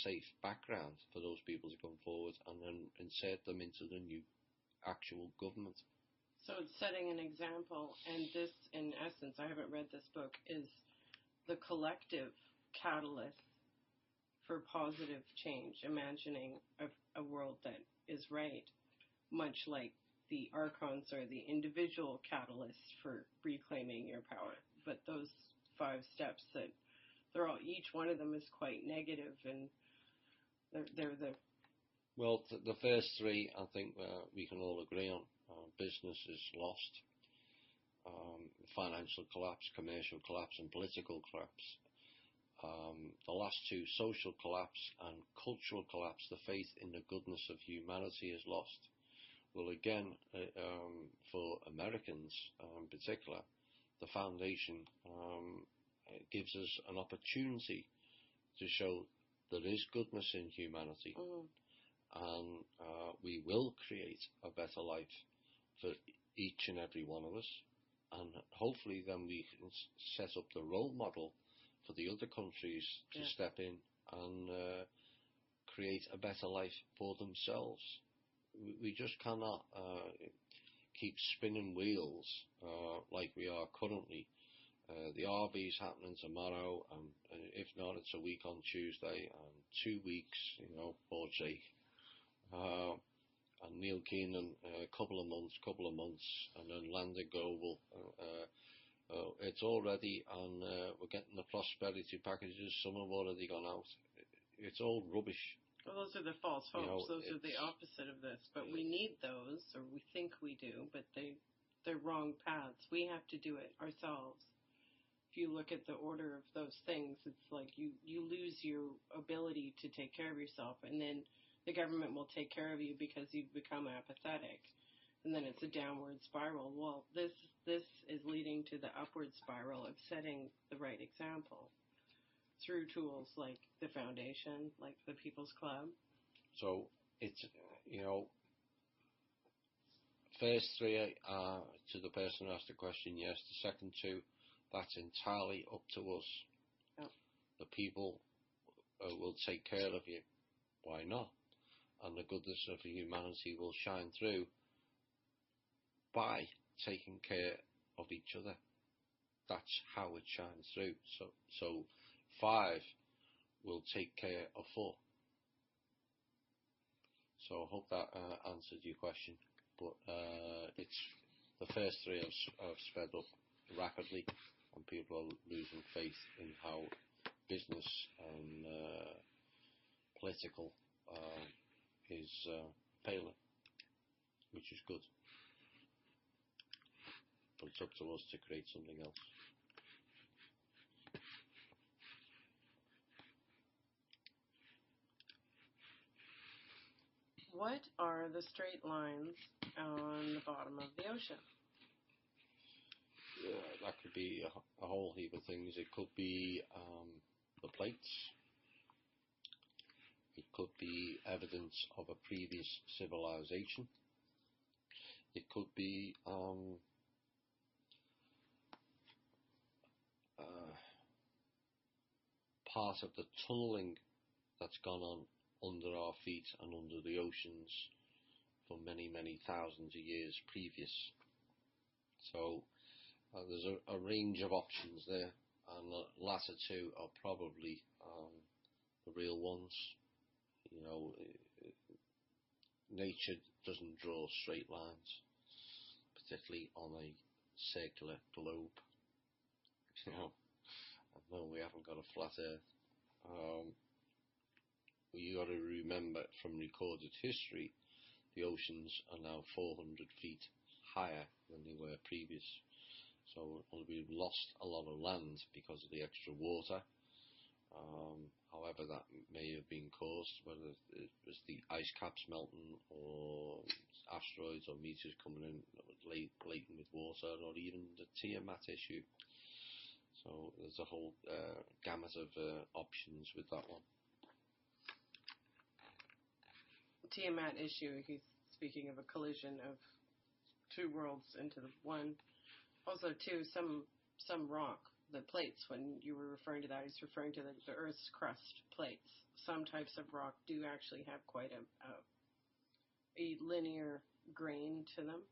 Speaker 1: safe background for those people to come forward, and then insert them into the new actual government.
Speaker 2: So it's setting an example, and this, in essence, I haven't read this book, is the collective catalyst for positive change, imagining a world that is right, much like the archons are the individual catalysts for reclaiming your power. But those 5 steps that each one of them is quite negative, and they're the
Speaker 1: Well, the first 3, I think we can all agree on. Business is lost. Financial collapse, commercial collapse, and political collapse. The last 2, social collapse and cultural collapse. The faith in the goodness of humanity is lost. Well, again, for Americans in particular, the foundation gives us an opportunity to show there is goodness in humanity, and we will create a better life for each and every one of us, and hopefully then we can set up the role model for the other countries to step in and create a better life for themselves. We just cannot keep spinning wheels like we are currently. The RV's happening tomorrow, and if not, it's a week on Tuesday, and 2 weeks, for sake. And Neil Keenan, a couple of months, and then Landing Global. It's all ready, and we're getting the prosperity packages. Some have already gone out. It's all rubbish.
Speaker 2: Well, those are the false hopes. Those are the opposite of this. But we need those, or we think we do, but they're wrong paths. We have to do it ourselves. If you look at the order of those things, it's like you lose your ability to take care of yourself, and then the government will take care of you because you've become apathetic. And then it's a downward spiral. Well, this is leading to the upward spiral of setting the right example through tools like the foundation, like the People's Club.
Speaker 1: So it's, first 3 to the person who asked the question, yes. The second 2, that's entirely up to us. Yep. The people will take care of you. Why not? And the goodness of humanity will shine through by taking care of each other. That's how it shines through. So 5 will take care of 4. So I hope that answered your question. But it's the first 3 have sped up rapidly, and people are losing faith in how business and political is failing, which is good. But it's up to us to create something else.
Speaker 2: What are the straight lines on the bottom of the ocean?
Speaker 1: That could be a whole heap of things. It could be the plates. It could be evidence of a previous civilization. It could be part of the tunnelling that's gone on under our feet and under the oceans for many, many thousands of years previous. So there's a range of options there, and the latter 2 are probably the real ones. Nature doesn't draw straight lines, particularly on a circular globe. No, we haven't got a flat Earth. You got to remember from recorded history, the oceans are now 400 feet higher than they were previous. So we've lost a lot of land because of the extra water. However that may have been caused, whether it was the ice caps melting or asteroids or meteors coming in laden with water, or even the Tiamat issue. So there's a whole gamut of options with that one.
Speaker 2: Tiamat issue, he's speaking of a collision of 2 worlds into the one. Also, too, some rock, the plates, when you were referring to that, he's referring to the Earth's crust plates. Some types of rock do actually have quite a linear grain to them.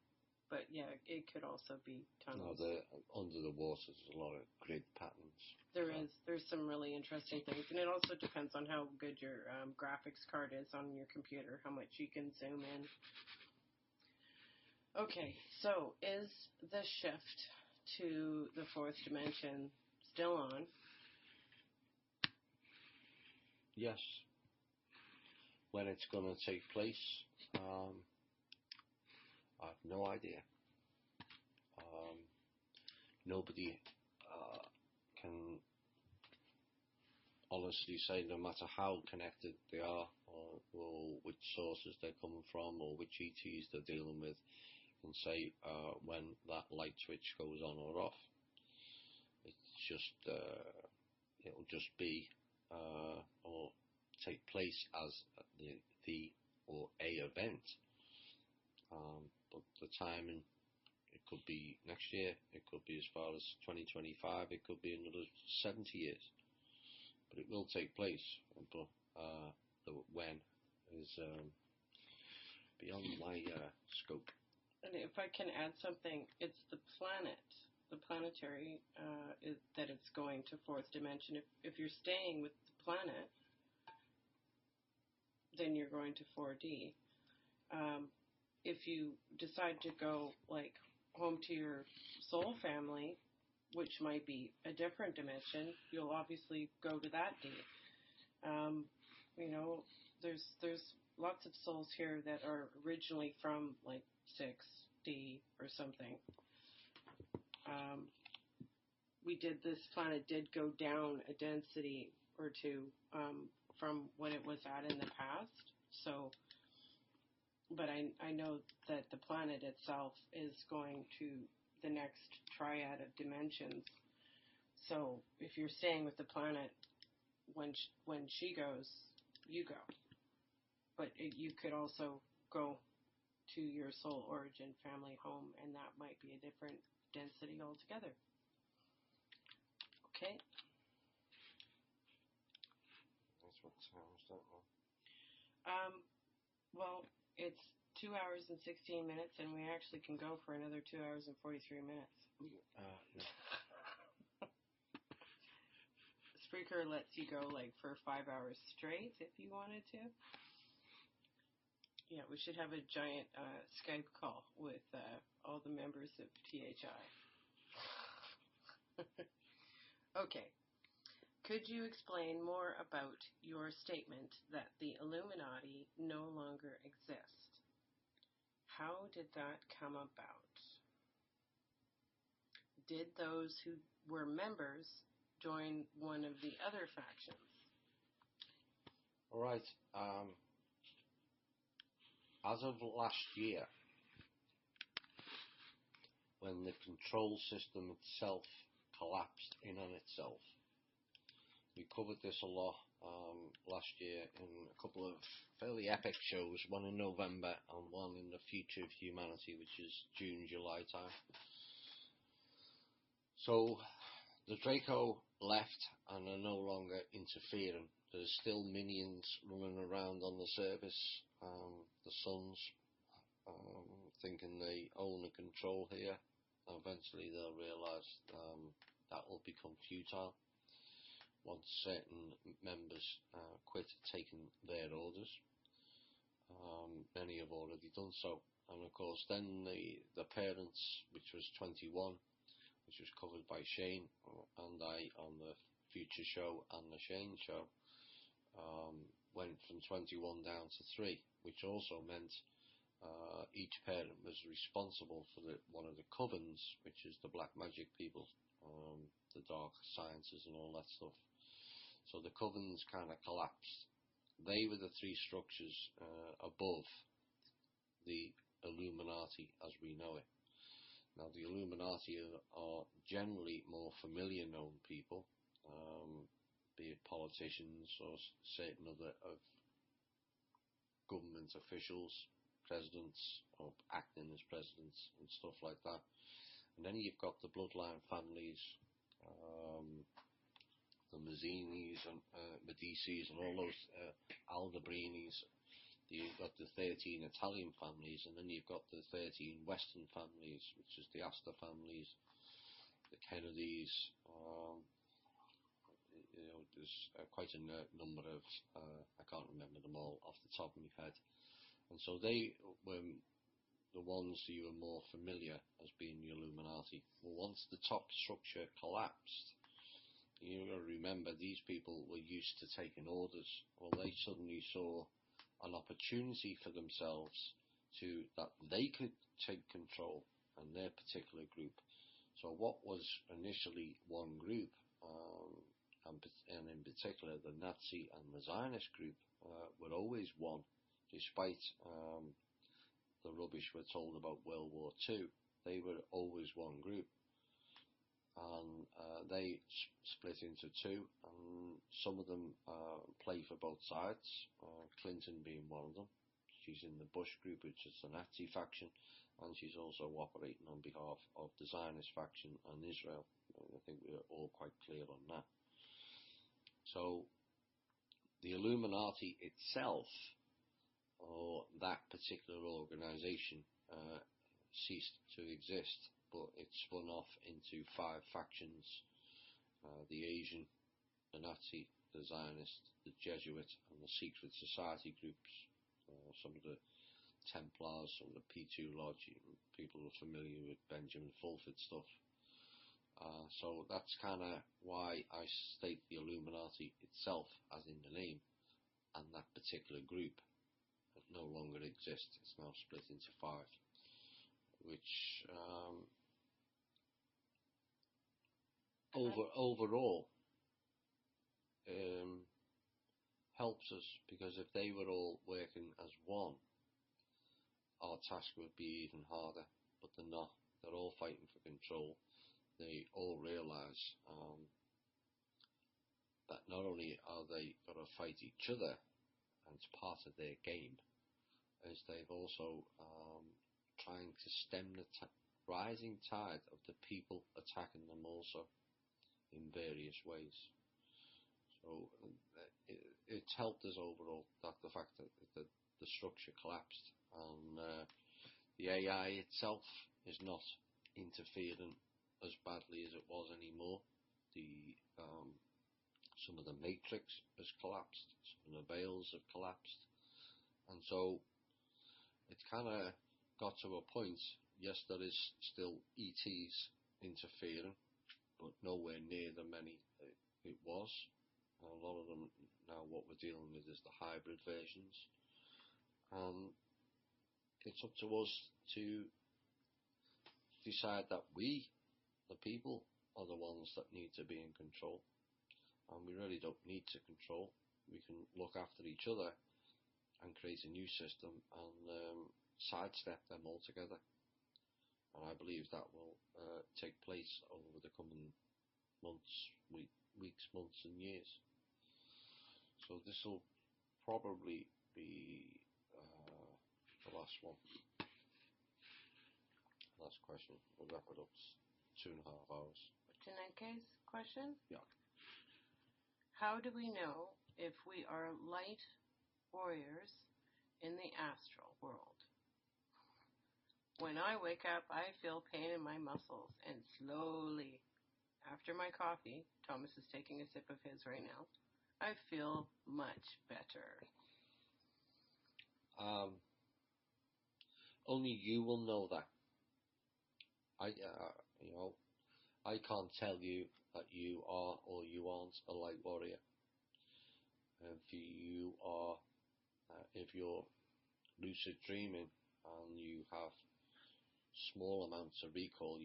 Speaker 2: But yeah, it could also be tunnels.
Speaker 1: No, under the water, there's a lot of grid patterns.
Speaker 2: There's some really interesting things, and it also depends on how good your graphics card is on your computer, how much you can zoom in. Okay, so is the shift to the fourth dimension still on?
Speaker 1: Yes. When it's going to take place, I have no idea. Nobody can honestly say, no matter how connected they are, or which sources they're coming from, or which ETs they're dealing with, can say when that light switch goes on or off. It's just, it'll just be or take place as the or a event. But the timing, it could be next year, it could be as far as 2025, it could be another 70 years. But it will take place. But the when is beyond my scope.
Speaker 2: And if I can add something, it's the planet, the planetary, that it's going to fourth dimension. If you're staying with the planet, then you're going to 4D. If you decide to go like home to your soul family, which might be a different dimension, you'll obviously go to that D. You know, there's lots of souls here that are originally from like 6D or something. This planet did go down a density or two from what it was at in the past. So, but I know that the planet itself is going to the next triad of dimensions. So if you're staying with the planet, when she goes, you go. But you could also go to your soul origin family home, and that might be a different density altogether. Okay.
Speaker 1: That's what sounds, don't know.
Speaker 2: Well, it's 2 hours and 16 minutes, and we actually can go for another 2 hours and 43 minutes.
Speaker 1: Yeah.
Speaker 2: Spreaker lets you go like for 5 hours straight if you wanted to. Yeah, we should have a giant Skype call with all the members of THI. Okay. Could you explain more about your statement that the Illuminati no longer exist? How did that come about? Did those who were members join one of the other factions?
Speaker 1: All right. As of last year, when the control system itself collapsed in on itself, we covered this a lot last year in a couple of fairly epic shows, one in November and one in the Future of Humanity, which is June, July time. So the Draco left and are no longer interfering. There's still minions running around on the surface, the Suns, thinking they own and control here. Eventually they'll realise that will become futile once certain members quit taking their orders. Many have already done so. And of course then the parents, which was 21, which was covered by Shane and I on the Future show and the Shane show, went from 21 down to 3, which also meant each parent was responsible for one of the covens, which is the black magic people, the dark sciences and all that stuff. So the covens kind of collapsed. They were the 3 structures above the Illuminati as we know it. Now the Illuminati are generally more familiar known people, be it politicians or certain other of government officials, presidents, or acting as presidents and stuff like that. And then you've got the bloodline families, the Mazzinis and Medicis and all those Aldobrinis. You've got the 13 Italian families, and then you've got the 13 Western families, which is the Astor families, the Kennedys. There's quite a number of, I can't remember them all off the top of my head. And so they were the ones who are more familiar as being the Illuminati. Well, once the top structure collapsed, you got to remember these people were used to taking orders. Well, they suddenly saw an opportunity for themselves that they could take control in their particular group. So what was initially one group, and in particular the Nazi and the Zionist group, were always one, despite the rubbish we're told about World War II. They were always one group, and they split into two, and some of them play for both sides, Clinton being one of them. She's in the Bush group, which is the Nazi faction, and she's also operating on behalf of the Zionist faction and Israel. I think we're all quite clear on that. So the Illuminati itself, or that particular organization, ceased to exist, but it spun off into 5 factions: the Asian, the Nazi, the Zionist, the Jesuit, and the secret society groups. Some of the Templars, some of the P2 Lodge, people who are familiar with Benjamin Fulford stuff. So that's kind of why I state the Illuminati itself as in the name, and that particular group no longer exists. It's now split into 5, which overall helps us, because if they were all working as one, our task would be even harder, but they're not. They're all fighting for control. They all realise that not only are they going to fight each other, and it's part of their game, is they've also trying to stem the rising tide of the people attacking them also in various ways. So it's helped us overall, that the fact that the structure collapsed, and the AI itself is not interfering as badly as it was anymore. Some of the matrix has collapsed, some of the veils have collapsed, and so it's kind of got to a point. Yes, there is still ETs interfering, but nowhere near the many it was. A lot of them now, what we're dealing with is the hybrid versions. It's up to us to decide that we, the people, are the ones that need to be in control. And we really don't need to control. We can look after each other and create a new system and sidestep them altogether. And I believe that will take place over the coming months, weeks, months and years. So this will probably be the last one. Last question. We'll wrap it up. 2.5 hours.
Speaker 2: Tanenke's question?
Speaker 1: Yeah.
Speaker 2: How do we know if we are light warriors in the astral world? When I wake up, I feel pain in my muscles, and slowly, after my coffee, Thomas is taking a sip of his right now, I feel much better.
Speaker 1: Only you will know that. I can't tell you that you are or you aren't a light warrior. If you're lucid dreaming and you have small amounts of recall,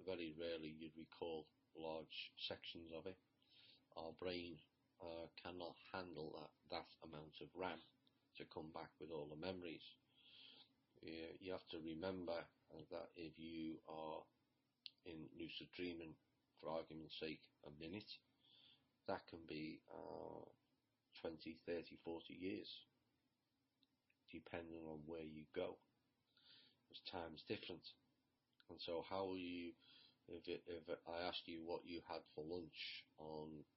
Speaker 1: very rarely you'd recall large sections of it. Our brain cannot handle that amount of RAM to come back with all the memories. You have to remember that if you are in lucid dreaming, for argument's sake, a minute, that can be 20, 30, 40 years, depending on where you go. Because time's different. And so how will you, if I asked you what you had for lunch on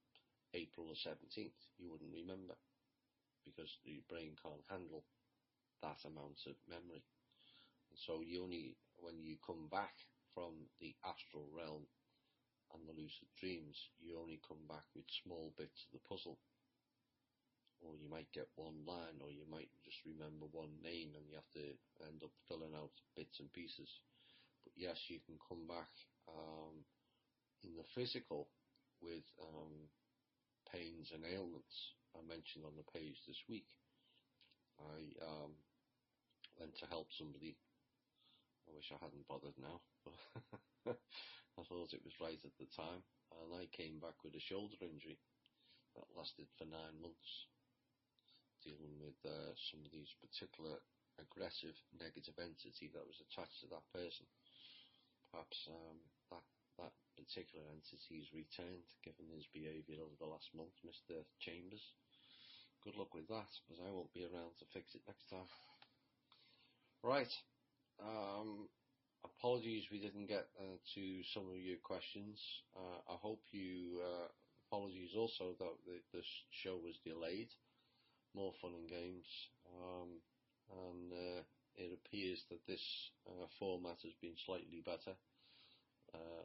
Speaker 1: April the 17th, you wouldn't remember, because your brain can't handle that amount of memory. And so when you come back from the astral realm and the lucid dreams, you only come back with small bits of the puzzle, or you might get one line, or you might just remember one name, and you have to end up filling out bits and pieces. But yes, you can come back in the physical with pains and ailments I mentioned on the page this week. I went to help somebody. I wish I hadn't bothered now, but I thought it was right at the time, and I came back with a shoulder injury that lasted for 9 months, dealing with some of these particular aggressive negative entity that was attached to that person. Perhaps that particular entity's returned, given his behaviour over the last month, Mr. Chambers. Good luck with that, because I won't be around to fix it next time. Right. Apologies we didn't get to some of your questions. I hope you... apologies also that the show was delayed. More fun and games. And it appears that this format has been slightly better.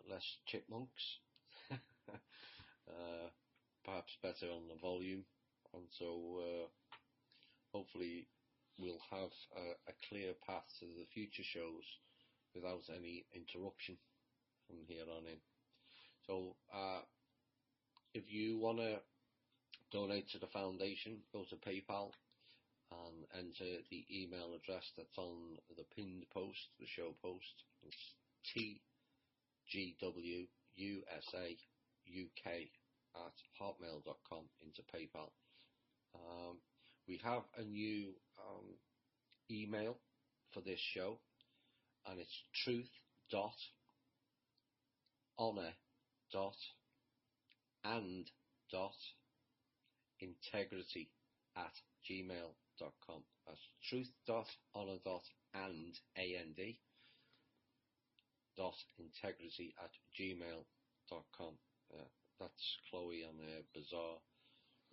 Speaker 1: Less chipmunks. Perhaps better on the volume. And so hopefully we'll have a clear path to the future shows without any interruption from here on in. So if you want to donate to the foundation, go to PayPal and enter the email address that's on the pinned post, the show post. It's tgwusauk@hotmail.com into PayPal. We have a new email for this show, and it's truth.honor.integrity@gmail.com. That's truth.honor.and integrity@gmail.com. That's Chloe and her bizarre,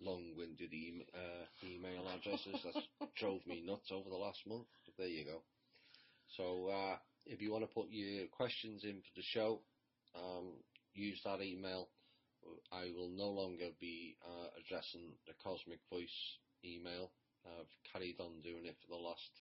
Speaker 1: long-winded email addresses that drove me nuts over the last month. But there you go. So if you want to put your questions in for the show, use that email. I will no longer be addressing the Cosmic Voice email. I've carried on doing it for the last